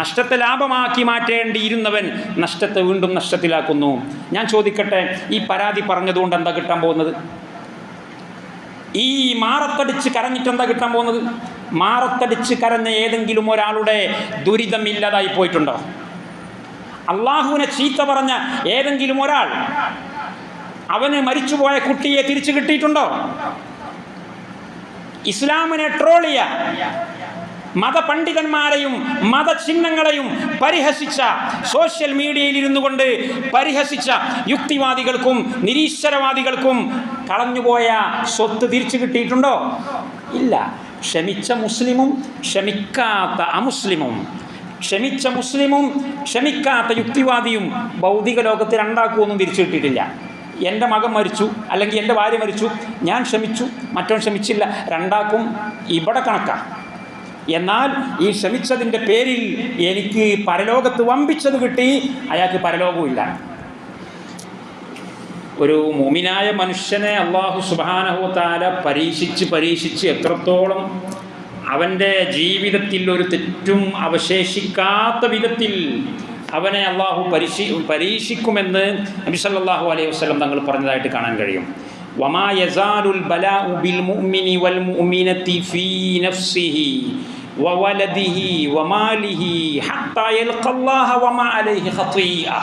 നഷ്ടത്തെ ലാഭമാക്കി മാറ്റേണ്ടിയിരുന്നവൻ നഷ്ടത്തെ വീണ്ടും നഷ്ടത്തിലാക്കുന്നു. ഞാൻ ചോദിക്കട്ടെ, ഈ പരാതി പറഞ്ഞതുകൊണ്ട് എന്താ കിട്ടാൻ പോകുന്നത്? ഈ മാറത്തടിച്ച് കരഞ്ഞിട്ട് എന്താ കിട്ടാൻ പോകുന്നത്? മാറത്തടിച്ച് കരഞ്ഞ ഏതെങ്കിലും ഒരാളുടെ ദുരിതം ഇല്ലാതായി പോയിട്ടുണ്ടോ? അള്ളാഹുവിനെ ചീത്ത പറഞ്ഞ ഏതെങ്കിലും ഒരാൾ, അവന് മരിച്ചുപോയ കുട്ടിയെ തിരിച്ചു കിട്ടിയിട്ടുണ്ടോ? ഇസ്ലാമിനെ ട്രോളിയ, മതപണ്ഡിതന്മാരെയും മതചിഹ്നങ്ങളെയും പരിഹസിച്ച, സോഷ്യൽ മീഡിയയിൽ ഇരുന്നു കൊണ്ട് പരിഹസിച്ച യുക്തിവാദികൾക്കും നിരീശ്വരവാദികൾക്കും കളഞ്ഞുപോയ സ്വത്ത് തിരിച്ചു കിട്ടിയിട്ടുണ്ടോ? ഇല്ല. ക്ഷമിച്ച മുസ്ലിമും ക്ഷമിക്കാത്ത അമുസ്ലിമും, ക്ഷമിച്ച മുസ്ലിമും ക്ഷമിക്കാത്ത യുക്തിവാദിയും ഭൗതിക ലോകത്ത് രണ്ടാക്കുമൊന്നും തിരിച്ചു കിട്ടിയിട്ടില്ല. എൻ്റെ മകൻ മരിച്ചു, അല്ലെങ്കിൽ എൻ്റെ ഭാര്യ മരിച്ചു, ഞാൻ ക്ഷമിച്ചു, മറ്റവൻ ക്ഷമിച്ചില്ല, രണ്ടാക്കും ഇവിടെ കണക്കാം. എന്നാൽ ഈ ക്ഷമിച്ചതിൻ്റെ പേരിൽ എനിക്ക് പരലോകത്ത് വമ്പിച്ചത് കിട്ടി, അയാൾക്ക് പരലോകവുമില്ല. ഒരു മുഅ്മിനായ മനുഷ്യനെ അല്ലാഹു സുബ്ഹാനഹു വ തആല പരീക്ഷിച്ച് എത്രത്തോളം അവൻ്റെ ജീവിതത്തിൽ ഒരു തെറ്റും അവശേഷിക്കാത്ത വിധത്തിൽ അവനെ അള്ളാഹു പരീക്ഷിക്കുമെന്ന് നബി സല്ലല്ലാഹു അലൈഹി വസല്ലം തങ്ങൾ പറഞ്ഞതായിട്ട് കാണാൻ കഴിയും. വമാ യസാലുൽ ബലാഉ ബിൽ മുഅ്മിനി വൽ മുഅ്മിനതി ഫീ നഫ്സിഹി വവലദിഹി വമാലിഹി ഹത്താ യൽഖല്ലാഹ വമാ അലൈഹി ഖതീഅ.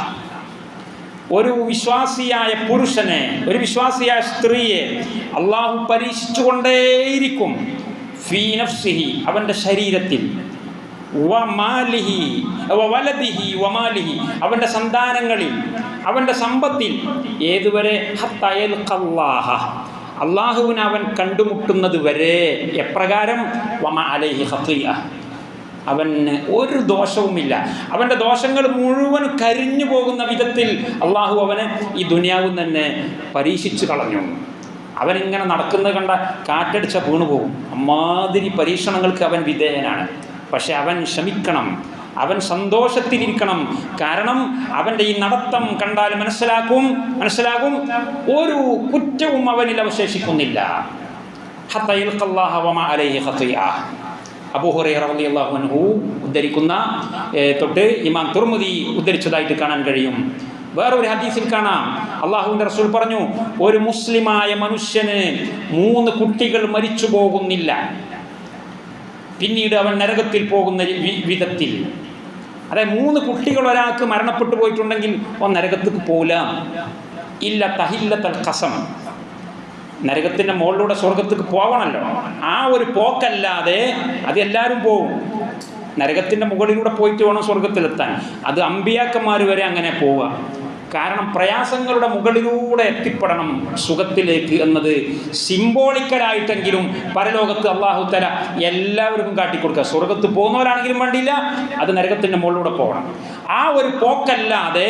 ഒരു വിശ്വാസിയായ പുരുഷനെ, ഒരു വിശ്വാസിയായ സ്ത്രീയെ അള്ളാഹു പരീക്ഷിച്ചുകൊണ്ടേയിരിക്കും. ഫീ നഫ്സിഹി, അവൻ്റെ ശരീരത്തിൽ, വമാലിഹി വവലദിഹി വമാലിഹി, അവൻ്റെ സന്താനങ്ങളിൽ, അവൻ്റെ സമ്പത്തിൽ, ഏതുവരെ? ഹത്താ യൽഖല്ലാഹ, അള്ളാഹുവിനെ അവൻ കണ്ടുമുട്ടുന്നത് വരെ. എപ്രകാരം? വമാ അലൈഹി ഖതീഅ, അവന് ഒരു ദോഷവുമില്ല. അവൻ്റെ ദോഷങ്ങൾ മുഴുവൻ കരിഞ്ഞു പോകുന്ന വിധത്തിൽ അള്ളാഹു അവനെ ഈ ദുനിയാവിൽ തന്നെ പരീക്ഷിച്ച് കളഞ്ഞു. അവനിങ്ങനെ നടക്കുന്നത് കണ്ട കാറ്റടിച്ച വീണു പോകും. അമ്മാതിരി പരീക്ഷണങ്ങൾക്ക് അവൻ വിധേയനാണ്. പക്ഷെ അവൻ ക്ഷമിക്കണം, അവൻ സന്തോഷത്തിലിരിക്കണം. കാരണം അവൻ്റെ ഈ നടത്തം കണ്ടാൽ മനസ്സിലാകും ഒരു കുറ്റവും അവനിൽ അവശേഷിക്കുന്നില്ല. ഹത്താ യൽഖല്ലാഹ വമാ അലൈഹി ഖതീഅ. അബൂ ഹുറൈറ റളിയല്ലാഹു അൻഹു ഉദ്ധരിക്കുന്ന തൊട്ട് ഇമാം തുർമുദി ഉദ്ധരിച്ചതായിട്ട് കാണാൻ കഴിയും. വേറൊരു ഹദീസിൽ കാണാം, അള്ളാഹുവിൻ്റെ റസൂൽ പറഞ്ഞു, ഒരു മുസ്ലിമായ മനുഷ്യന് 3 കുട്ടികൾ മരിച്ചു പോകുന്നില്ല, പിന്നീട് അവൻ നരകത്തിൽ പോകുന്ന വിധത്തിൽ. അതായത് 3 കുട്ടികൾ ഒരാൾക്ക് മരണപ്പെട്ടു പോയിട്ടുണ്ടെങ്കിൽ അവൻ നരകത്തേക്ക് പോകില്ല. ഇല്ല തഹില്ലത്തൽ ഖസം, നരകത്തിൻ്റെ മുകളിലൂടെ സ്വർഗത്തേക്ക് പോകണമല്ലോ, ആ ഒരു പോക്കല്ലാതെ അത് എല്ലാവരും പോകും. നരകത്തിൻ്റെ മുകളിലൂടെ പോയിട്ട് വേണം സ്വർഗത്തിലെത്താൻ. അത് അമ്പിയാക്കന്മാർ വരെ അങ്ങനെ പോവുക. കാരണം പ്രയാസങ്ങളുടെ മുകളിലൂടെ എത്തിപ്പെടണം സുഖത്തിലേക്ക് എന്നത് സിംബോളിക്കലായിട്ടെങ്കിലും പരലോകത്ത് അള്ളാഹു തആല എല്ലാവർക്കും കാട്ടിക്കൊടുക്കുക. സ്വർഗത്ത് പോകുന്നവരാണെങ്കിലും വേണ്ടിയില്ല, അത് നരകത്തിൻ്റെ മുകളിലൂടെ പോകണം. ആ ഒരു പോക്കല്ലാതെ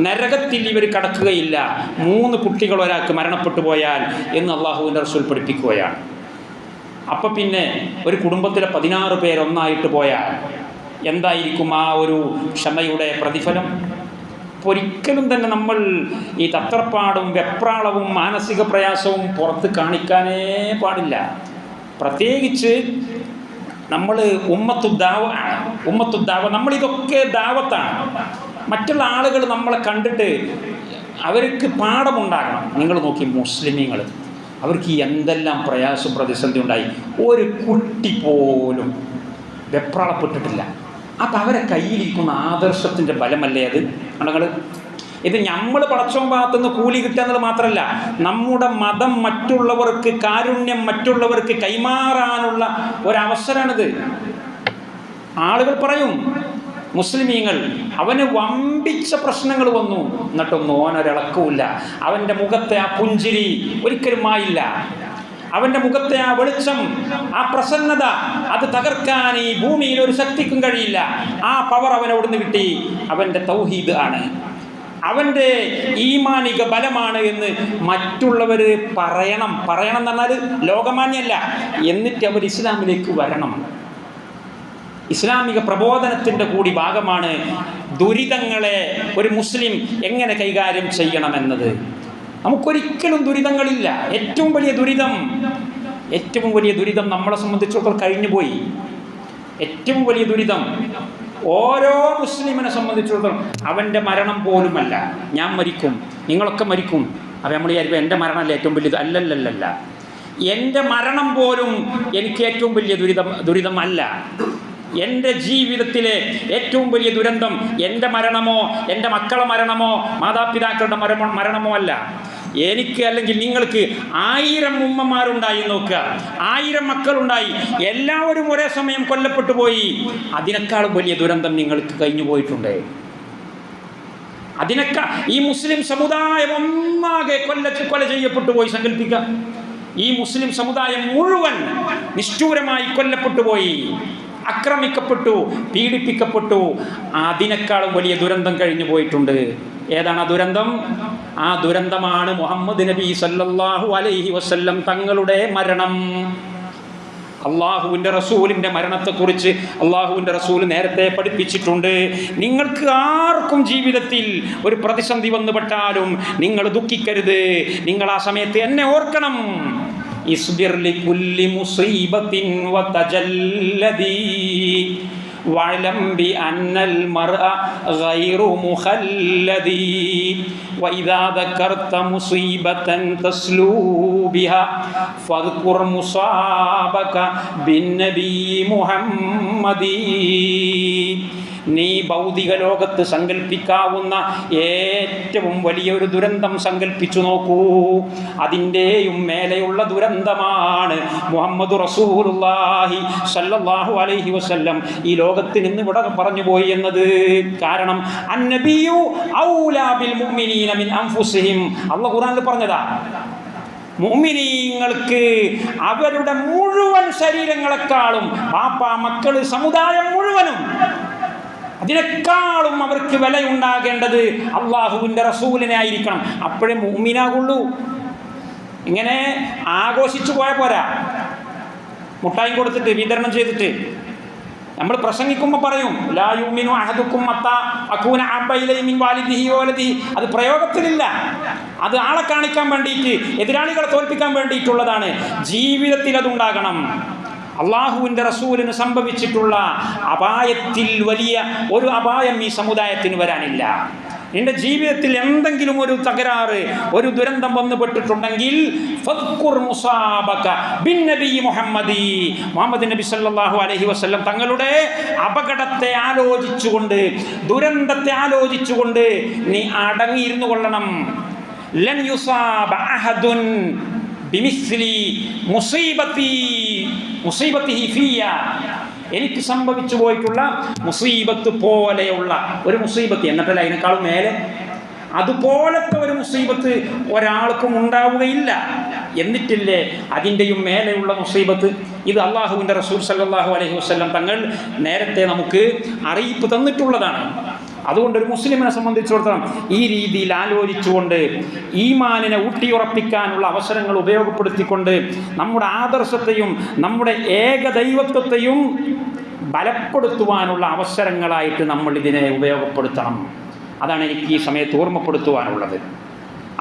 നരകത്തിൽ ഇവർ കടക്കുകയില്ല 3 കുട്ടികൾ ഒരാൾക്ക് മരണപ്പെട്ടു പോയാൽ എന്ന് അള്ളാഹുവിൻ്റെ റസൂൽ പഠിപ്പിക്കുകയാണ്. അപ്പം പിന്നെ ഒരു കുടുംബത്തിലെ 16 പേരൊന്നായിട്ട് പോയാൽ എന്തായിരിക്കും ആ ഒരു ക്ഷമയുടെ പ്രതിഫലം? ഒരിക്കലും തന്നെ നമ്മൾ ഈ തത്രപ്പാടും വെപ്രാളവും മാനസിക പ്രയാസവും പുറത്ത് കാണിക്കാനേ പാടില്ല. പ്രത്യേകിച്ച് നമ്മൾ ഉമ്മത്തുദ്ദാവ, നമ്മളിതൊക്കെ ദാവത്താണ്. മറ്റുള്ള ആളുകൾ നമ്മളെ കണ്ടിട്ട് അവർക്ക് പാഠമുണ്ടാകണം. നിങ്ങൾ നോക്കി, മുസ്ലിമീങ്ങൾ അവർക്ക് എന്തെല്ലാം പ്രയാസം പ്രതിസന്ധി ഉണ്ടായി, ഒരു കുട്ടി പോലും വെപ്രാളപ്പെട്ടിട്ടില്ല. അപ്പം അവരെ കയ്യിലിരിക്കുന്ന ആദർശത്തിൻ്റെ ബലമല്ലേ അത്? കണ്ടങ്ങൾ, ഇത് നമ്മൾ പടച്ചോൻ ഭാഗത്തുനിന്ന് കൂലി കിട്ടുക എന്നത് മാത്രമല്ല, നമ്മുടെ മതം മറ്റുള്ളവർക്ക്, കാരുണ്യം മറ്റുള്ളവർക്ക് കൈമാറാനുള്ള ഒരവസരമാണിത്. ആളുകൾ പറയും, മുസ്ലിമീങ്ങൾ അവന് വമ്പിച്ച പ്രശ്നങ്ങൾ വന്നു, എന്നിട്ടൊന്നും ഓനൊരിളക്കവുമില്ല. അവൻ്റെ മുഖത്തെ ആ പുഞ്ചിരി ഒരിക്കലും ആയില്ല. അവൻ്റെ മുഖത്തെ ആ വെളിച്ചം, ആ പ്രസന്നത, അത് തകർക്കാൻ ഈ ഭൂമിയിൽ ഒരു ശക്തിക്കും കഴിയില്ല. ആ പവർ അവനോടുന്ന് കിട്ടി. അവൻ്റെ തൗഹീദ് ആണ്, അവൻ്റെ ഈമാനിക ബലമാണ് എന്ന് മറ്റുള്ളവർ പറയണം എന്ന് പറഞ്ഞാൽ ലോകമാന്യല്ല. എന്നിട്ട് അവർ ഇസ്ലാമിലേക്ക് വരണം. ഇസ്ലാമിക പ്രബോധനത്തിൻ്റെ കൂടി ഭാഗമാണ് ദുരിതങ്ങളെ ഒരു മുസ്ലിം എങ്ങനെ കൈകാര്യം ചെയ്യണമെന്നത്. നമുക്കൊരിക്കലും ദുരിതങ്ങളില്ല. ഏറ്റവും വലിയ ദുരിതം നമ്മളെ സംബന്ധിച്ചിടത്തോളം കഴിഞ്ഞു പോയി. ഏറ്റവും വലിയ ദുരിതം ഓരോ മുസ്ലിമിനെ സംബന്ധിച്ചിടത്തോളം അവൻ്റെ മരണം പോലുമല്ല. ഞാൻ മരിക്കും, നിങ്ങളൊക്കെ മരിക്കും. അപ്പം നമ്മൾ വിചാരിക്കും എൻ്റെ മരണമല്ല ഏറ്റവും വലിയത്. അല്ലല്ലല്ല, എൻ്റെ മരണം പോലും എനിക്ക് ഏറ്റവും വലിയ ദുരിതമല്ല. എൻ്റെ ജീവിതത്തിലെ ഏറ്റവും വലിയ ദുരന്തം എൻ്റെ മരണമോ എൻ്റെ മക്കളെ മരണമോ മാതാപിതാക്കളുടെ മരണമോ അല്ല. എനിക്ക് അല്ലെങ്കിൽ നിങ്ങൾക്ക് 1000 ഉമ്മമാരുണ്ടായി നോക്കുക, 1000 മക്കളുണ്ടായി, എല്ലാവരും ഒരേ സമയം കൊല്ലപ്പെട്ടു പോയി. അതിനേക്കാളും വലിയ ദുരന്തം നിങ്ങൾക്ക് കഴിഞ്ഞു പോയിട്ടുണ്ട്. ഈ മുസ്ലിം സമുദായം ഒന്നാകെ കൊല ചെയ്യപ്പെട്ടു പോയി. സങ്കല്പിക്കാം, ഈ മുസ്ലിം സമുദായം മുഴുവൻ നിഷ്ഠൂരമായി കൊല്ലപ്പെട്ടു പോയി, ആക്രമിക്കപ്പെട്ടു, പീഡിപ്പിക്കപ്പെട്ടു. അതിനേക്കാളും വലിയ ദുരന്തം കഴിഞ്ഞു പോയിട്ടുണ്ട്. ഏതാണ് ആ ദുരന്തം? ആ ദുരന്തമാണ് മുഹമ്മദ് നബി സല്ലല്ലാഹു അലൈഹി വസല്ലം തങ്ങളുടെ മരണം. അള്ളാഹുവിൻ്റെ റസൂലിൻ്റെ മരണത്തെക്കുറിച്ച് അള്ളാഹുവിൻ്റെ റസൂൽ നേരത്തെ പഠിപ്പിച്ചിട്ടുണ്ട്. നിങ്ങൾക്ക് ആർക്കും ജീവിതത്തിൽ ഒരു പ്രതിസന്ധി വന്നുപെട്ടാലും നിങ്ങൾ ദുഃഖിക്കരുത്. നിങ്ങൾ ആ സമയത്ത് എന്നെ ഓർക്കണം. ഇസ്ബിർ ലികുല്ലി മുസീബത്തിൻ വതജല്ലദി വഅലം ബിഅന്നൽ മർഅ ഗൈറു മുഖല്ലദി വഇദാ ദക്കർത മുസീബതൻ തസ്ലൂ ബിഹാ ഫദ്കുർ മുസാബക ബിന്നബി മുഹമ്മദി. നീ ഭൗതിക ലോകത്ത് സങ്കല്പിക്കാവുന്ന ഏറ്റവും വലിയൊരു ദുരന്തം സങ്കല്പിച്ചു നോക്കൂ. അതിൻ്റെയും മേലെയുള്ള ദുരന്തമാണ് മുഹമ്മദ് റസൂലുള്ളാഹി സ്വല്ലല്ലാഹു അലൈഹി വസല്ലം ഈ ലോകത്ത് നിന്ന് ഇവിടെ പറഞ്ഞു പോയി എന്നത്. കാരണം അന്നബിയു ഔലാ ബിൽ മുഅ്മിനീന മിൻ അൻഫുസിഹിം. അല്ലാഹു ഖുർആനിൽ പറഞ്ഞതാ, മുഅ്മിനീങ്ങൾക്ക് അവരുടെ മുഴുവൻ ശരീരങ്ങളെക്കാളും ബാപ്പ, മക്കള്, സമുദായം മുഴുവനും അതിനേക്കാളും അവർക്ക് വിലയുണ്ടാകേണ്ടത് അള്ളാഹുവിൻ്റെ റസൂലിനെ ആയിരിക്കണം. അപ്പോഴേ മുഅ്മിനാകുള്ളൂ. ഇങ്ങനെ ആഘോഷിച്ചു പോയാൽ പോരാ. മുട്ടായും കൊടുത്തിട്ട് വിതരണം ചെയ്തിട്ട് നമ്മൾ പ്രസംഗിക്കുമ്പോൾ പറയും ലാ യുമിനു അഹദുക്കും ഹത്താ അകൂന അഹബ്ബ ഇലൈഹി മിൻ വാലിദിഹി വവലദിഹി. അത് പ്രയോഗത്തിലില്ല. അത് ആളെ കാണിക്കാൻ വേണ്ടിയിട്ട്, എതിരാളികളെ തോൽപ്പിക്കാൻ വേണ്ടിയിട്ടുള്ളതാണ്. ജീവിതത്തിൽ അതുണ്ടാകണം. അള്ളാഹുവിൻ്റെ റസൂലിന് സംഭവിച്ചിട്ടുള്ള അപായത്തിൽ വലിയ ഒരു അപായം ഈ സമുദായത്തിന് വരാനില്ല. നിന്റെ ജീവിതത്തിൽ എന്തെങ്കിലും ഒരു തകരാറ്, ഒരു ദുരന്തം വന്നുപെട്ടിട്ടുണ്ടെങ്കിൽ ഫദ്കുർ മുസാബക ബിന്നബി മുഹമ്മദി, മുഹമ്മദ് നബി സല്ലല്ലാഹു അലൈഹി വസല്ലം തങ്ങളുടെ അപകടത്തെ ആലോചിച്ചുകൊണ്ട്, ദുരന്തത്തെ ആലോചിച്ചുകൊണ്ട് നീ അടങ്ങിയിരുന്നു കൊള്ളണം. ലൻ യുസാബ അഹദുൻ ബിമിസ്ലി മുസീബത്തിഹി ഫിയ. എനിക്ക് സംഭവിച്ചു പോയിട്ടുള്ള മുസീബത്ത് പോലെയുള്ള ഒരു മുസീബത്ത്, എന്നിട്ടല്ല അതിനേക്കാളും മേലെ, അതുപോലത്തെ ഒരു മുസീബത്ത് ഒരാൾക്കും ഉണ്ടാവുകയില്ല. എന്നിട്ടില്ലേ അതിൻ്റെയും മേലെയുള്ള മുസീബത്ത്. ഇത് അള്ളാഹുവിൻ്റെ റസൂൽ സല്ലല്ലാഹു അലൈഹി വസല്ലം തങ്ങൾ നേരത്തെ നമുക്ക് അറിയിപ്പ് തന്നിട്ടുള്ളതാണ്. അതുകൊണ്ട് ഒരു മുസ്ലിമിനെ സംബന്ധിച്ചിടത്തോളം ഈ രീതിയിൽ ആലോചിച്ചുകൊണ്ട് ഈമാനിനെ ഊട്ടിയുറപ്പിക്കാനുള്ള അവസരങ്ങൾ ഉപയോഗപ്പെടുത്തിക്കൊണ്ട് നമ്മുടെ ആദർശത്തെയും നമ്മുടെ ഏകദൈവത്വത്തെയും ബലപ്പെടുത്തുവാനുള്ള അവസരങ്ങളായിട്ട് നമ്മൾ ഇതിനെ ഉപയോഗപ്പെടുത്തണം. അതാണ് എനിക്ക് ഈ സമയത്ത് ഓർമ്മപ്പെടുത്തുവാനുള്ളത്.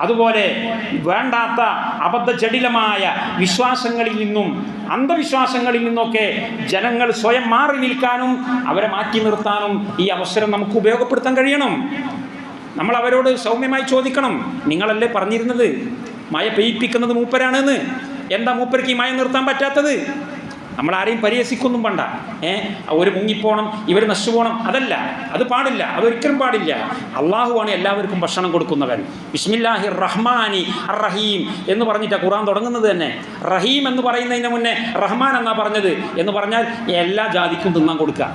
അതുപോലെ വേണ്ടാത്ത അബദ്ധജടിലമായ വിശ്വാസങ്ങളിൽ നിന്നും അന്ധവിശ്വാസങ്ങളിൽ നിന്നൊക്കെ ജനങ്ങൾ സ്വയം മാറി നിൽക്കാനും അവരെ മാറ്റി നിർത്താനും ഈ അവസരം നമുക്ക് ഉപയോഗപ്പെടുത്താൻ കഴിയണം. നമ്മൾ അവരോട് സൗമ്യമായി ചോദിക്കണം, നിങ്ങളല്ലേ പറഞ്ഞിരുന്നത് മഴ പെയ്യിപ്പിക്കുന്നത് മൂപ്പരാണെന്ന്, എന്താ മൂപ്പർക്ക് ഈ മഴ നിർത്താൻ പറ്റാത്തത്? നമ്മൾ ആരെയും പരിഹസിക്കൊന്നും വേണ്ട. ഒരു മുങ്ങിപ്പോണം, ഇവർ നശിച്ചുപോകണം, അതല്ല, അത് പാടില്ല, അതൊരിക്കലും പാടില്ല. അള്ളാഹുവാണ് എല്ലാവർക്കും ഭക്ഷണം കൊടുക്കുന്നവൻ. ബിസ്മില്ലാഹിർ റഹ്മാനി അർ റഹീം എന്ന് പറഞ്ഞിട്ടാണ് ഖുർആൻ തുടങ്ങുന്നത് തന്നെ. റഹീം എന്ന് പറയുന്നതിന് മുന്നേ റഹ്മാൻ എന്നാ പറഞ്ഞത്. എന്ന് പറഞ്ഞാൽ എല്ലാ ജാതിക്കും തിന്നാൻ കൊടുക്കുക,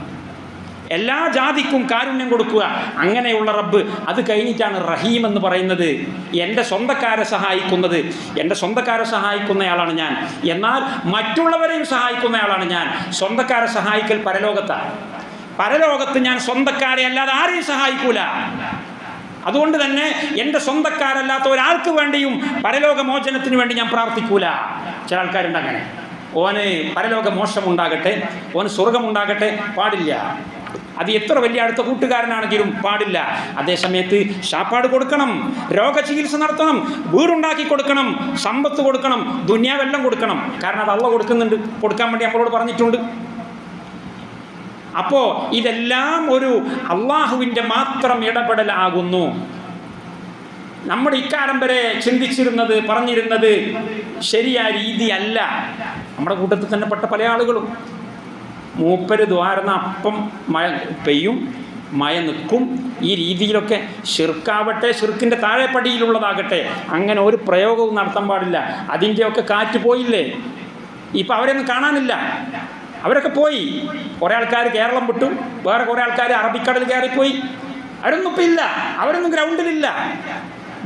എല്ലാ ജാതിക്കും കാരുണ്യം കൊടുക്കുക, അങ്ങനെയുള്ള റബ്ബ്. അത് കഴിഞ്ഞിട്ടാണ് റഹീം എന്ന് പറയുന്നത്. എൻ്റെ സ്വന്തക്കാരെ സഹായിക്കുന്നത്, എൻ്റെ സ്വന്തക്കാരെ സഹായിക്കുന്നയാളാണ് ഞാൻ, എന്നാൽ മറ്റുള്ളവരെയും സഹായിക്കുന്നയാളാണ് ഞാൻ. സ്വന്തക്കാരെ സഹായിക്കൽ പരലോകത്താണ്. പരലോകത്ത് ഞാൻ സ്വന്തക്കാരെ അല്ലാതെ ആരെയും സഹായിക്കൂല. അതുകൊണ്ട് തന്നെ എൻ്റെ സ്വന്തക്കാരല്ലാത്ത ഒരാൾക്ക് വേണ്ടിയും പരലോക മോചനത്തിന് വേണ്ടി ഞാൻ പ്രാർത്ഥിക്കൂല. ചില ആൾക്കാരുണ്ട് അങ്ങനെ, ഓന് പരലോക മോശമുണ്ടാകട്ടെ, ഓന് സ്വർഗമുണ്ടാകട്ടെ, പാടില്ല. അത് എത്ര വലിയ അടുത്ത കൂട്ടുകാരനാണെങ്കിലും പാടില്ല. അതേസമയത്ത് ശാപ്പാട് കൊടുക്കണം, രോഗചികിത്സ നടത്തണം, വീടുണ്ടാക്കി കൊടുക്കണം, സമ്പത്ത് കൊടുക്കണം, ദുനിയാവെല്ലാം കൊടുക്കണം. കാരണം അത് അള്ളാഹ് കൊടുക്കുന്നുണ്ട്, കൊടുക്കാൻ വേണ്ടി നമ്മളോട് പറഞ്ഞിട്ടുണ്ട്. അപ്പോൾ ഇതെല്ലാം ഒരു അള്ളാഹുവിൻ്റെ മാത്രം ഇടപെടലാകുന്നു. നമ്മുടെ ഇക്കാലം വരെ ചിന്തിച്ചിരുന്നത്, പറഞ്ഞിരുന്നത് ശരിയായ രീതിയല്ല. നമ്മുടെ കൂട്ടത്തിൽ തന്നെ പെട്ട പല ആളുകളും മൂപ്പര് ദ്വാരുന്ന അപ്പം മഴ പെയ്യും, മഴ നിൽക്കും, ഈ രീതിയിലൊക്കെ ഷിർക്കാവട്ടെ, ഷിർക്കിൻ്റെ താഴെപ്പടിയിലുള്ളതാകട്ടെ, അങ്ങനെ ഒരു പ്രയോഗവും നടത്താൻ പാടില്ല. അതിൻ്റെയൊക്കെ കാറ്റ് പോയില്ലേ, ഇപ്പം അവരൊന്നും കാണാനില്ല, അവരൊക്കെ പോയി. കുറേ ആൾക്കാർ കേരളം വിട്ടു, വേറെ കുറേ ആൾക്കാർ അറബിക്കടൽ കയറിപ്പോയി. അവരൊന്നും ഇപ്പം ഇല്ല, അവരൊന്നും ഗ്രൗണ്ടിലില്ല.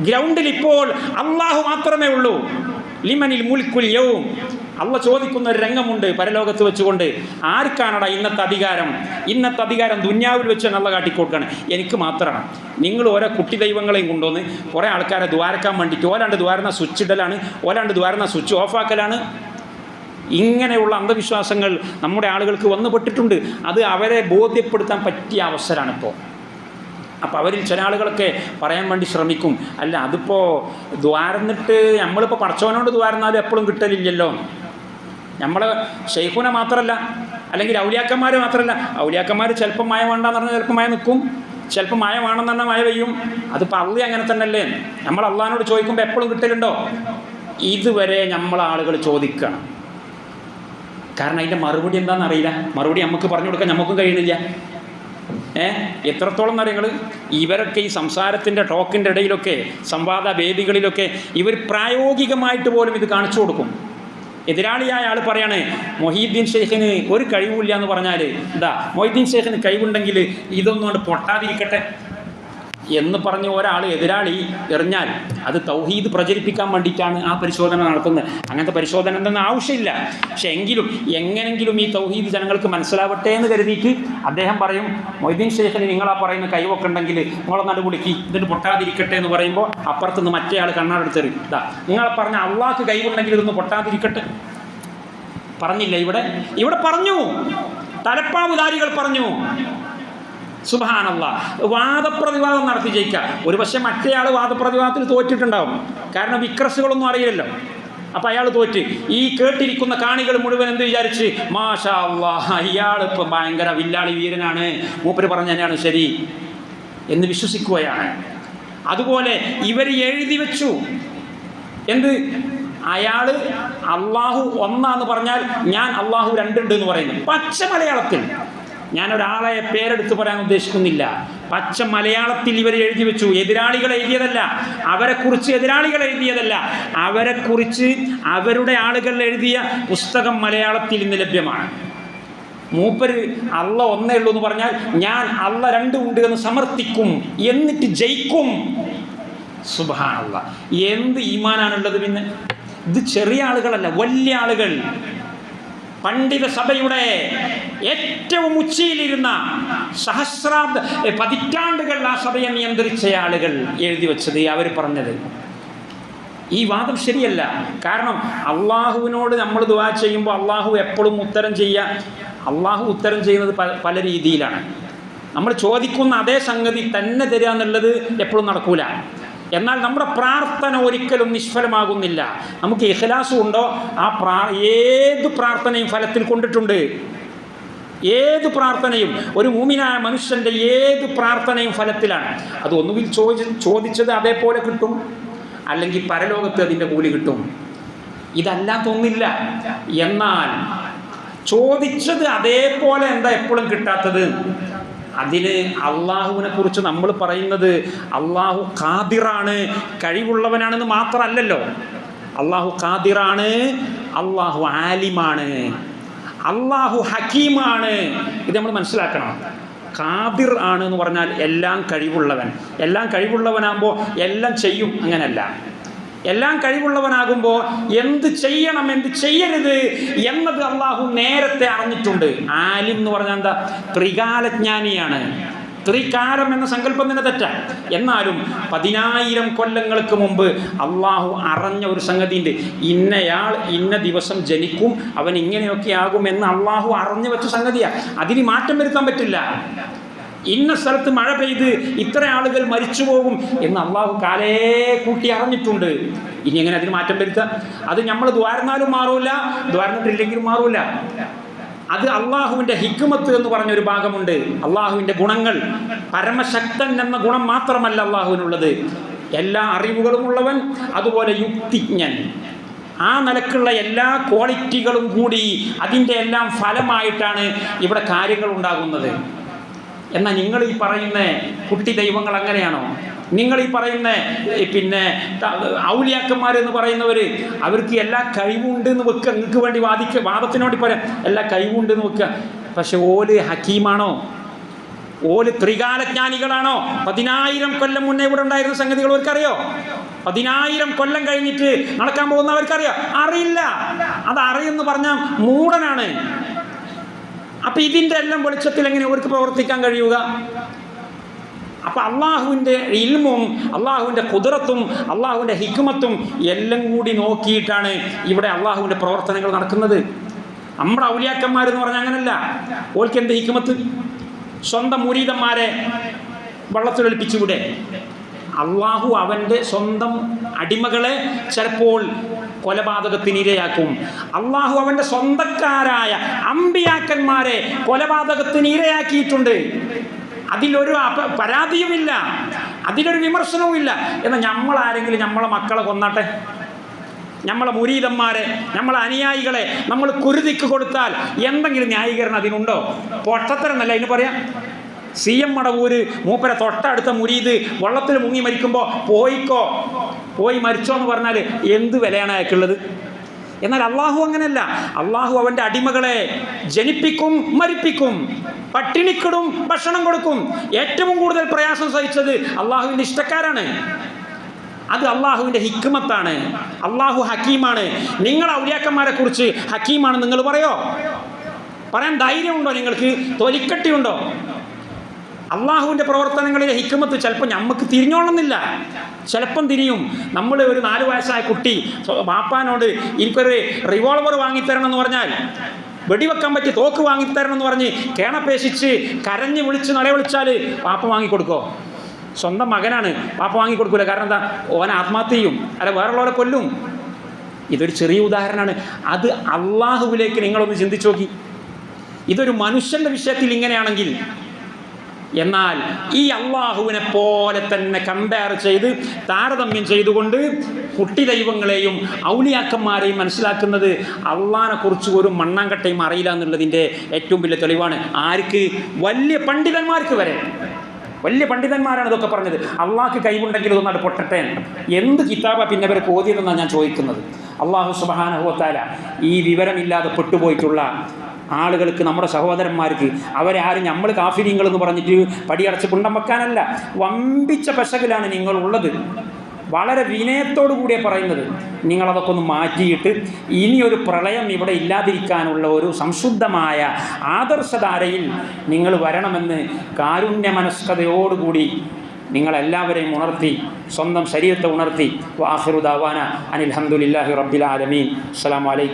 ഗ്രൗണ്ടിൽ ഇപ്പോൾ അള്ളാഹു മാത്രമേ ഉള്ളൂ. ലിമനിൽ മുൽക്കുൽ യൗം, അള്ള ചോദിക്കുന്ന ഒരു രംഗമുണ്ട് പരലോകത്ത് വെച്ചുകൊണ്ട്, ആർക്കാണടാ ഇന്നത്തെ അധികാരം? ഇന്നത്തെ അധികാരം ദുന്യാവിൽ വെച്ച് നല്ല കാട്ടിക്കൊടുക്കുകയാണ്, എനിക്ക് മാത്രമാണ്. നിങ്ങൾ ഓരോ കുട്ടി ദൈവങ്ങളെയും കൊണ്ടുവന്ന് കുറേ ആൾക്കാരെ ദ്വാരക്കാൻ വേണ്ടിയിട്ട് ഓലാണ്ട് ദ്വാരുന്ന സ്വിച്ച് ഇടലാണ്, ഓലാണ്ട് ദ്വാരുന്ന സ്വിച്ച് ഓഫാക്കലാണ്. ഇങ്ങനെയുള്ള അന്ധവിശ്വാസങ്ങൾ നമ്മുടെ ആളുകൾക്ക് വന്നുപെട്ടിട്ടുണ്ട്. അത് അവരെ ബോധ്യപ്പെടുത്താൻ പറ്റിയ അവസരമാണിപ്പോൾ. അപ്പോൾ അവരിൽ ചില ആളുകളൊക്കെ പറയാൻ വേണ്ടി ശ്രമിക്കും, അല്ല അതിപ്പോൾ ദ്വാരന്നിട്ട് നമ്മളിപ്പോൾ പടച്ചവനോട് ദ്വാരന്നാലും എപ്പോഴും കിട്ടലില്ലല്ലോ. നമ്മൾ ഷെയ്ഖുനെ മാത്രമല്ല, അല്ലെങ്കിൽ ഔലിയാക്കന്മാർ മാത്രമല്ല, ഔലിയാക്കന്മാർ ചിലപ്പോൾ മഴ വേണ്ടാന്ന് പറഞ്ഞാൽ ചിലപ്പോൾ മഴ നിൽക്കും, ചിലപ്പോൾ മഴ വേണമെന്ന് പറഞ്ഞാൽ മഴ പെയ്യും. അതിപ്പോൾ അള്ളി അങ്ങനെ തന്നെയല്ലേ. നമ്മൾ അള്ളാഹിനോട് ചോദിക്കുമ്പോൾ എപ്പോഴും കിട്ടലുണ്ടോ? ഇതുവരെ ആളുകൾ ചോദിക്കണം. കാരണം അതിൻ്റെ മറുപടി എന്താണെന്ന് അറിയില്ല, മറുപടി നമുക്ക് പറഞ്ഞു കൊടുക്കാൻ നമുക്കും കഴിയുന്നില്ല. എത്രത്തോളം എന്നറിയങ്ങൾ ഇവരൊക്കെ ഈ സംസാരത്തിൻ്റെ ടോക്കിൻ്റെ ഇടയിലൊക്കെ, സംവാദ വേദികളിലൊക്കെ ഇവർ പ്രായോഗികമായിട്ട് പോലും ഇത് കാണിച്ചു കൊടുക്കും. എതിരാളിയായ ആൾ പറയാണ് മൊഹീദ്ദീൻ ഷെയ്ഖിന് ഒരു കഴിവില്ല എന്ന് പറഞ്ഞാൽ, മൊഹീദ്ദീൻ ഷെയ്ഖിന് കഴിവുണ്ടെങ്കിൽ ഇതൊന്നും കൊണ്ട് പൊട്ടാതിരിക്കട്ടെ എന്ന് പറഞ്ഞ് ഒരാൾ എതിരാളി എറിഞ്ഞാൽ അത് തൗഹീദ് പ്രചരിപ്പിക്കാൻ വേണ്ടിയിട്ടാണ് ആ പരിശോധന നടത്തുന്നത്. അങ്ങനത്തെ പരിശോധന എന്തെന്ന് ആവശ്യമില്ല. പക്ഷെ എങ്കിലും എങ്ങനെങ്കിലും ഈ തൗഹീദ് ജനങ്ങൾക്ക് മനസ്സിലാവട്ടെ എന്ന് കരുതിയിട്ട് അദ്ദേഹം പറയും, മൊയ്തീൻ ഷെയ്ഖിന് നിങ്ങളാ പറയുന്ന കൈവൊക്കെ ഉണ്ടെങ്കിൽ നിങ്ങളെ നടുപൊളിക്ക് ഇതിന് പൊട്ടാതിരിക്കട്ടെ എന്ന് പറയുമ്പോൾ അപ്പുറത്തുനിന്ന് മറ്റേ ആൾ കണ്ണാടെടുത്തെറിയും, നിങ്ങൾ പറഞ്ഞ അള്ളാഹ്ക്ക് കൈവുണ്ടെങ്കിൽ ഇതൊന്ന് പൊട്ടാതിരിക്കട്ടെ. പറഞ്ഞില്ല, ഇവിടെ പറഞ്ഞു, തലപ്പാവുധാരികൾ പറഞ്ഞു. സുബ്ഹാനല്ലാഹ്, വാദപ്രതിവാദം നടത്തി ജയിക്കാം. ഒരു പക്ഷേ മറ്റേയാൾ വാദപ്രതിവാദത്തിൽ തോറ്റിട്ടുണ്ടാവും, കാരണം വിക്രസുകളൊന്നും അറിയില്ലല്ലോ. അപ്പം അയാൾ തോറ്റ്. ഈ കേട്ടിരിക്കുന്ന കാണികൾ മുഴുവൻ എന്ത് വിചാരിച്ച്, മാഷാ അല്ലാഹ് ഇയാൾ ഇപ്പം ഭയങ്കര വില്ലാളി വീരനാണ്, മൂപ്പര് പറഞ്ഞ തന്നെയാണ് ശരി എന്ന് വിശ്വസിക്കുകയാണ്. അതുപോലെ ഇവർ എഴുതി വെച്ചു എന്ത്, അയാൾ അള്ളാഹു ഒന്നാന്ന് പറഞ്ഞാൽ ഞാൻ അള്ളാഹു രണ്ടുണ്ട് എന്ന് പറയുന്നു. പച്ച മലയാളത്തിൽ, ഞാനൊരാളെ പേരെടുത്ത് പറയാൻ ഉദ്ദേശിക്കുന്നില്ല, പച്ച മലയാളത്തിൽ ഇവർ എഴുതി വെച്ചു. എതിരാളികൾ എഴുതിയതല്ല, അവരെക്കുറിച്ച് എതിരാളികൾ എഴുതിയതല്ല, അവരെക്കുറിച്ച് അവരുടെ ആളുകൾ എഴുതിയ പുസ്തകം മലയാളത്തിൽ ഇന്ന് ലഭ്യമാണ്. മൂപ്പര് അള്ള ഒന്നേ ഉള്ളൂ എന്ന് പറഞ്ഞാൽ ഞാൻ അള്ള രണ്ടും ഉണ്ട് എന്ന് സമർത്ഥിക്കും, എന്നിട്ട് ജയിക്കും. സുബ്ഹാനല്ലാഹ്, എന്ത് ഈമാനാണുള്ളത് പിന്നെ? ഇത് ചെറിയ ആളുകളല്ല, വലിയ ആളുകൾ, പണ്ഡിത സഭയുടെ ഏറ്റവും ഉച്ചയിലിരുന്ന പതിറ്റാണ്ടുകൾ ആ സഭയെ നിയന്ത്രിച്ച ആളുകൾ എഴുതി വെച്ചത്, അവർ പറഞ്ഞത്. ഈ വാദം ശരിയല്ല. കാരണം അള്ളാഹുവിനോട് നമ്മൾ ദുആ ചെയ്യുമ്പോൾ അള്ളാഹു എപ്പോഴും ഉത്തരം ചെയ്യുക, അള്ളാഹു ഉത്തരം ചെയ്യുന്നത് പല രീതിയിലാണ്. നമ്മൾ ചോദിക്കുന്ന അതേ സംഗതി തന്നെ തരിക എന്നുള്ളത് എപ്പോഴും നടക്കൂല. എന്നാൽ നമ്മുടെ പ്രാർത്ഥന ഒരിക്കലും നിഷ്ഫലമാകുന്നില്ല. നമുക്ക് ഇഖ്ലാസും ഉണ്ടോ, ഏത് പ്രാർത്ഥനയും ഫലത്തിൽ കൊണ്ടിട്ടുണ്ട്. ഏത് പ്രാർത്ഥനയും, ഒരു മുഅ്മിനായ മനുഷ്യൻ്റെ ഏത് പ്രാർത്ഥനയും ഫലത്തിലാണ്. അത് ഒന്നുകിൽ ചോദിച്ചത് അതേപോലെ കിട്ടും, അല്ലെങ്കിൽ പരലോകത്ത് അതിൻ്റെ കൂലി കിട്ടും. ഇതല്ലാത്തൊന്നില്ല. എന്നാൽ ചോദിച്ചത് അതേപോലെ എന്താ എപ്പോഴും കിട്ടാത്തത്? അതിന് അള്ളാഹുവിനെ കുറിച്ച് നമ്മൾ പറയുന്നത് അള്ളാഹു ഖാദിറാണ്, കഴിവുള്ളവനാണെന്ന് മാത്രമല്ലല്ലോ. അള്ളാഹു ഖാദിറാണ്, അള്ളാഹു ആലിമാണ്, അള്ളാഹു ഹക്കീമാണ്. ഇത് നമ്മൾ മനസ്സിലാക്കണം. ഖാദിർ ആണ് എന്ന് പറഞ്ഞാൽ എല്ലാം കഴിവുള്ളവൻ. എല്ലാം കഴിവുള്ളവനാകുമ്പോൾ എല്ലാം ചെയ്യും, അങ്ങനല്ല. എല്ലാം കഴിവുള്ളവനാകുമ്പോൾ എന്ത് ചെയ്യണം എന്ത് ചെയ്യരുത് എന്നത് അള്ളാഹു നേരത്തെ അറിഞ്ഞിട്ടുണ്ട്. ആലിം എന്ന് പറഞ്ഞാൽ എന്താ? ത്രികാലജ്ഞാനിയാണ്. ത്രികാലം എന്ന സങ്കല്പം തന്നെ തെറ്റാണ്. എന്നാലും 10,000 കൊല്ലങ്ങൾക്ക് മുമ്പ് അള്ളാഹു അറിഞ്ഞ ഒരു സംഗതിയുണ്ട്. ഇന്നയാൾ ഇന്ന ദിവസം ജനിക്കും, അവൻ ഇങ്ങനെയൊക്കെ ആകും എന്ന് അള്ളാഹു അറിഞ്ഞു വെച്ച സംഗതിയാണ്. അതിന് മാറ്റം വരുത്താൻ പറ്റില്ല. ഇന്ന സ്ഥലത്ത് മഴ പെയ്ത് ഇത്ര ആളുകൾ മരിച്ചു പോകും എന്ന് അള്ളാഹു കാലേ കൂട്ടി അറിഞ്ഞിട്ടുണ്ട്. ഇനി എങ്ങനെ അതിന് മാറ്റം വരുത്താം? അത് നമ്മൾ ദ്വാരന്നാലും മാറൂല, ദ്വാരന്നിട്ടില്ലെങ്കിലും മാറൂല. അത് അള്ളാഹുവിൻ്റെ ഹിക്മത്ത് എന്ന് പറഞ്ഞൊരു ഭാഗമുണ്ട്. അള്ളാഹുവിൻ്റെ ഗുണങ്ങൾ, പരമശക്തൻ എന്ന ഗുണം മാത്രമല്ല അള്ളാഹുവിനുള്ളത്, എല്ലാ അറിവുകളും ഉള്ളവൻ, അതുപോലെ യുക്തിജ്ഞൻ, ആ നിലക്കുള്ള എല്ലാ ക്വാളിറ്റികളും കൂടി അതിൻ്റെ എല്ലാം ഫലമായിട്ടാണ് ഇവിടെ കാര്യങ്ങൾ ഉണ്ടാകുന്നത്. എന്നാൽ നിങ്ങൾ ഈ പറയുന്ന കുട്ടി ദൈവങ്ങൾ അങ്ങനെയാണോ? നിങ്ങൾ ഈ പറയുന്ന ഔലിയാക്കന്മാരെന്ന് പറയുന്നവർ അവർക്ക് എല്ലാ കഴിവുണ്ട് എന്ന് വെക്കുക, നിങ്ങൾക്ക് വേണ്ടി വാദത്തിന് വേണ്ടി പറയാം, എല്ലാ കഴിവുണ്ട് എന്ന് വെക്കുക. പക്ഷെ ഓല് ഹക്കീമാണോ? ഓല് ത്രികാലജ്ഞാനികളാണോ? 10,000 കൊല്ലം മുന്നേ ഇവിടെ ഉണ്ടായിരുന്ന സംഗതികൾ അവർക്കറിയോ? 10,000 കൊല്ലം കഴിഞ്ഞിട്ട് നടക്കാൻ പോകുന്നവർക്കറിയോ? അറിയില്ല. അത് അറിയെന്ന് പറഞ്ഞാൽ മൂഢനാണ്. അപ്പം ഇതിൻ്റെ എല്ലാം വെളിച്ചത്തിൽ എങ്ങനെ അവർക്ക് പ്രവർത്തിക്കാൻ കഴിയുക? അപ്പം അള്ളാഹുവിൻ്റെ ഇൽമും അള്ളാഹുവിൻ്റെ ഖുദ്റത്തും അള്ളാഹുവിൻ്റെ ഹിക്മത്തും എല്ലാം കൂടി നോക്കിയിട്ടാണ് ഇവിടെ അള്ളാഹുവിൻ്റെ പ്രവർത്തനങ്ങൾ നടക്കുന്നത്. നമ്മുടെ ഔലിയാക്കന്മാരെന്ന് പറഞ്ഞാൽ അങ്ങനല്ല. ഓൽക്ക് എന്ത് ഹിക്മത്ത്? സ്വന്തം മുരീദന്മാരെ വെള്ളത്തിലൊളിപ്പിച്ചുകൂടെ? അള്ളാഹു അവൻ്റെ സ്വന്തം അടിമകളെ ചിലപ്പോൾ കൊലപാതകത്തിന് ഇരയാക്കും. അള്ളാഹു അവൻ്റെ സ്വന്തക്കാരായ അമ്പിയാക്കന്മാരെ കൊലപാതകത്തിന് ഇരയാക്കിയിട്ടുണ്ട്. അതിലൊരു പരാതിയുമില്ല, അതിലൊരു വിമർശനവുമില്ല. എന്നാൽ നമ്മളാരെങ്കിലും നമ്മളെ മക്കളെ കൊന്നാട്ടെ, നമ്മളെ മുരീദന്മാരെ, നമ്മളെ അനുയായികളെ നമ്മൾ കുരുതിക്ക് കൊടുത്താൽ എന്തെങ്കിലും ന്യായീകരണം അതിനുണ്ടോ? പൊട്ടത്തരന്നല്ല അതിന് പറയാം. CM മടവൂര് മൂപ്പരെ തൊട്ടടുത്ത മുരീദ് വെള്ളത്തിൽ മുങ്ങി മരിക്കുമ്പോൾ പോയി മരിച്ചോ എന്ന് പറഞ്ഞാൽ എന്ത് വിലയാണ് അയാൾക്കുള്ളത്? എന്നാൽ അള്ളാഹു അങ്ങനെയല്ല. അള്ളാഹു അവൻ്റെ അടിമകളെ ജനിപ്പിക്കും, മരിപ്പിക്കും, പട്ടിണിക്കിടും, ഭക്ഷണം കൊടുക്കും. ഏറ്റവും കൂടുതൽ പ്രയാസം സഹിച്ചത് അള്ളാഹുവിൻ്റെ ഇഷ്ടക്കാരാണ്. അത് അള്ളാഹുവിൻ്റെ ഹിക്മത്താണ്. അള്ളാഹു ഹക്കീമാണ്. നിങ്ങൾ ഔലിയാക്കന്മാരെ കുറിച്ച് ഹക്കീമാണെന്ന് നിങ്ങൾ പറയാൻ ധൈര്യമുണ്ടോ? നിങ്ങൾക്ക് തൊലിക്കട്ടിയുണ്ടോ? അള്ളാഹുവിൻ്റെ പ്രവർത്തനങ്ങളിലെ ഹിക്മത്ത് ചിലപ്പോൾ നമുക്ക് തിരിഞ്ഞോണമെന്നില്ല, ചിലപ്പം തിരിയും. നമ്മൾ ഒരു 4 വയസ്സായ കുട്ടി ബാപ്പാനോട് എനിക്കൊരു റിവോൾവർ വാങ്ങിത്തരണം എന്ന് പറഞ്ഞാൽ, വെടിവെക്കാൻ പറ്റി തോക്ക് വാങ്ങിത്തരണം എന്ന് പറഞ്ഞ് കേണപേശിച്ച് കരഞ്ഞ് വിളിച്ച് നിലവിളിച്ചാൽ പാപ്പ വാങ്ങിക്കൊടുക്കോ? സ്വന്തം മകനാണ്, പാപ്പ വാങ്ങിക്കൊടുക്കില്ല. കാരണം എന്താ? ഓൻ ആത്മഹത്യ ചെയ്യും, അല്ല വേറുള്ളവരെ കൊല്ലും. ഇതൊരു ചെറിയ ഉദാഹരണമാണ്. അത് അള്ളാഹുവിലേക്ക് നിങ്ങളൊന്ന് ചിന്തിച്ചു നോക്കി. ഇതൊരു മനുഷ്യൻ്റെ വിഷയത്തിൽ ഇങ്ങനെയാണെങ്കിൽ, എന്നാൽ ഈ അള്ളാഹുവിനെ പോലെ തന്നെ കമ്പയർ ചെയ്ത് താരതമ്യം ചെയ്തുകൊണ്ട് കുട്ടി ദൈവങ്ങളെയും ഔലിയാക്കന്മാരെയും മനസ്സിലാക്കുന്നത് അള്ളാഹിനെ കുറിച്ച് ഒരു മണ്ണാങ്കട്ടയും അറിയില്ല എന്നുള്ളതിൻ്റെ ഏറ്റവും വലിയ തെളിവാണ്. ആർക്ക്? വലിയ പണ്ഡിതന്മാർക്ക് വരെ. വലിയ പണ്ഡിതന്മാരാണ് ഇതൊക്കെ പറഞ്ഞത്. അള്ളാഹ്ക്ക് കഴിവുണ്ടെങ്കിൽ ഇതൊന്നാണ് പൊട്ടട്ടെ. എന്ത് കിതാബ പിന്നെ അവരെ ഓതിയതെന്നാണ് ഞാൻ ചോദിക്കുന്നത്. അള്ളാഹു സുബ്ഹാനഹു വ തആല ഈ വിവരമില്ലാതെ പെട്ടുപോയിട്ടുള്ള ആളുകൾക്ക്, നമ്മുടെ സഹോദരന്മാർക്ക്, അവരെ ആരും നമ്മൾ കാഫിരീങ്ങളെന്ന് പറഞ്ഞിട്ട് പടിയടച്ച് കുണ്ടം വെക്കാനല്ല. വമ്പിച്ച പെശകിലാണ് നിങ്ങളുള്ളത്. വളരെ വിനയത്തോടു കൂടിയേ പറയുന്നത്. നിങ്ങളതൊക്കെ ഒന്ന് മാറ്റിയിട്ട് ഇനിയൊരു പ്രളയം ഇവിടെ ഇല്ലാതിരിക്കാനുള്ള ഒരു സംശുദ്ധമായ ആദർശധാരയിൽ നിങ്ങൾ വരണമെന്ന് കാരുണ്യമനസ്കതയോടുകൂടി നിങ്ങളെല്ലാവരെയും ഉണർത്തി, സ്വന്തം ശരീരത്തെ ഉണർത്തി. വആഖിറു ദഅവാന അനിൽ ഹംദുലില്ലാഹി റബ്ബിൽ ആലമീൻ. അസ്സലാമു അലൈക്കും.